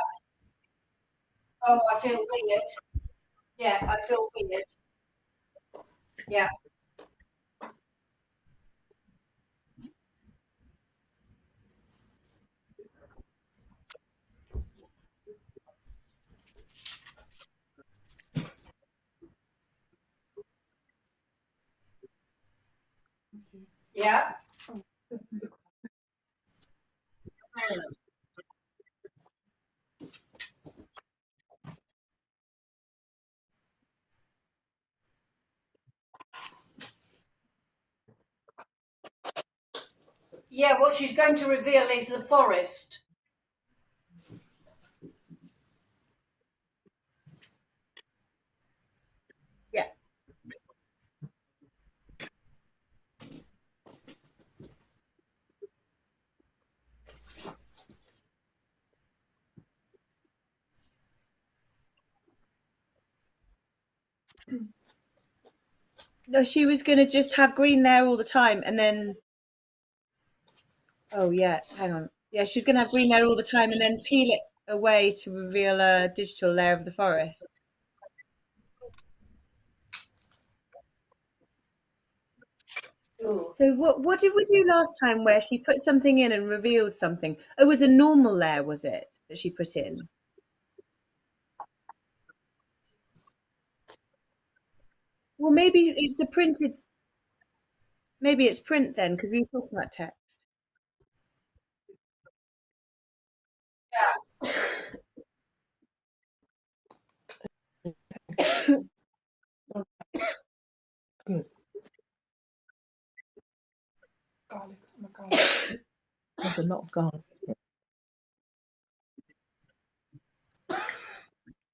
Oh, I feel weird. Yeah, I feel weird. Yeah. Yeah. Yeah, what she's going to reveal is the forest. Yeah. No, she was going to just have green there all the time, and then. Oh yeah, hang on. Yeah, she was going to have green there all the time, and then peel it away to reveal a digital layer of the forest. Ooh. So what did we do last time where she put something in and revealed something? Oh, it was a normal layer, was it, that she put in? Well, maybe it's a printed. Maybe it's print then, because we were talking about text. Good. Garlic. I'm a garlic. There's a lot of garlic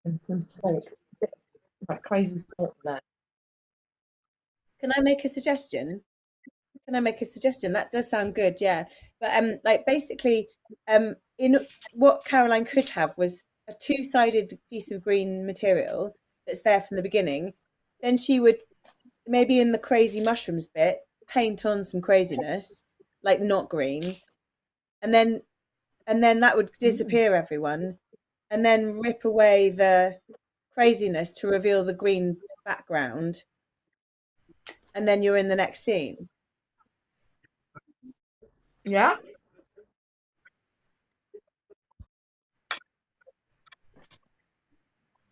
and some salt. It's a bit like crazy salt there. Can I make a suggestion? Can I make a suggestion? That does sound good, yeah. But like basically, in what Caroline could have was a two-sided piece of green material that's there from the beginning. Then she would maybe in the crazy mushrooms bit paint on some craziness, like not green, and then that would disappear everyone, and then rip away the craziness to reveal the green background, and then you're in the next scene. Yeah.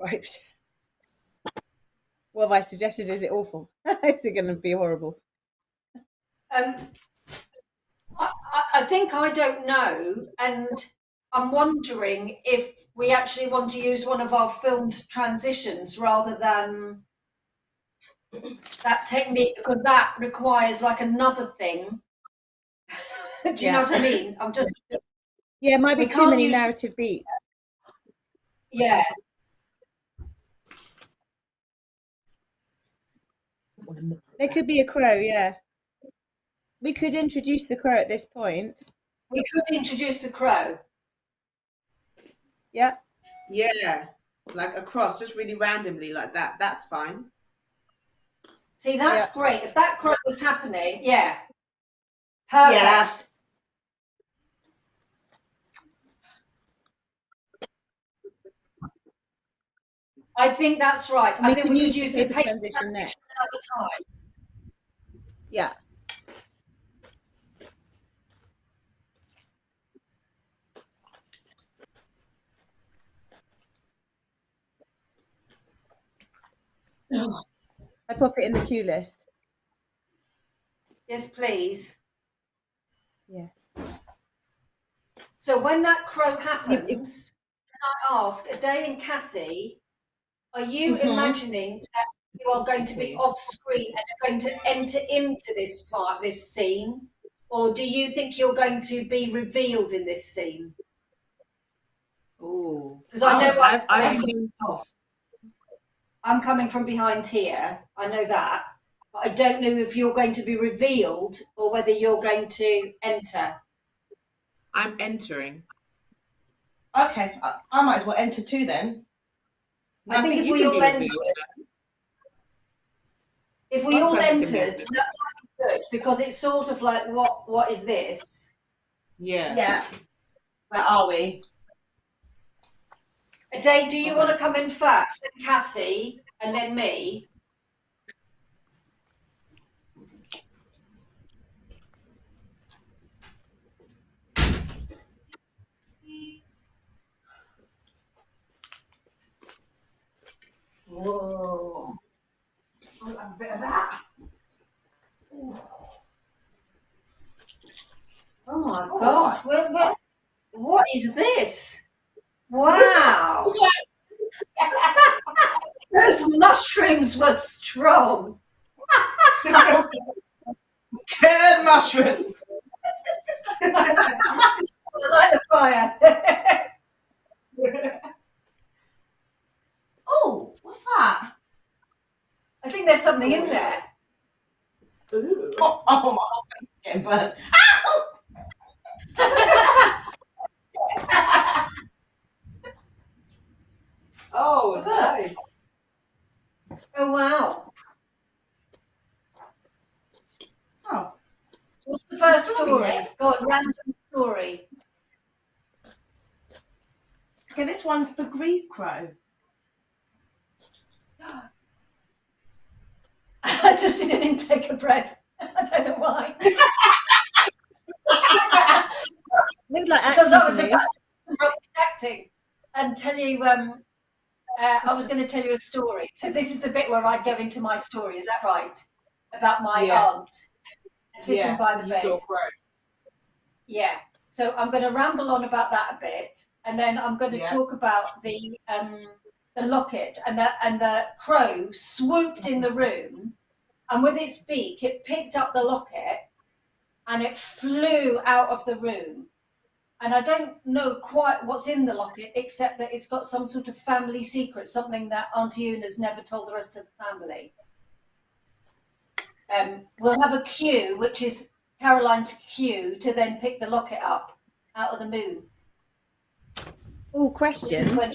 Right. What have I suggested? Is it awful? Is it going to be horrible? I think I don't know, and I'm wondering if we actually want to use one of our filmed transitions rather than that technique, because that requires like another thing. Do you know what I mean? I'm just Yeah, it might be we too can't many use- narrative beats. yeah. There could be a crow, yeah. We could introduce the crow at this point. We could introduce the crow. Yeah. Yeah, like across, just really randomly like that. That's fine. See, that's great. If that crow was happening, yeah. Perfect. Yeah. I think that's right. And I we think can we could use the use the paper paper transition transition next. another time. Yeah. I pop it in the queue list. Yes, please. Yeah. So when that crow happens, can I ask, Ade and Cassie, are you imagining that you are going to be off screen and you're going to enter into this scene, or do you think you're going to be revealed in this scene? Oh, Because I know I've been off. I'm coming from behind here. I know that. But I don't know if you're going to be revealed or whether you're going to enter. I'm entering. Okay, I might as well enter too then. I think if you we can all be entered, revealed. if we One all person can be entered, that might be good because it's sort of like, what is this? Yeah. Yeah. Where are we? Ade, do you want to come in first, then Cassie, and then me? Whoa. I'll have a bit of that. Oh my God! What is this? Wow! Those mushrooms were strong. Good mushrooms. I like the fire. Oh, what's that? I think there's something in there. Ooh. Oh, my whole face is getting burnt. Oh, nice. Oh wow! Oh, What's the first story story? here. Go on, random story. okay, this one's the grief crow. I just didn't take a breath. I don't know why. Looked like Because I acting was to me. about to acting and tell you. I was going to tell you a story. So this is the bit where I go into my story. Is that right? About my aunt sitting by the bed. Yeah. So I'm going to ramble on about that a bit, and then I'm going to talk about the locket and the crow swooped in the room, and with its beak it picked up the locket, and it flew out of the room. And I don't know quite what's in the locket, except that it's got some sort of family secret, something that Auntie Una's never told the rest of the family. We'll have a queue, which is Caroline's queue, to then pick the locket up out of the moon. Oh, This is question. when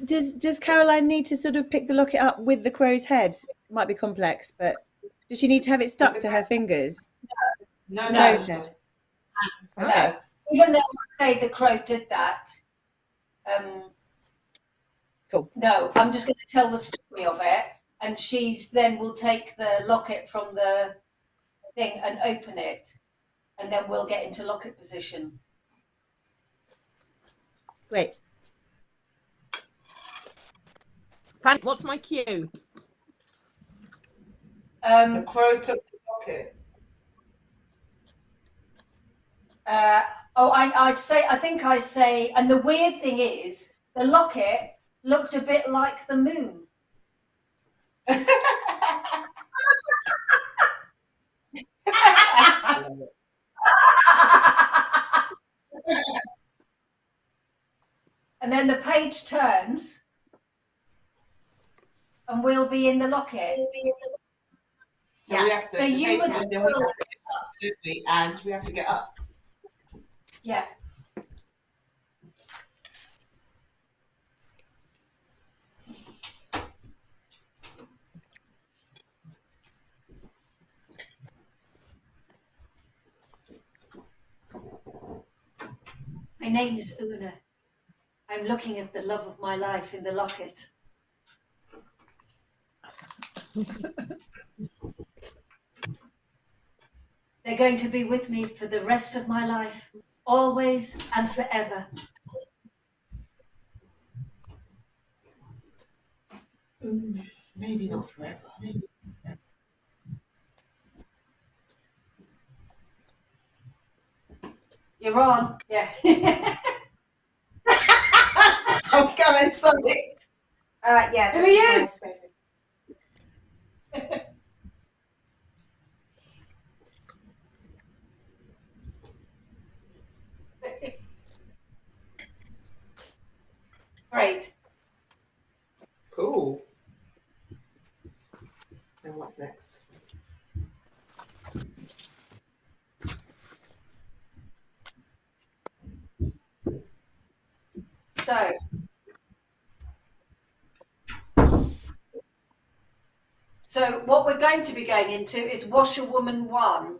Does Caroline need to sort of pick the locket up with the crow's head? It might be complex, but does she need to have it stuck to her fingers? No, The no. crow's head. no, Okay. even though I say the crow did that. Cool. No, I'm just going to tell the story of it, and she's then will take the locket from the thing and open it, and then we'll get into locket position. Great. Fanny, what's my cue? The crow took the locket. I think I say, and the weird thing is, the locket looked a bit like the moon. And then the page turns, and we'll be in the locket. So we have to. So you would then we have to get up, don't we? And we have to get up. Yeah. My name is Una. I'm looking at the love of my life in the locket. They're going to be with me for the rest of my life, always and forever. Maybe not forever. You're on. Yeah. I'm coming, sorry. Yeah, Who this are is you? nice, crazy. Great. Cool. Then what's next? So what we're going to be going into is Washerwoman 1.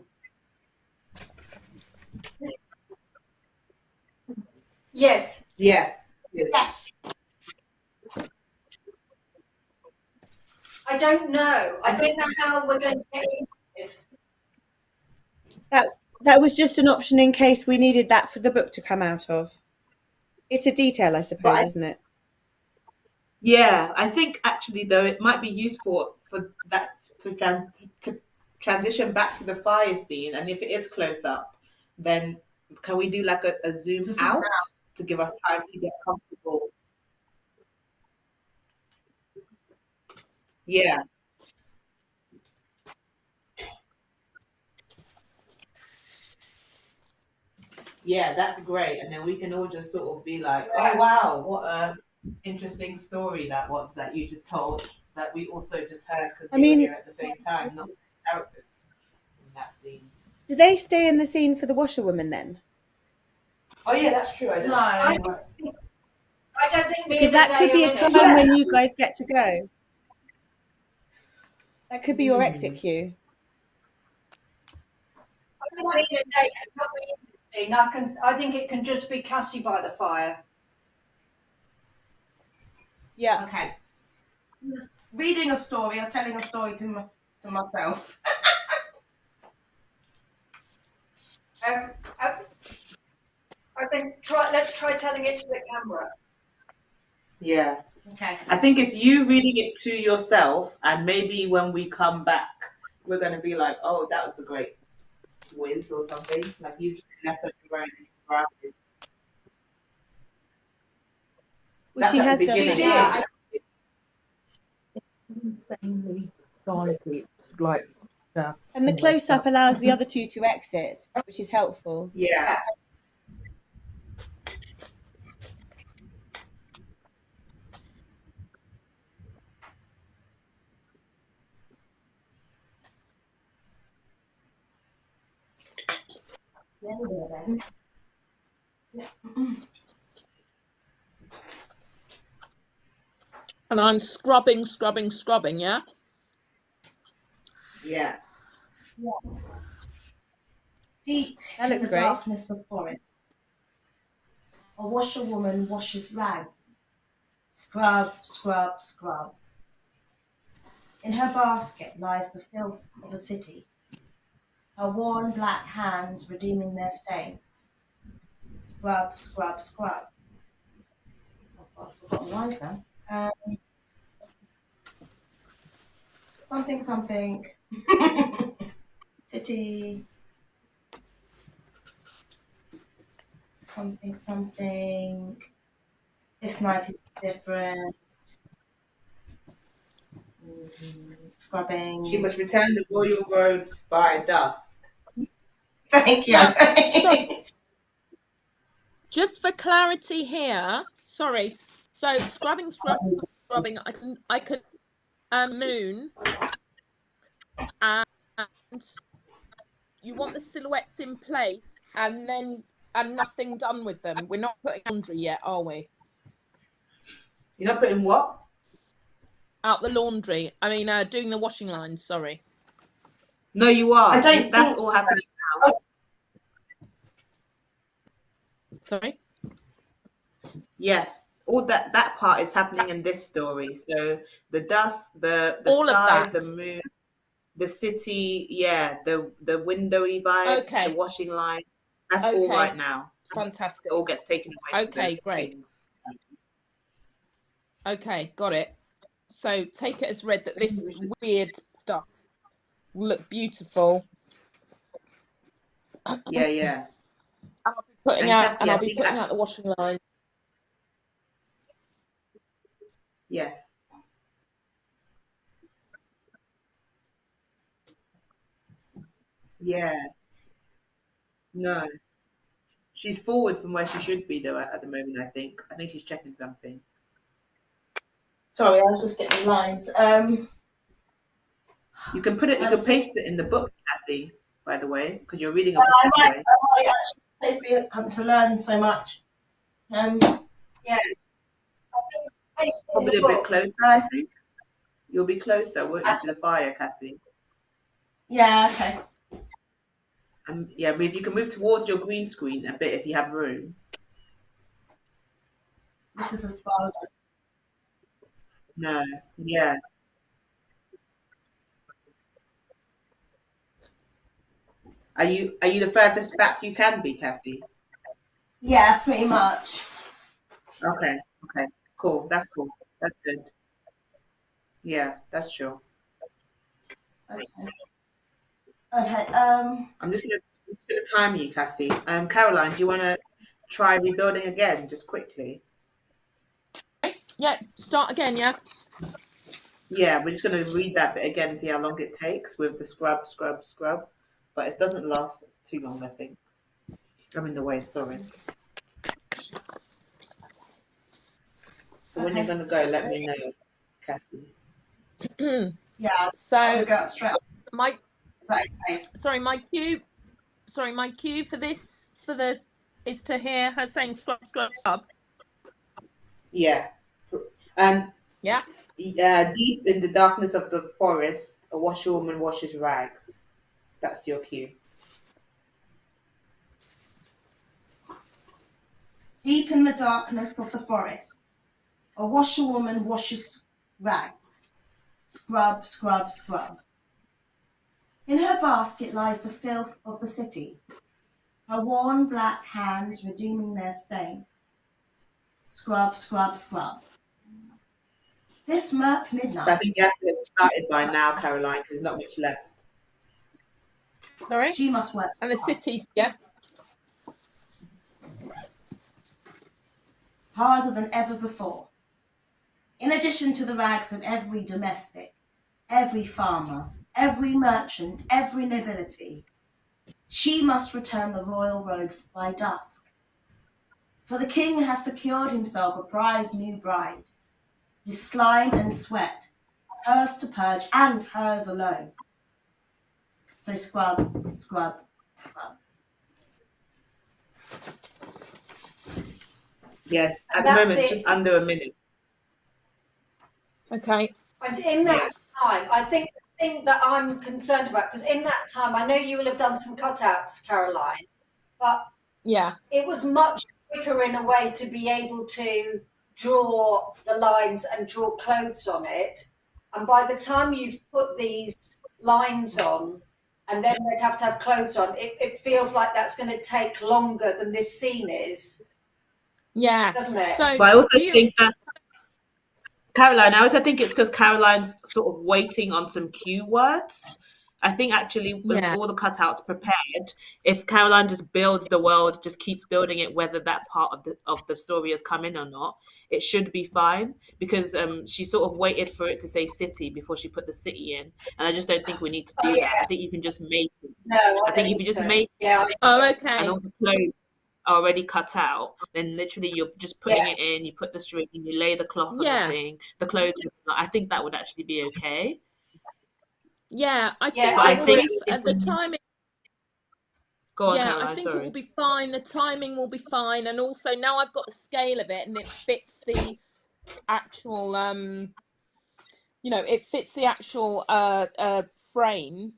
Yes. Yes. Yes. I don't know. I don't know how we're going to get into this. That was just an option in case we needed that for the book to come out of. It's a detail, I suppose, isn't it? Yeah, I think actually though it might be useful for that to transition back to the fire scene, and if it is close up, then can we do like a zoom out to give us time to get comfortable? Yeah. Yeah, that's great. And then we can all just sort of be like, oh wow, what a interesting story that was that you just told, that we also just heard because we were here at the same time, not the characters in that scene. Do they stay in the scene for the washerwoman then? Oh yeah, that's true. I don't think Because that could be a time when you guys get to go. That could be your exit cue. I think it can just be Cassie by the fire. Yeah. Okay. Reading a story or telling a story to myself. I think let's try telling it to the camera. Yeah. Okay. I think it's you reading it to yourself, and maybe when we come back, we're going to be like, oh, that was a great whiz or something. Like you just left us wearing glasses. Well, she has done it. Yeah. Insanely garlicky. It's like And the close up allows the other two to exit, which is helpful. Yeah. And I'm scrubbing, yeah? Yeah. Deep That in looks the great. darkness of forest, a washerwoman washes rags. Scrub, scrub, scrub. In her basket lies the filth of a city, her worn black hands redeeming their stains. Scrub, scrub, scrub. Oh God, I've forgotten the lines now. Something, something. City. Something, something. This night is different. Scrubbing. She must return the royal robes by dusk. Thank you. Now, sorry, just for clarity here, sorry. So scrubbing, I can moon, and you want the silhouettes in place and nothing done with them. We're not putting laundry yet, are we? You're not putting what? Out the laundry. I mean, doing the washing line. Sorry. No, you are. I don't That's think- all happening now. Sorry. Yes, all that part is happening in this story. So the dust, the All of sky, that. the moon, the city, yeah, the windowy vibes, Okay. the washing line. That's all Okay. right now. Fantastic. It all gets taken away. from Okay, those great. things. Okay, got it. So take it as read that this weird stuff will look beautiful. Yeah, yeah. I'll be putting And out, Cassie, and I I'll be think putting out the washing line. Yes. Yeah. No. She's forward from where she should be though at the moment, I think. I think she's checking something. Sorry, I was just getting the lines. You can put it, you can paste it in the book, Cassie, by the way, because you're reading a book I might anyway. actually be having to learn so much. Yeah. Probably a bit closer, I think. You'll be closer, won't you, to the fire, Cassie? Yeah, okay. Yeah, but if you can move towards your green screen a bit, if you have room. This is as far as No. Yeah. Are you the furthest back you can be, Cassie? yeah, pretty much. Okay. Okay. Cool. That's cool. That's good. Yeah, that's sure. Okay. Okay. I'm just gonna time you, Cassie. Caroline, do you want to try rebuilding again, just quickly? Yeah, start again, yeah. Yeah, we're just gonna read that bit again, see how long it takes with the scrub, scrub, scrub. But it doesn't last too long, I think. I'm in the way. Sorry. So when you're gonna go, let me know, Cassie. yeah. So I'll go straight up. my Is that okay? my cue for this is to hear her saying scrub, scrub, scrub. Yeah. And Yeah. deep in the darkness of the forest, a washerwoman washes rags. That's your cue. Deep in the darkness of the forest, a washerwoman washes rags. Scrub, scrub, scrub. In her basket lies the filth of the city, her worn black hands redeeming their stain. Scrub, scrub, scrub. This murk So I midnight. think you have to get started by now, Caroline, because there's not much left. Sorry. She must work. And the city, yeah. Harder than ever before. In addition to the rags of every domestic, every farmer, every merchant, every nobility, she must return the royal robes by dusk. For the king has secured himself a prize new bride, his slime and sweat, hers to purge and hers alone. So scrub, scrub, scrub. Yeah, at And the moment that's it's it. just under a minute. Okay. And in that time, I think the thing that I'm concerned about, because in that time, I know you will have done some cutouts, Caroline, but Yeah. it was much quicker in a way to be able to draw the lines and draw clothes on it. And by the time you've put these lines on, and then they'd have to have clothes on, it feels like that's going to take longer than this scene is, Yeah. doesn't it? So But I also do you? think that Caroline, I also think it's because Caroline's sort of waiting on some cue words. I think actually with Yeah. all the cutouts prepared, if Caroline just builds the world, just keeps building it, whether that part of the story has come in or not, it should be fine because she sort of waited for it to say city before she put the city in, and I just don't think we need to Oh, do that. yeah. I think you can just make it. No, I I think don't if you think just so. make Yeah, Oh, and okay. all the clothes are already cut out, then literally you're just putting yeah, it in, you put the string, you lay the cloth on the Yeah. thing, the clothes. I think that would actually be okay. Yeah. I yeah, think But I I it will think agree. be if the we timing. go on, Yeah, I Caroline, think it will sorry. be fine. The timing will be fine, and also now I've got the scale of it, and it fits the actual. It fits the actual frame.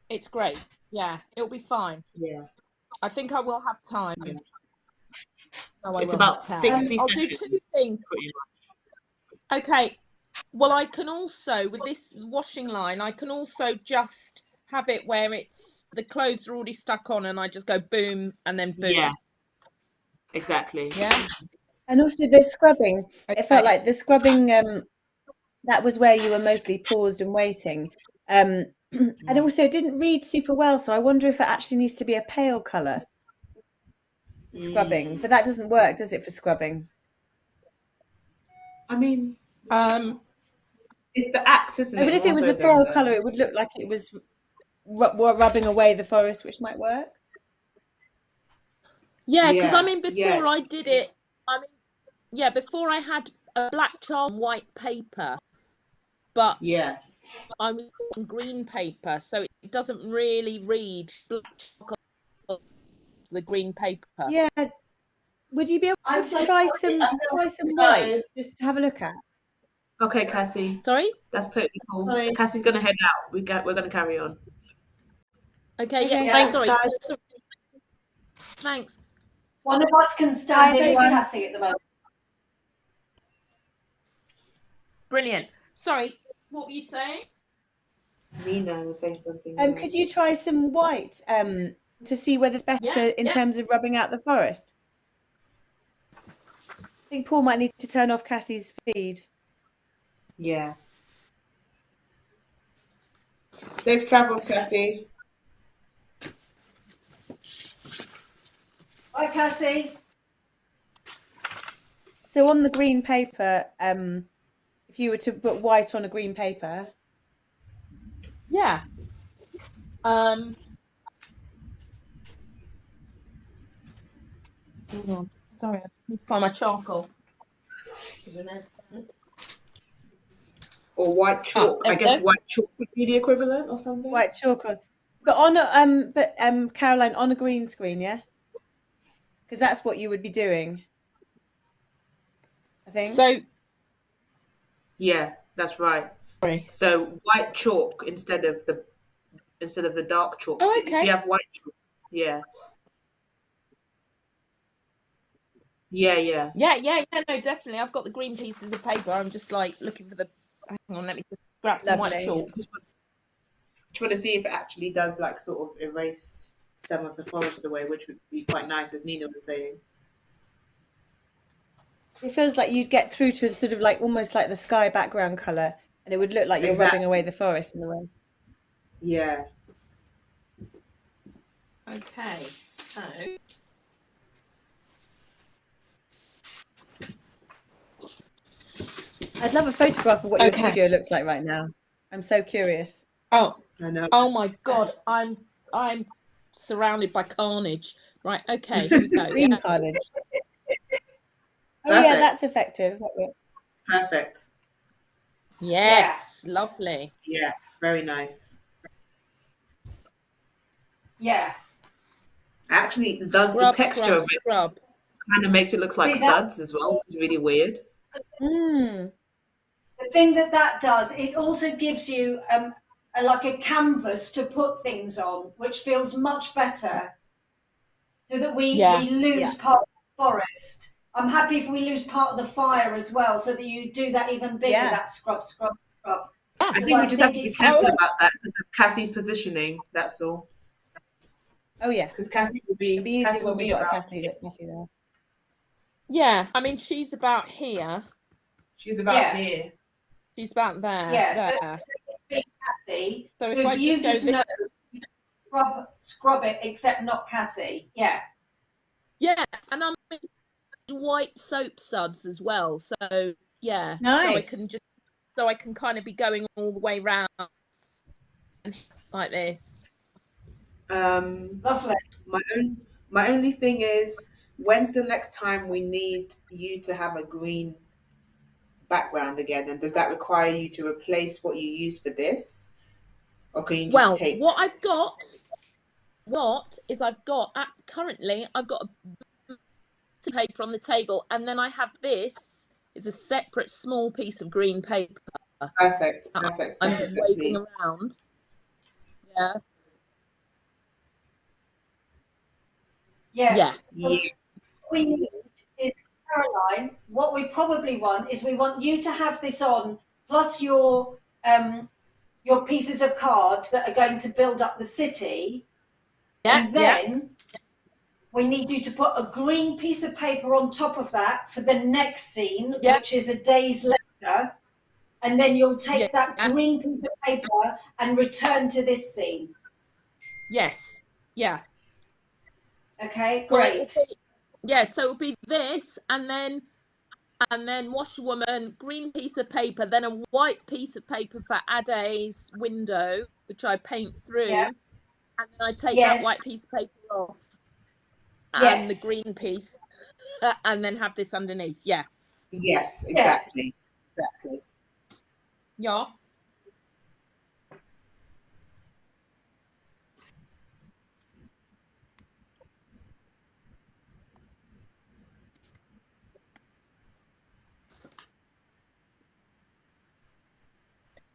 It's great. Yeah, it'll be fine. Yeah, I think I will have time. yeah. No, I It's will have about time. 60 I'll do seconds, two things. pretty Okay. Well, I can also, with this washing line, I can also just have it where it's the clothes are already stuck on and I just go boom and then much. boom. Yeah, exactly. Yeah. And also the scrubbing. It felt Okay. like the scrubbing. That was where you were mostly paused and waiting. And also it didn't read super well, so I wonder if it actually needs to be a pale colour for scrubbing. But that doesn't work, does it, for scrubbing? I mean, Um, it's the act, isn't No, but it? if it More was so a than pale the. colour, it would look like it was rubbing away the forest, which might work. yeah, because I Yeah, mean, yeah, before I did it, before I had a black chart on white paper, but yeah. I was on green paper, so it doesn't really read black chalk on the green paper. Yeah. Would you be able I'm to so try sorry. I'm going some to white go. just to have a look at? Okay, Cassie, Sorry? that's totally cool. Sorry. Cassie's gonna head out. We're gonna carry on. Okay, Okay. yeah, Thanks, sorry. guys. Thanks. One of us can stand Bye, in for everyone. Cassie at the moment. Brilliant. Sorry, what were you saying? Nina was saying something. Could you try some white to see whether it's better in terms of rubbing out the forest? I think Paul might need to turn off Cassie's feed. Yeah. Safe travel, Cassie. Bye, Cassie. So on the green paper, if you were to put white on a green paper, Yeah. Hang on. Sorry, I need to find my charcoal. Or white chalk. there I we guess go. white chalk would be the equivalent or something. white chalk on, but on a Caroline, on a green screen, yeah, because that's what you would be doing, I think. So, Yeah, that's right. sorry. So white chalk instead of the dark chalk. Oh, If okay. you have white chalk, yeah. Yeah. Yeah, no, definitely. I've got the green pieces of paper. I'm just like looking for the. Hang on, let me just grab some white Lovely. chalk. Just want to see if it actually does like sort of erase some of the forest away, which would be quite nice, as Nina was saying. It feels like you'd get through to sort of like almost like the sky background color, and it would look like you're Exactly. rubbing away the forest in a way. Yeah. Okay, so. I'd love a photograph of what your Okay. studio looks like right now. I'm so curious. Oh, I know. oh my God! I'm surrounded by carnage. Right. Okay. Here we go. Green Yeah. carnage. Oh yeah, Perfect. that's effective. That works. Perfect. Yes. Lovely. Yeah. Very nice. Yeah. Actually, does the Scrub, texture scrub, of it scrub. kind of makes it look like See that? suds as well, which is really weird. Mm. The thing that does, it also gives you like a canvas to put things on, which feels much better, so that we Yeah. lose part of the forest. I'm happy if we lose part of the fire as well, so that you do that even bigger, Yeah. that scrub, scrub, scrub. Yeah. I Because think we I just have think to be it's careful good. about that because of Cassie's positioning. That's all. Oh yeah. Because Cassie will It'd be easier Cassie when will we've be got a about. Cassie there. Yeah. I mean, she's about here. She's about Yeah. here. She's about there. Yeah, so There. it's big Cassie. So So if I if you just go just this, know, you scrub it, except not Cassie. Yeah. yeah, and I'm white soap suds as well. So yeah, Nice. so I can kind of be going all the way round like this. Lovely. My only thing is, when's the next time we need you to have a green background again? And does that require you to replace what you used for this? Or can you just Well, take what I've got currently I've got a paper on the table, and then I have this is a separate small piece of green paper. perfect I'm send just it, waving please. around. Yes. Yes. Yeah. What we need is, Caroline, what we probably want is we want you to have this on, plus your pieces of card that are going to build up the city. Yeah, And then we need you to put a green piece of paper on top of that for the next scene, Yeah. which is a day's later. And then you'll take that Yeah. green piece of paper and return to this scene. Yes. Yeah. Okay, Well, great. so it'll be this, and then washerwoman, green piece of paper, then a white piece of paper for Ade's window, which I paint through, Yeah. and then I take Yes. that white piece of paper off, Yes. and the green piece, and then have this underneath. Yeah. Yes, exactly. Exactly. Yeah.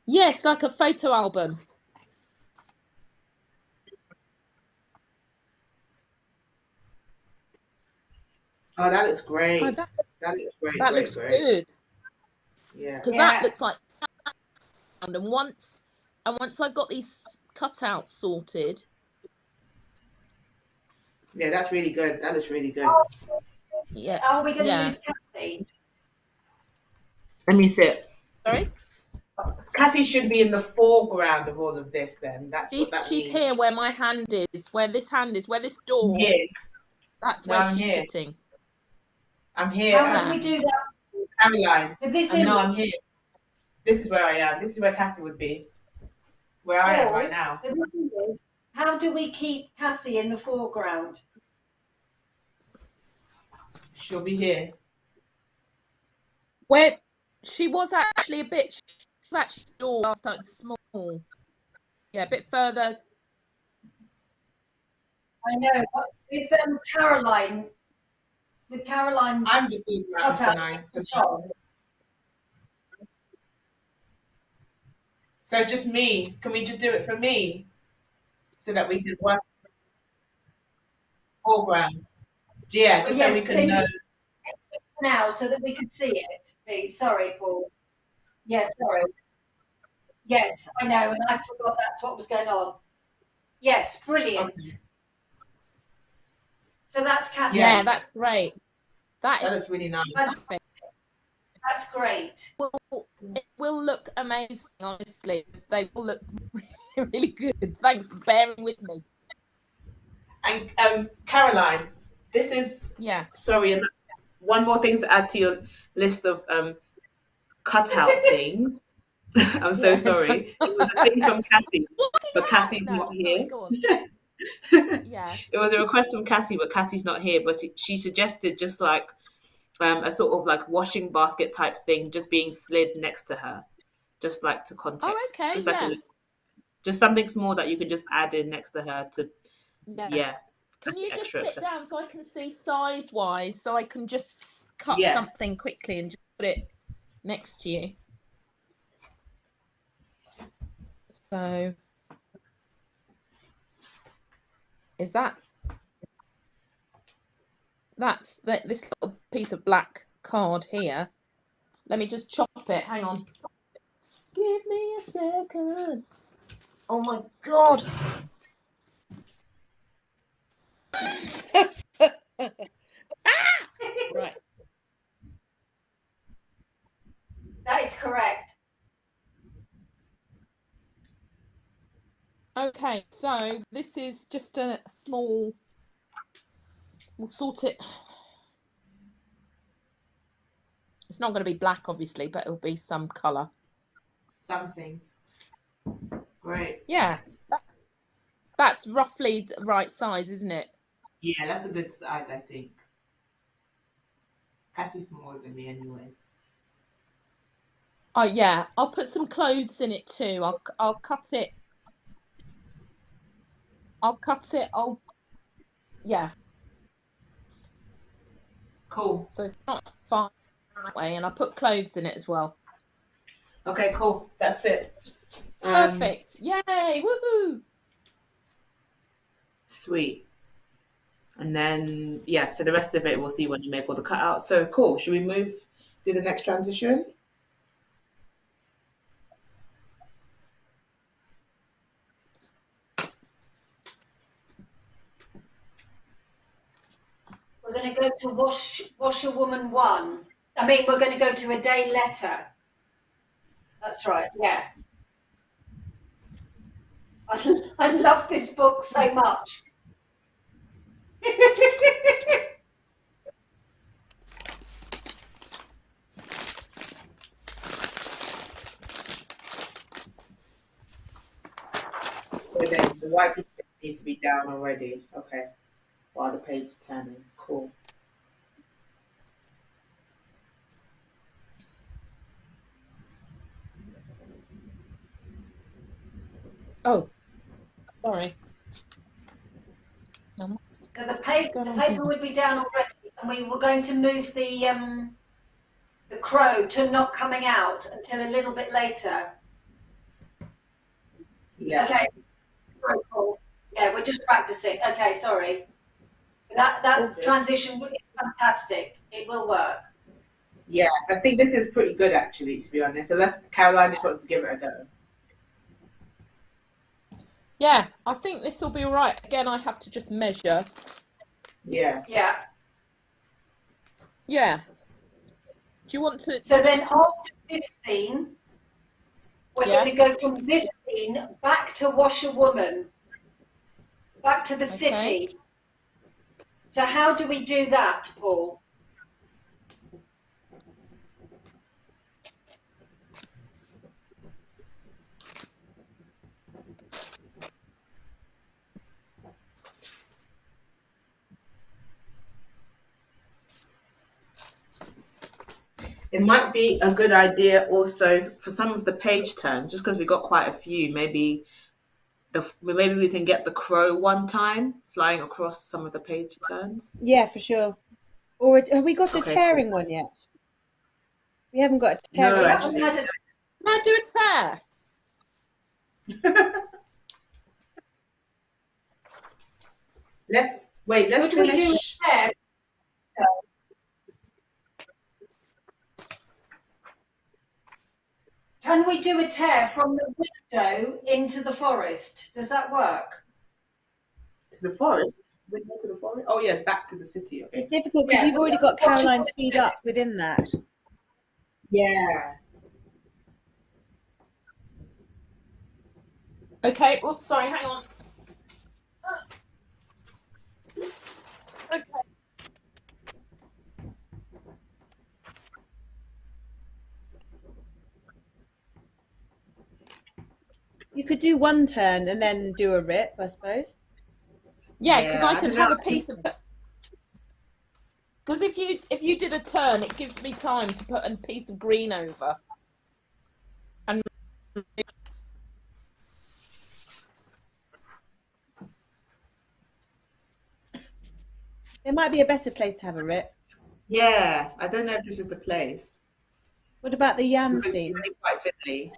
Yes, like a photo album. Oh, that looks great. Oh, that looks great. that great, looks great. good. Yeah. Because Yeah. that looks like, and once I've got these cutouts sorted. Yeah, that's really good. That looks really good. Yeah. How are we going to Yeah. use Cassie? Let me sit. Sorry? Cassie should be in the foreground of all of this then. That's what that She's means. here where my hand is, where this door. Here. That's No, where I'm she's here. sitting. I'm here. How would we do that? Caroline. With this I know image? I'm here. This is where I am. This is where Cassie would be. Where I am right now. With this image, how do we keep Cassie in the foreground? She'll be here. Where she was actually door last time, small. Yeah, a bit further. I know, but with Caroline's I'm the foreground tonight. So just me. Can we just do it for me? So that we can work foreground. Yeah, just so we can know. Now, so that we could see it, please. Sorry, Paul. Yes, sorry. Yes, I know, and I forgot that's what was going on. Yes, brilliant. Okay. So that's Cassie. Yeah, that's great. That looks really nice. That's great. It will look amazing, honestly. They will look really good. Thanks for bearing with me. And Caroline, this is sorry, and one more thing to add to your list of cutout things. I'm so sorry. It was a thing from Cassie, but Cassie's not here. Sorry, go on. Yeah. It was a request from Cassie, but Cassie's not here. But she suggested just like a sort of like washing basket type thing, just being slid next to her, just like to context. Oh, okay, just like just something small that you can just add in next to her to, yeah. Can you just extra put it accessible. down so I can see size wise, so I can just cut Yeah. something quickly and just put it next to you? So is that's this little piece of black card here? Let me just chop it. Hang on. Give me a second. Oh my god. Right. That is correct. Okay, so this is just a small. We'll sort it. It's not going to be black, obviously, but it'll be some colour. Something. Great. Yeah, that's roughly the right size, isn't it? Yeah, that's a good size, I think. Cassie's smaller than me anyway. Oh yeah, I'll put some clothes in it too. I'll cut it. Yeah. Cool. So it's not far that way, and I'll put clothes in it as well. Okay, cool. That's it. Perfect. Yay! Woohoo! Sweet. And then, yeah, so the rest of it we'll see when you make all the cutouts. So cool. Should we move to the next transition? We're going to go to Washerwoman 1. I mean, we're going to go to A Day Letter. That's right, yeah. I love this book so much. So then the white piece needs to be down already. Okay. While the page is turning. Cool. Oh, sorry. So the paper would be down already, and we were going to move the crow to not coming out until a little bit later. Yeah. Okay. Very cool. Yeah, we're just practicing. Okay, sorry. That Okay. transition is fantastic. It will work. Yeah, I think this is pretty good actually, to be honest. Unless Caroline just wants to give it a go. Yeah, I think this will be all right. Again, I have to just measure. Yeah. Yeah. Yeah. Do you want to? So then after this scene, we're Yeah. going to go from this scene back to Washerwoman, back to the city. So how do we do that, Paul? It might be a good idea also for some of the page turns, just because we got quite a few. Maybe we can get the crow one time flying across some of the page turns. Yeah, for sure. Or have we got a Okay, tearing one yet? We haven't got a No, tearing. We actually. haven't had Can I do a tear? Let's Could we do finish. a tear? Can we do a tear from the window into the forest? Does that work? To the forest? We go to the forest? Oh yes, back to the city. Okay. It's difficult because Yeah, you've already got Caroline's feed up within that. Yeah. Okay. Oops. Sorry. Hang on. Okay. You could do one turn and then do a rip, I suppose. Yeah, because Yeah, I I could don't have know. a piece of. Because if you did a turn, it gives me time to put a piece of green over. And There might be a better place to have a rip. Yeah, I don't know if this is the place. What about the yam Because it's scene? really quite fiddly.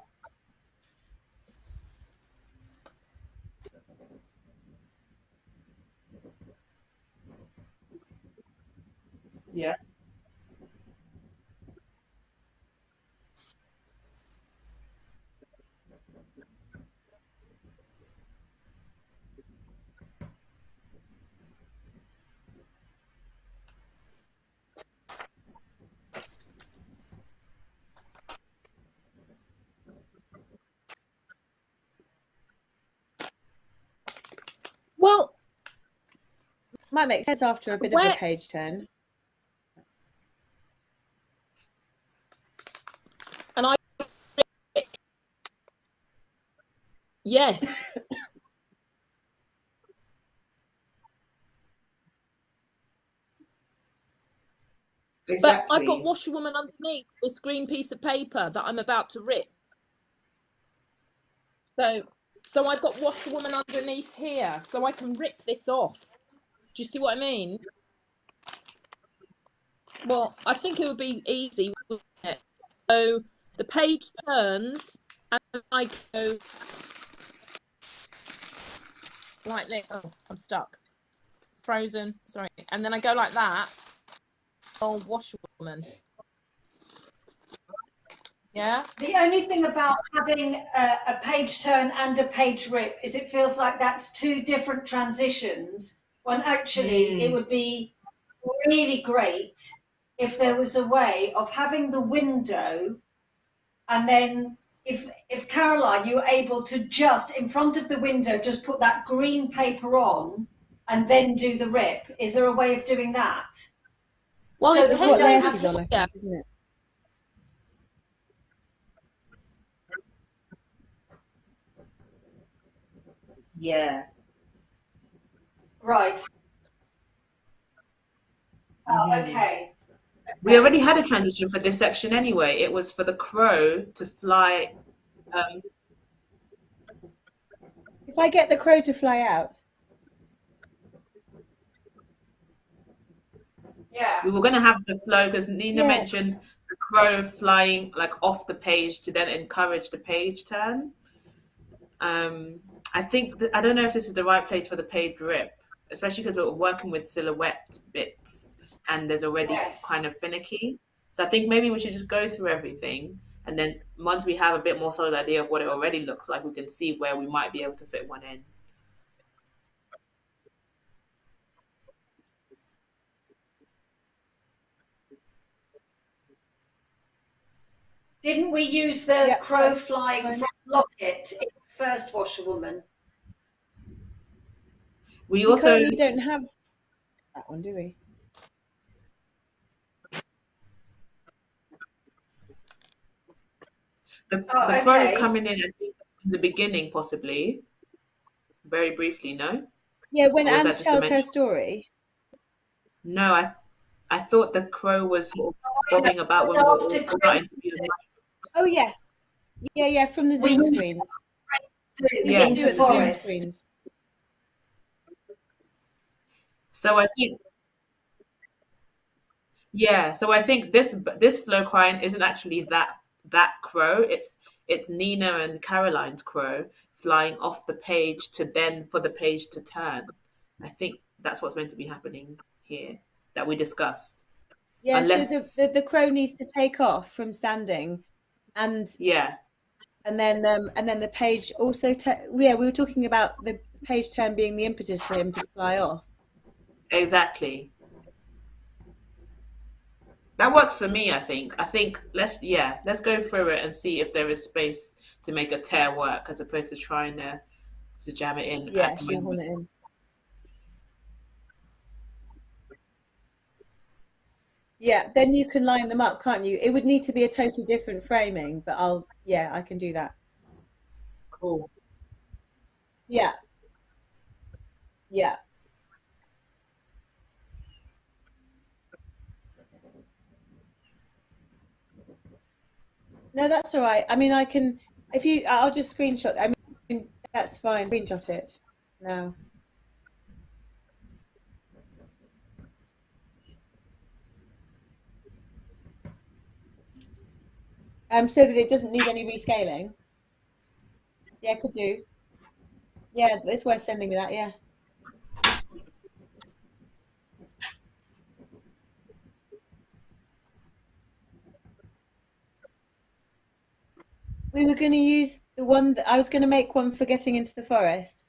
Yeah. Well, Might make sense after a bit of a page turn. And yes. Exactly. But I've got washerwoman underneath this green piece of paper that I'm about to rip. So I've got washerwoman underneath here, so I can rip this off. Do you see what I mean? Well, I think it would be easy, wouldn't it? So the page turns and I go like this. Oh, I'm stuck. Frozen. Sorry. And then I go like that. Oh, washerwoman. Yeah. The only thing about having a page turn and a page rip is it feels like that's two different transitions, when actually it would be really great if there was a way of having the window, and then if Caroline, you were able to just in front of the window just put that green paper on and then do the rip. Is there a way of doing that? Well, So it That's that we what don't layer have she's to- on, I think, isn't it? Yeah. Right. Oh, okay. We already had a transition for this section anyway. It was for the crow to fly. If I get the crow to fly out. Yeah. We were going to have the flow because Nina Yeah. mentioned the crow flying like off the page to then encourage the page turn. I think I don't know if this is the right place for the page rip, especially because we're working with silhouette bits and there's already kind of finicky. So I think maybe we should just go through everything, and then once we have a bit more solid idea of what it already looks like, we can see where we might be able to fit one in. Didn't we use the crow that's flying fine. from Locket in the first washerwoman? We We also currently don't have that one, do we? the Oh, crow is okay. coming in, I think, in the beginning, possibly, very briefly. No, Yeah, when or was Anne that just a tells her mention? story. No, I thought the crow was sort of bobbing about when we were all After starting to do the Oh yes. Yeah, from the We Zoom used screens. Yeah. into Do it the Zoom forest. screens. So I think, yeah. So I think this flow crying isn't actually that crow. It's Nina and Caroline's crow flying off the page to then for the page to turn. I think that's what's meant to be happening here that we discussed. Yeah, Unless, so the crow needs to take off from standing, and yeah, and then the page also. Yeah, we were talking about the page turn being the impetus for him to fly off. exactly. That works for me, I think. Let's go through it and see if there is space to make a tear work as opposed to trying to jam it in Yeah, at the shoehorn moment. it in. Yeah, then you can line them up, can't you? It would need to be a totally different framing, but I can do that. Cool. Yeah, yeah. No, that's all right. I mean, I'll just screenshot. I mean, that's fine. Screenshot it. No. So that it doesn't need any rescaling. Yeah, could do. Yeah, it's worth sending me that. Yeah. We were going to use the one that I was going to make one for getting into the forest.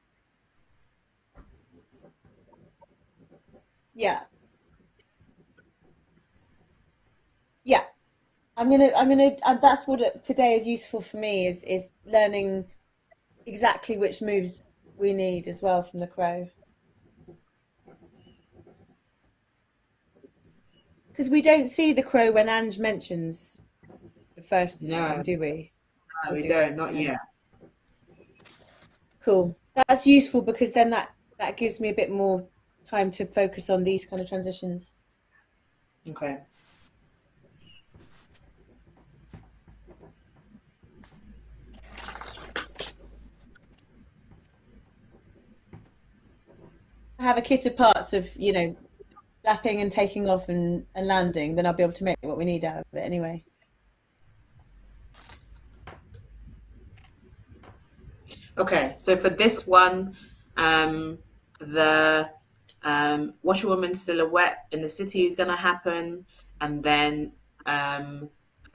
Yeah. Yeah. That's what today is useful for me is learning exactly which moves we need as well from the crow. Because we don't see the crow when Ange mentions the first time, do we? No, we don't, not yet. Cool. That's useful because then that gives me a bit more time to focus on these kind of transitions. Okay. I have a kit of parts of, flapping and taking off and landing, then I'll be able to make what we need out of it anyway. Okay, so for this one, the washerwoman silhouette in the city is going to happen, and then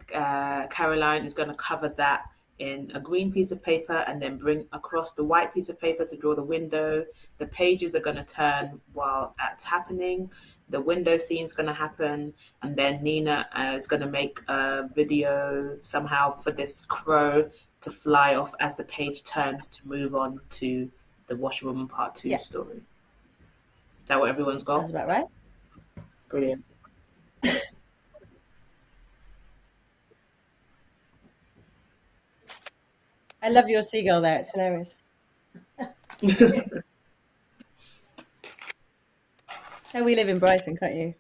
Caroline is going to cover that in a green piece of paper and then bring across the white piece of paper to draw the window. The pages are going to turn while that's happening. The window scene is going to happen, and then Nina is going to make a video somehow for this crow to fly off as the page turns to move on to the Washerwoman Part 2 story. Is that what everyone's got? Sounds about right. Brilliant. I love your seagull there. It's hilarious. So we live in Brighton, can't you?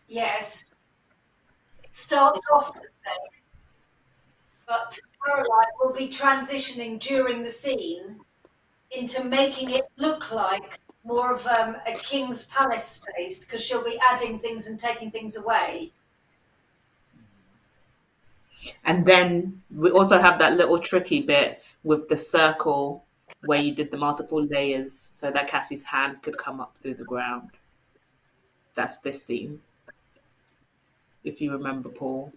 Yes. It starts off the same, but Caroline will be transitioning during the scene into making it look like more of a king's palace space because she'll be adding things and taking things away. And then we also have that little tricky bit with the circle where you did the multiple layers so that Cassie's hand could come up through the ground. That's this scene, if you remember, Paul.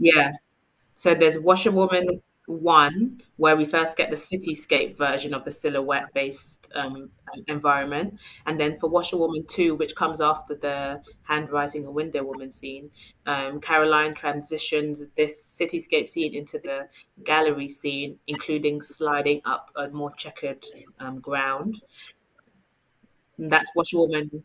Yeah. So there's Washerwoman 1, where we first get the cityscape version of the silhouette based environment. And then for Washerwoman 2, which comes after the handwriting and window woman scene, Caroline transitions this cityscape scene into the gallery scene, including sliding up a more checkered ground. And that's Washerwoman,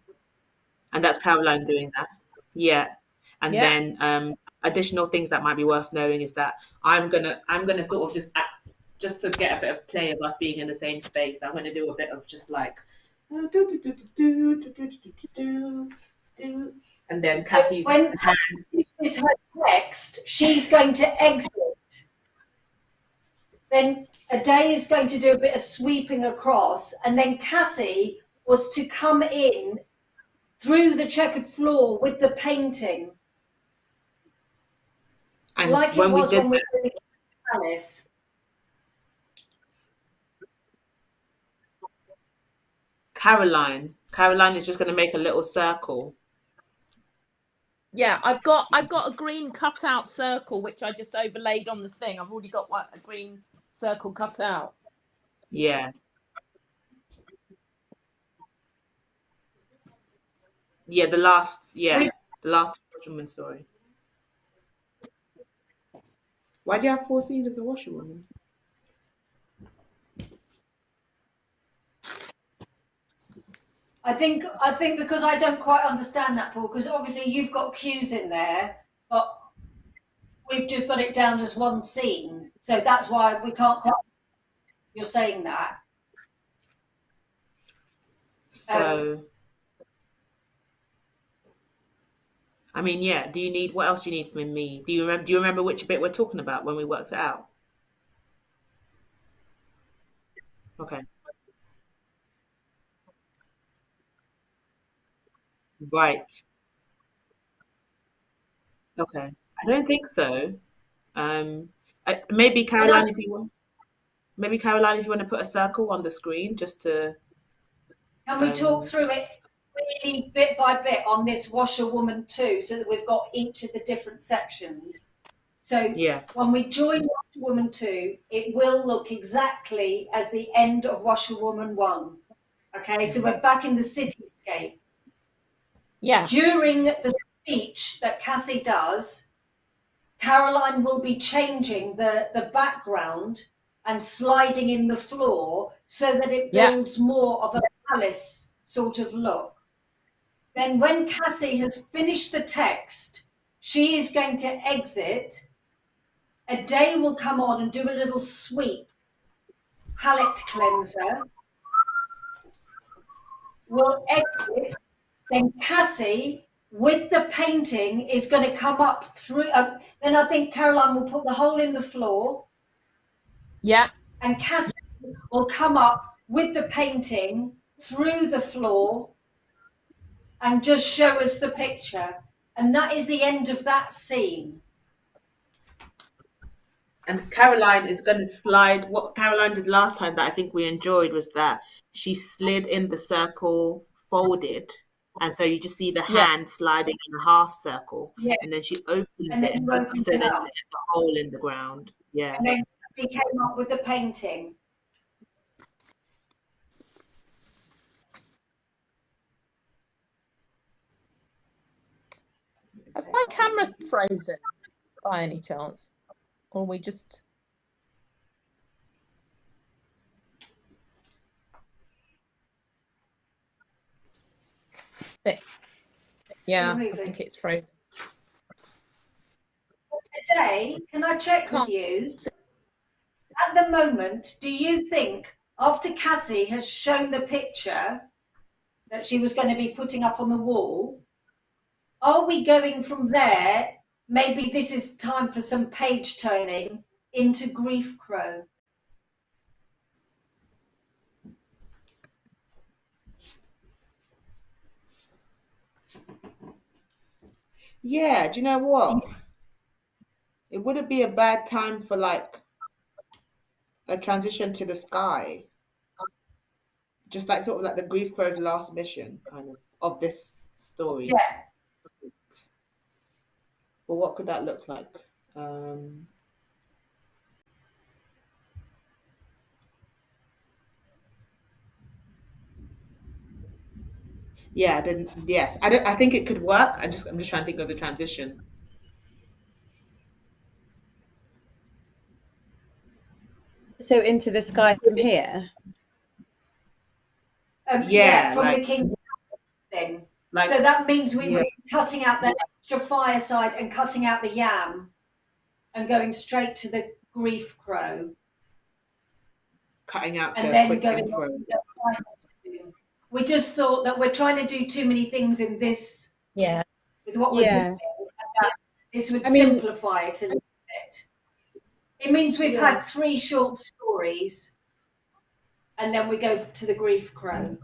and that's Caroline doing that. Yeah. And Yeah. then additional things that might be worth knowing is that I'm gonna sort of just act just to get a bit of play of us being in the same space. I'm gonna do a bit of just like and then Cassie's When is her text, she's going to exit. Then Ade is going to do a bit of sweeping across, and then Cassie was to come in through the checkered floor with the painting. and like when it we was did when we that, were in the palace. Caroline is just gonna make a little circle. Yeah, I've got a green cutout circle which I just overlaid on the thing. I've already got a green circle cut out. Yeah. Yeah, the last Washerwoman story. Why do you have 4 scenes of the Washerwoman? I think because I don't quite understand that, Paul, because obviously you've got cues in there, but we've just got it down as one scene. So that's why we can't quite you're saying that. So, I mean, yeah. Do you need what else do you need from me? Do you remember which bit we're talking about when we worked it out? Okay. Right. Okay. I don't think so. Um, maybe Did I? Caroline, if you want, maybe Caroline, if you want to put a circle on the screen just to, Can we talk um, through it really bit by bit on this washerwoman 2 so that we've got each of the different sections? So yeah. when we join washerwoman 2, it will look exactly as the end of washerwoman 1. Okay, so we're back in the cityscape. Yeah. During the speech that Cassie does, Caroline will be changing the background and sliding in the floor so that it Yeah. builds more of a palace sort of look. Then when Cassie has finished the text, she is going to exit. A day will come on and do a little sweep, palette cleanser, will exit. Then Cassie, with the painting, is going to come up through. Then I think Caroline will put the hole in the floor, Yeah. and Cassie will come up with the painting through the floor and just show us the picture. And that is the end of that scene. And Caroline is going to slide. What Caroline did last time that I think we enjoyed was that she slid in the circle, folded, and so you just see the Yeah. hand sliding in a half circle, Yeah. and then she opens And then it, you open so it there's up. a hole in the ground. Yeah. And then she came up with the painting. Has my camera frozen by any chance? Or we just... Yeah, I think it's frozen. Today, can I check with you? At the moment, do you think, after Cassie has shown the picture that she was going to be putting up on the wall, are we going from there? Maybe this is time for some page turning into Grief Crow. Yeah, do you know what? It wouldn't be a bad time for like a transition to the sky. Just like sort of like the Grief Crow's last mission, kind of this story. Yeah. But what could that look like? Yeah, then yes. I think it could work. I'm just trying to think of the transition. So into the sky from here. Yeah, from like, the King's thing. like, so that means we yeah. would be cutting out the extra fireside and cutting out the yam and going straight to the Grief Crow. Cutting out and the then quick going intro. on to the final scene. We just thought that we're trying to do too many things in this. Yeah. With what we're doing, this would simplify it a little bit. It means we've had 3 short stories, and then we go to the Grief Crow.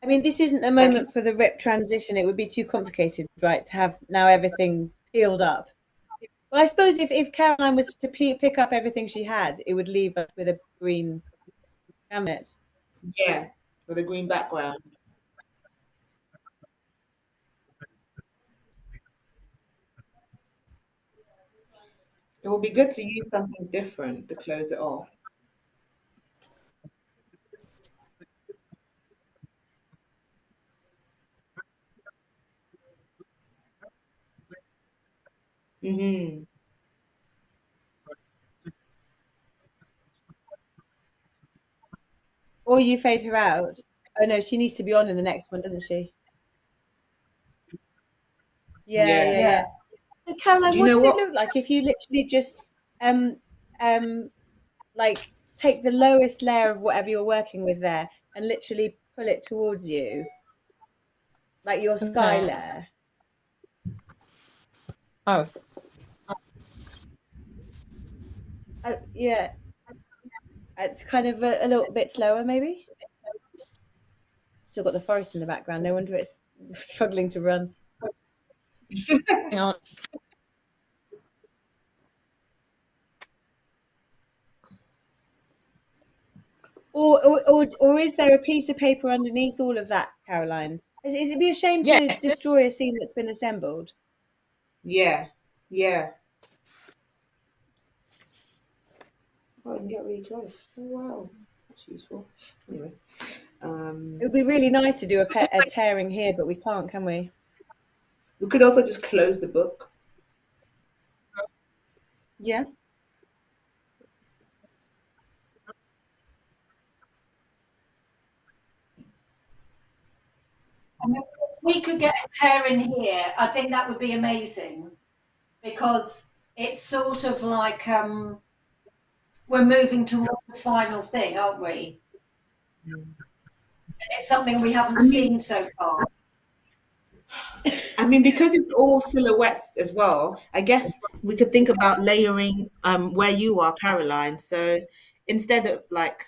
I mean, this isn't a moment for the rip transition. It would be too complicated, right, to have now everything peeled up. Well, I suppose if Caroline was to pick up everything she had, it would leave us with a green gamut. Yeah, with a green background. It would be good to use something different to close it off. Mm-hmm. Or you fade her out. Oh no, she needs to be on in the next one, doesn't she? Yeah. So Caroline, what does it look like if you literally just like take the lowest layer of whatever you're working with there and literally pull it towards you, like your sky Okay. layer. Oh, Oh, yeah. It's kind of a little bit slower, maybe. Still got the forest in the background. No wonder it's struggling to run. hang on. Or is there a piece of paper underneath all of that, Caroline? Is it be a shame to Yes. destroy a scene that's been assembled? Yeah, yeah. Oh, I can get really close. Oh wow, that's useful. Anyway, It would be really nice to do a tearing here, but we can't, can we? we could also just close the book. Yeah. I mean, if we could get a tear in here, I think that would be amazing, because it's sort of like we're moving towards the final thing, aren't we? It's something we haven't I mean, seen so far. I mean, because it's all silhouettes as well, I guess we could think about layering where you are, Caroline. So instead of like,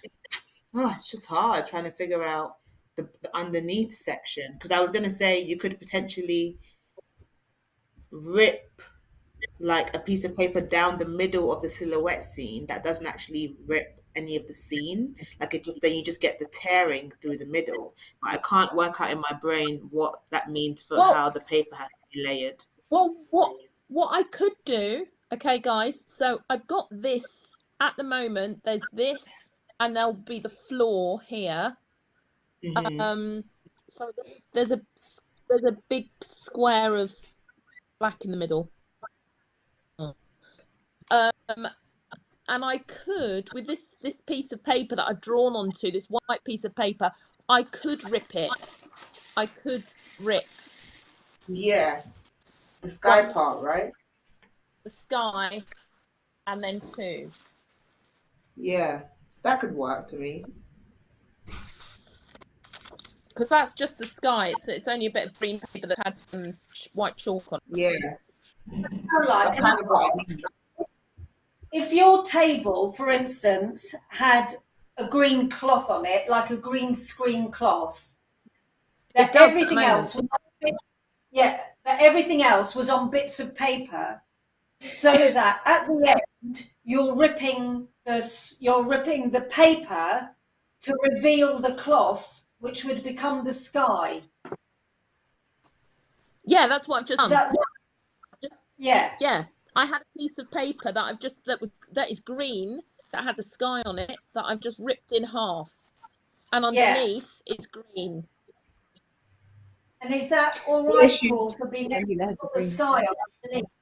oh, it's just hard trying to figure out the underneath section. Because I was going to say you could potentially rip like a piece of paper down the middle of the silhouette scene that doesn't actually rip any of the scene. Like it just then you just get the tearing through the middle. But I can't work out in my brain what that means for Well, how the paper has to be layered. well, what I could do, okay, guys. So I've got this at the moment. There's this, and there'll be the floor here. Hmm. So there's a big square of black in the middle. And I could, with this piece of paper that I've drawn onto, this white piece of paper, I could rip it. I could rip Yeah, the sky one, part, right? the sky, and then two. Yeah, that could work to me. Because that's just the sky. It's only a bit of green paper that had some white chalk on it. Yeah, Caroline, that's can I kind of what I ask, think. if your table, for instance, had a green cloth on it, like a green screen cloth, that It does at the everything moment. else was that everything else was on bits of paper, so that at the end you're ripping the paper to reveal the cloth, which would become the sky. Yeah, that's what I've just Is done. that what? Just, Yeah, yeah, I had a piece of paper that is green, that had the sky on it, that I've just ripped in half, and yeah. underneath it's green. And is that all The right, issue, Paul, for being able Maybe to that's a put the green. sky on underneath?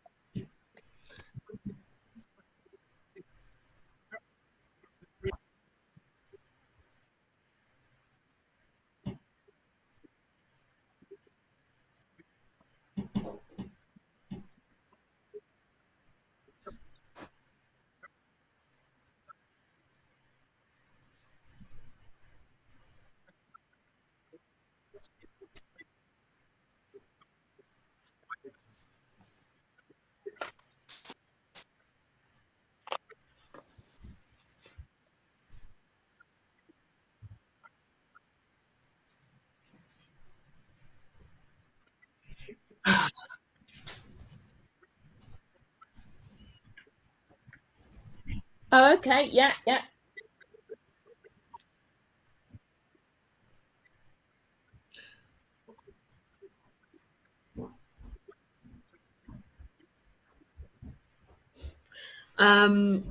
Oh, okay, yeah, yeah.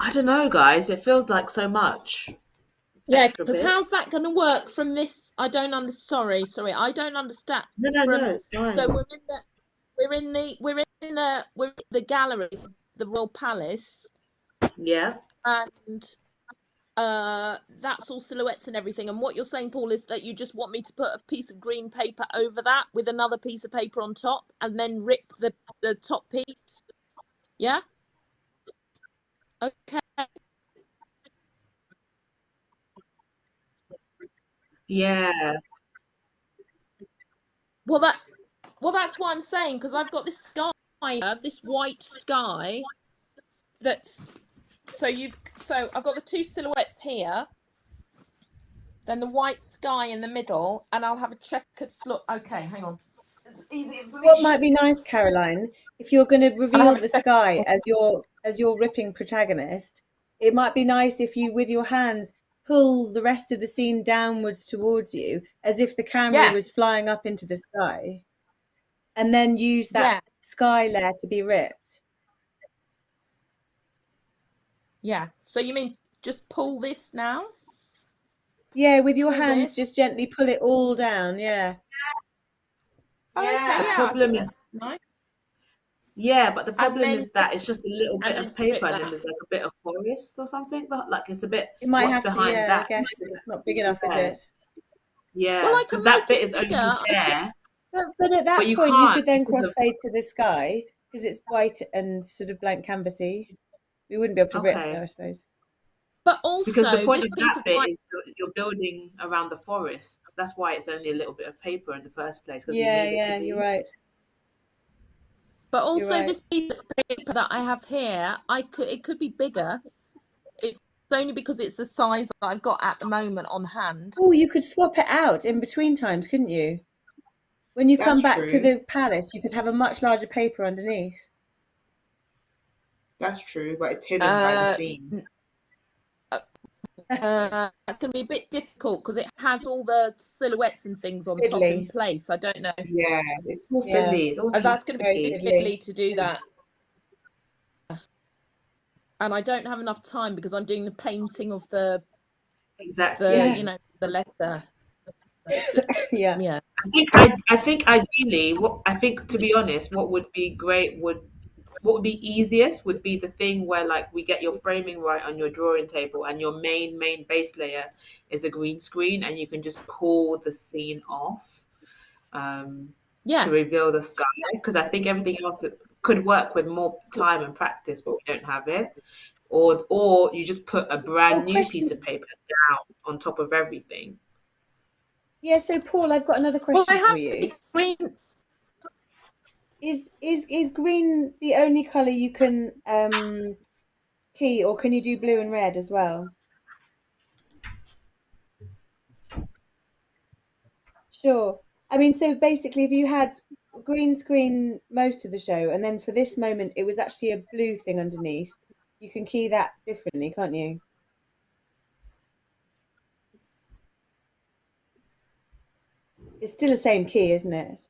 I don't know, guys. It feels like so much Yeah, extra because how's bits. that going to work from this? I don't sorry, I don't understand. No, no, From no, it's so fine. we're in the gallery, the Royal Palace, Yeah. and that's all silhouettes and everything. And what you're saying, Paul, is that you just want me to put a piece of green paper over that with another piece of paper on top, and then rip the top piece. Yeah. Okay. Yeah. Well, that's what I'm saying, because I've got this sky, this white sky. That's so I've got the two silhouettes here, then the white sky in the middle, and I'll have a checkered floor. Okay, hang on. It's easier for me. What might be nice, Caroline, if you're going to reveal have the sky as your ripping protagonist, it might be nice if you, with your hands, pull the rest of the scene downwards towards you, as if the camera Yeah. was flying up into the sky, and then use that Yeah. sky layer to be ripped. Yeah. So you mean just pull this now? Yeah, with your Pull hands, this? just gently pull it all down. Yeah. Oh, Yeah. okay, The yeah, I problem think is, that's nice. yeah, but the And problem then is that it's just a little bit and then of strip paper, and then that. there's like a bit of forest or something. But like, it's a bit. It might What's have to, behind yeah, I that? guess it's not big enough, is Yeah. it? Yeah, Well, I because can that make bit it is only bigger. there, But at but that you point, you can't could then because of. crossfade to the sky because it's white and sort of blank canvassy. We wouldn't be able to rip though, Okay, I suppose. But because the also, point this of piece that of bit white. is that you're building around the forest. That's why it's only a little bit of paper in the first place, because you Yeah, need it to yeah, you're be. right. But You're also, right. this piece of paper that I have here, it could be bigger. It's only because it's the size that I've got at the moment on hand. Oh, you could swap it out in between times, couldn't you? When you come That's back to true. the palace, you could have a much larger paper underneath. That's true, but it's hidden by the scene. It's going to be a bit difficult because it has all the silhouettes and things on top in Fiddly. place. I don't know. Yeah, it's more Yeah. fiddly. It's also That's going to Very be fiddly. fiddly to do that. And I don't have enough time because I'm doing the painting of the Exactly. Yeah. the letter. Yeah. Yeah. I think ideally, to be honest, what would be great what would be easiest would be the thing where like we get your framing right on your drawing table, and your main base layer is a green screen, and you can just pull the scene off Yeah. to reveal the sky. Because I think everything else could work with more time and practice, but we don't have it. Or you just put a brand new question. piece of paper down on top of everything. Yeah, so Paul, I've got another Well, question I for have you. this green. Is green the only colour you can key, or can you do blue and red as well? Sure. I mean, so basically, if you had green screen most of the show, and then for this moment it was actually a blue thing underneath, you can key that differently, can't you? It's still the same key, isn't it?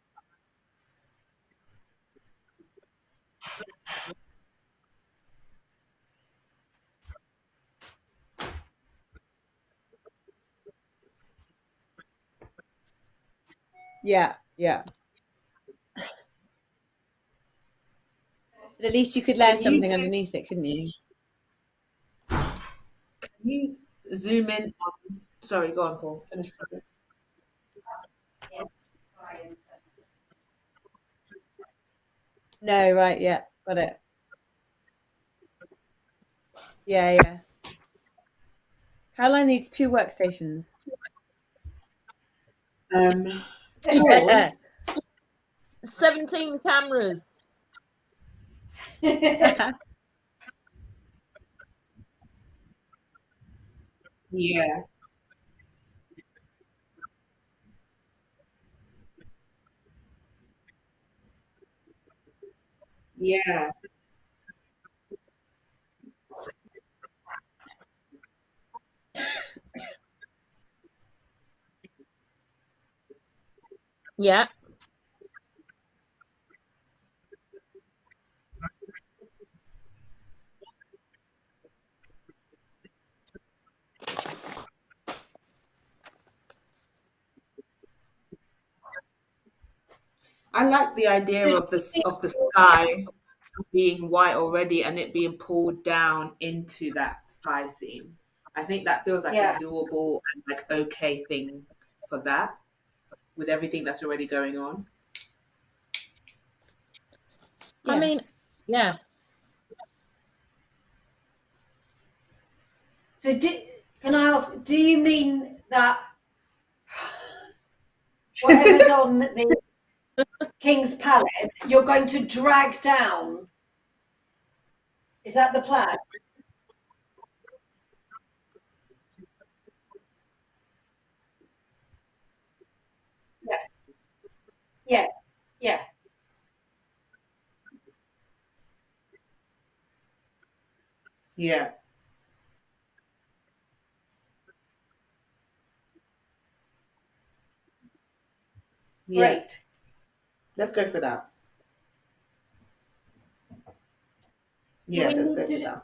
Yeah, yeah. But at least you could layer Can you something underneath it, couldn't you? zoom in on? Sorry, go on, Paul. Finish. No, right, yeah, got it. Yeah, yeah. Caroline needs 2 workstations. Paul, Yeah. 17 cameras. yeah, yeah, Yeah. I like the idea So of the sky being white already and it being pulled down into that sky scene. I think that feels like yeah. a doable and like okay thing for that with everything that's already going on. I Yeah. mean, yeah. So can I ask, do you mean that whatever's on King's Palace, you're going to drag down. Is that the plan? Yeah. Yeah. Yeah. Yeah. Yeah. Great. Let's go for that. Do Yeah, we let's need go for to, that.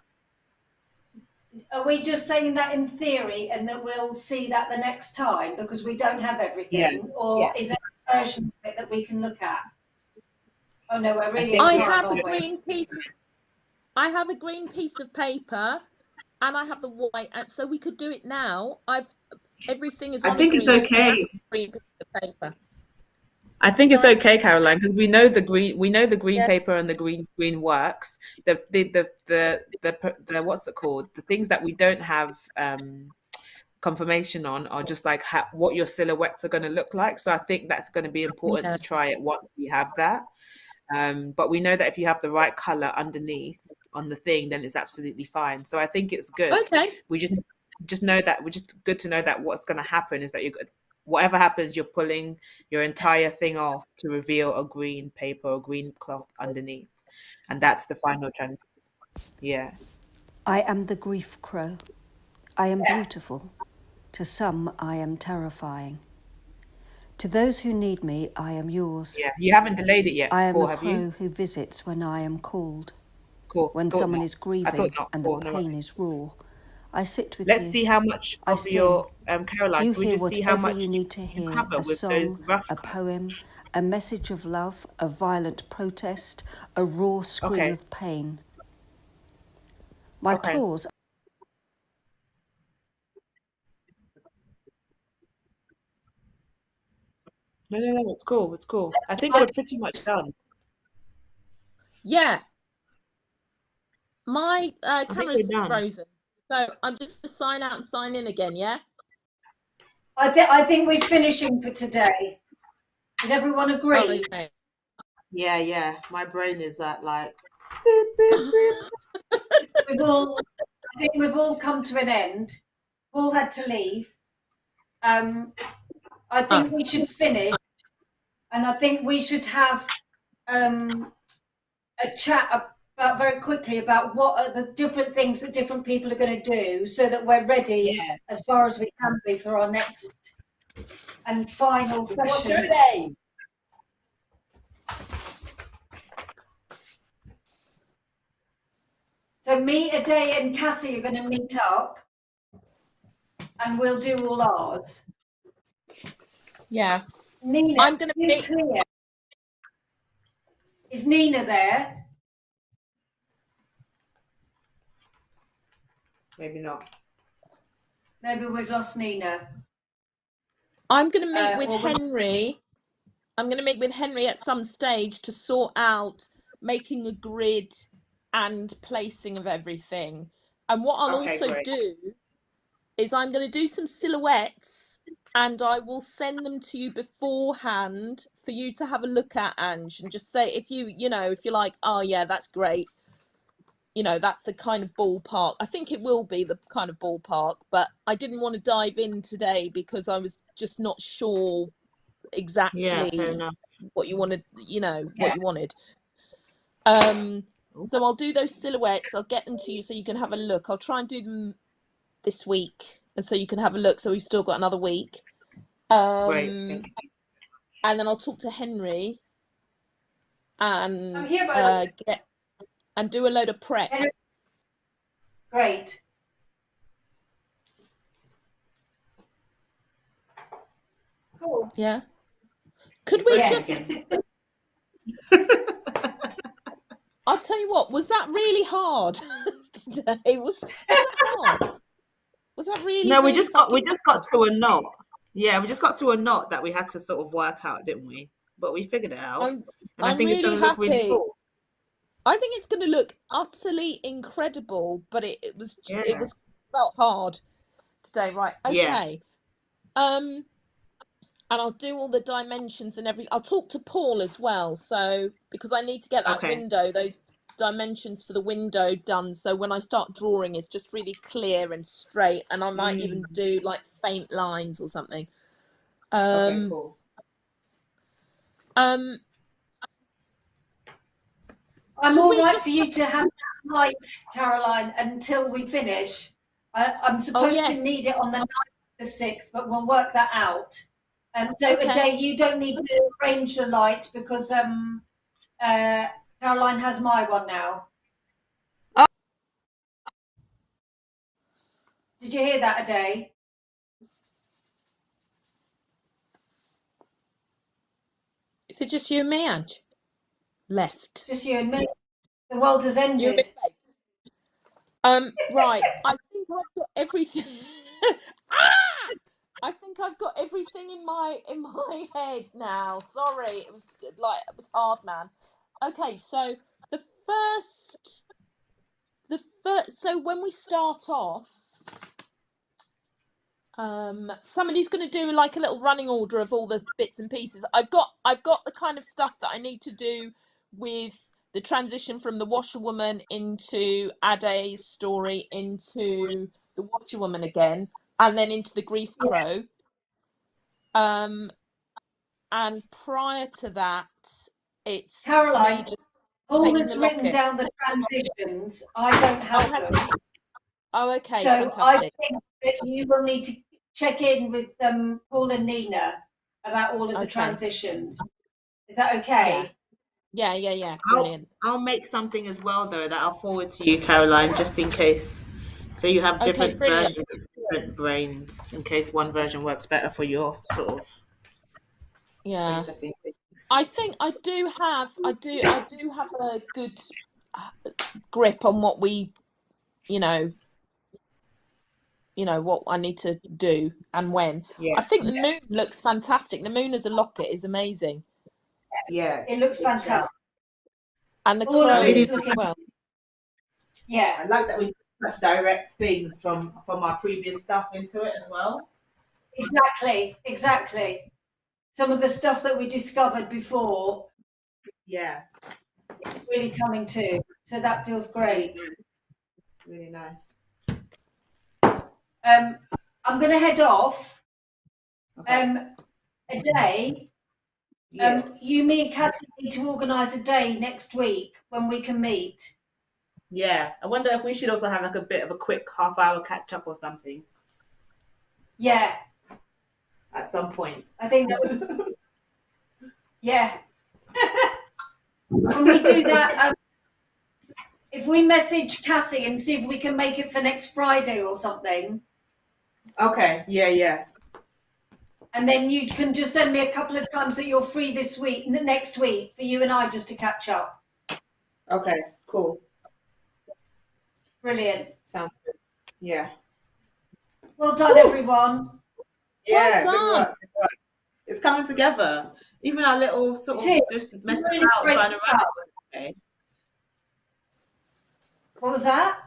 are we just saying that in theory and that we'll see that the next time because we don't have Yeah. everything? Or Yeah. is there a version of it that we can look at? Oh no, we're really think I it's excited, have a aren't we? green piece. I have a green piece of paper, and I have the white, and so we could do it now. Everything is I on a think it's green okay. piece of paper. I think it's Sorry? okay, Caroline, because we know the green Yeah. paper and the green screen works. The what's it called? The things that we don't have confirmation on are just like what your silhouettes are going to look like. So I think that's going to be important Yeah. to try it once we have that. But we know that if you have the right color underneath on the thing, then it's absolutely fine. So I think it's good. Okay. We just know that we're just good to know that what's going to happen is that whatever happens, you're pulling your entire thing off to reveal a green paper or green cloth underneath, and that's the final trend. Yeah. I am the grief crow. I am Yeah. beautiful. To some, I am terrifying. To those who need me, I am yours. Yeah. You haven't delayed it yet, I am Paul, the have you? crow who visits when I am called. Cool. When Thought someone not. is I grieving thought not. and Cool. the No pain worries. is raw, I sit with Let's you. see how much I of sing. your Caroline. You Can we hear just see how whatever much you need to you hear, cover a with those song, rough a cuts? poem, a message of love, a violent protest, a raw scream Okay. of pain. My Okay. claws No. It's cool. It's cool. I think we're pretty much done. Yeah. My I think we're camera's done. frozen, so I'm just gonna sign out and sign in again. Yeah. I think we're finishing for today. Does everyone agree? Oh, okay. Yeah, yeah. My brain is at like beep, beep, beep. I think we've all come to an end. Paul had to leave. I think we should finish, and I think we should have a chat about very quickly about what are the different things that different people are going to do, so that we're ready as far as we can be for our next and final session. What's your name? So me, Ade, and Cassie are going to meet up, and we'll do all ours. Yeah. Nina, I'm gonna you be clear? Is Nina there? Maybe not. Maybe we've lost Nina. I'm gonna meet with or we- Henry. I'm gonna meet with Henry at some stage to sort out making a grid and placing of everything. And what I'll Okay, also great. do is I'm going to do some silhouettes and I will send them to you beforehand for you to have a look at, Ange, and just say if you're like, oh yeah, that's great, that's the kind of ballpark. I think it will be the kind of ballpark, but I didn't want to dive in today because I was just not sure Yeah, fair exactly enough. what you wanted, what Yeah. you wanted. So I'll do those silhouettes, I'll get them to you so you can have a look. I'll try and do them this week, and so you can have a look. So we've still got another week. Great, thank you. And then I'll talk to Henry and I'm here, by do a load of prep. Great. Cool. Yeah. Could we Yes. just? I'll tell you what. Was that really hard today? Was that hard? Was that really? No, we really just got to a knot. Yeah, we just got to a knot that we had to sort of work out, didn't we? But we figured it out, and I I'm think it's really going to look really happy. cool. I think it's going to look utterly incredible, but it felt hard today, right? Okay. Yeah. and I'll do all the dimensions and everything. I'll talk to Paul as well, so because I need to get that Okay. window, those dimensions for the window done, so when I start drawing it's just really clear and straight, and I might even do like faint lines or something. Okay, cool. I'm Could all we right just for you to have that light, Caroline, until we finish. I'm Oh supposed to yes, need it on the 9th, the 6th, but we'll work that out. So okay, Ade, you don't need to arrange the light because Caroline has my one now. Oh. Did you hear that, Ade? is it just you and me, Ange? Left. Just you and me. The world has You and me, ended. babes. Right, I think I've got everything. I think I've got everything in my head now. Sorry, it was hard, man. Okay, so the first so when we start off, somebody's going to do like a little running order of all the bits and pieces. I've got the kind of stuff that I need to do with the transition from the washerwoman into Ade's story into the washerwoman again, and then into the grief crow. And prior to that, it's Caroline, me just Paul taking has the written locket. down the transitions. I don't Oh, have has them. he? Oh, okay, So I fantastic. think that you will need to check in with Paul and Nina about all of the Okay. transitions. Is that okay? Yeah. Brilliant. I'll make something as well though that I'll forward to you, Caroline, just in case. So you have Okay, different brilliant. versions, different brains, in case one version works better for your sort of Yeah. processing things. I think I do have a good grip on what we, you know, what I need to do and when. Yeah, I think the moon looks fantastic. The moon as a locket is amazing. yeah. It looks Good job. fantastic. And the All of crows it is as looking. well. Yeah, I like that we touch direct things from our previous stuff into it as well. exactly. Some of the stuff that we discovered before Yeah, is really coming to. So that feels great. really nice. I'm going to head off. Okay. A day. Yes. You, me, and Cassie need to organise a day next week when we can meet. Yeah. I wonder if we should also have like a bit of a quick half-hour catch-up or something Yeah, at some point. I think that would. Yeah. When we do that, if we message Cassie and see if we can make it for next Friday or something, Okay. Yeah. and then you can just send me a couple of times that you're free this week, next week, for you and I just to catch up. Okay. Cool. Brilliant. Sounds good. Yeah. Well done, everyone. Yeah. Well Good done. work. Good work. It's coming together. Even our little sort It of is. just messing Really about great trying to run stuff. it was okay. What was that?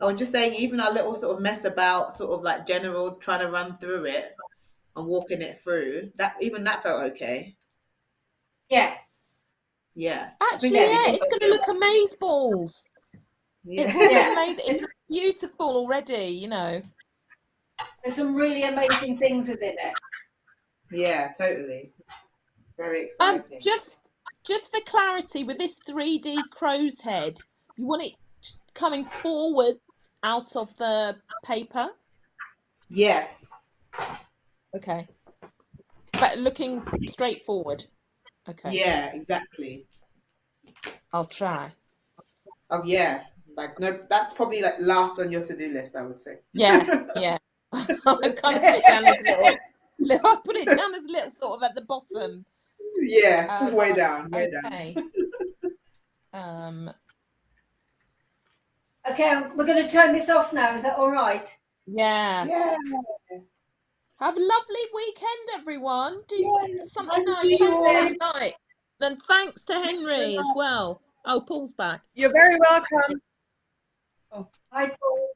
I was just saying, even our little sort of mess about, sort of like general trying to run through it and walking it through, that felt okay. Yeah. Yeah. Actually, Yeah, yeah, it's going to look amazeballs. Yeah. It will Yeah. be amazing. It looks beautiful already, There's some really amazing things within it. Yeah, totally. Very exciting. Just for clarity, with this 3D crow's head, you want it coming forwards out of the paper? Yes. Okay. But looking straight forward. Okay. Yeah, exactly. I'll try. Oh yeah. Like no, that's probably like last on your to-do list, I would say. Yeah. I kind of put it down as I put it down as a little sort of at the bottom. Yeah, way down. Okay. Okay, we're going to turn this off now. Is that all right? Yeah. Yeah. Have a lovely weekend, everyone. Do something Nice nice. to see Thanks for you. that night. And thanks to Henry as well. Oh, Paul's back. You're very welcome. Hi, Paul.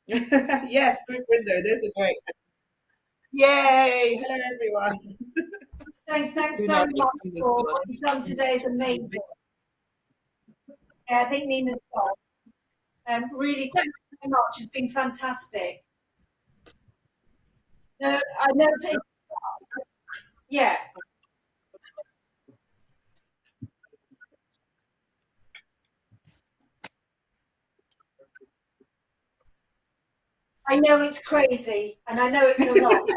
Yes, group window. There's a great. Yay! Hello, everyone. Thanks Do very not much think Nina's for gone. what you've done today is amazing. Yeah, I think Nina's gone. Really, thanks very much. It's been fantastic. No, I know. Yeah, I know it's crazy, and I know it's a lot.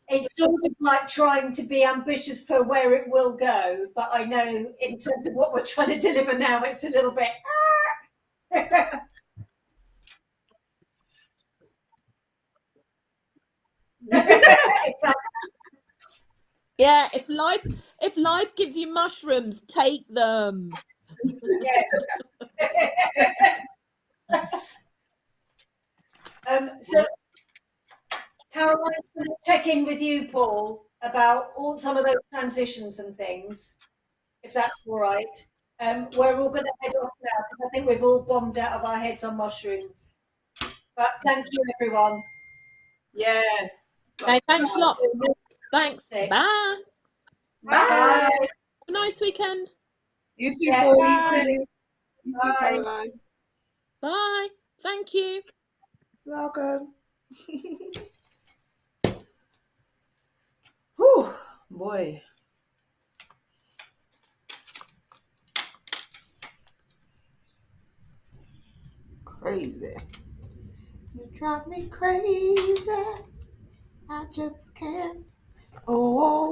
It's sort of like trying to be ambitious for where it will go, but I know in terms of what we're trying to deliver now, it's a little bit. Exactly. Yeah, if life gives you mushrooms, take them. Yes. So Caroline's going to check in with you, Paul, about some of those transitions and things, if that's all right. We're all going to head off now because I think we've all bombed out of our heads on mushrooms. But thank you, everyone. Yes. Okay, thanks a lot. Bye. Thanks. Bye. Bye. Bye. Have a nice weekend. You too, Yeah, Paul. see you Bye. soon. You too, Bye. Caroline. Bye. Thank you. Welcome. Whew, boy. Crazy. You drive me crazy. I just can't. Oh.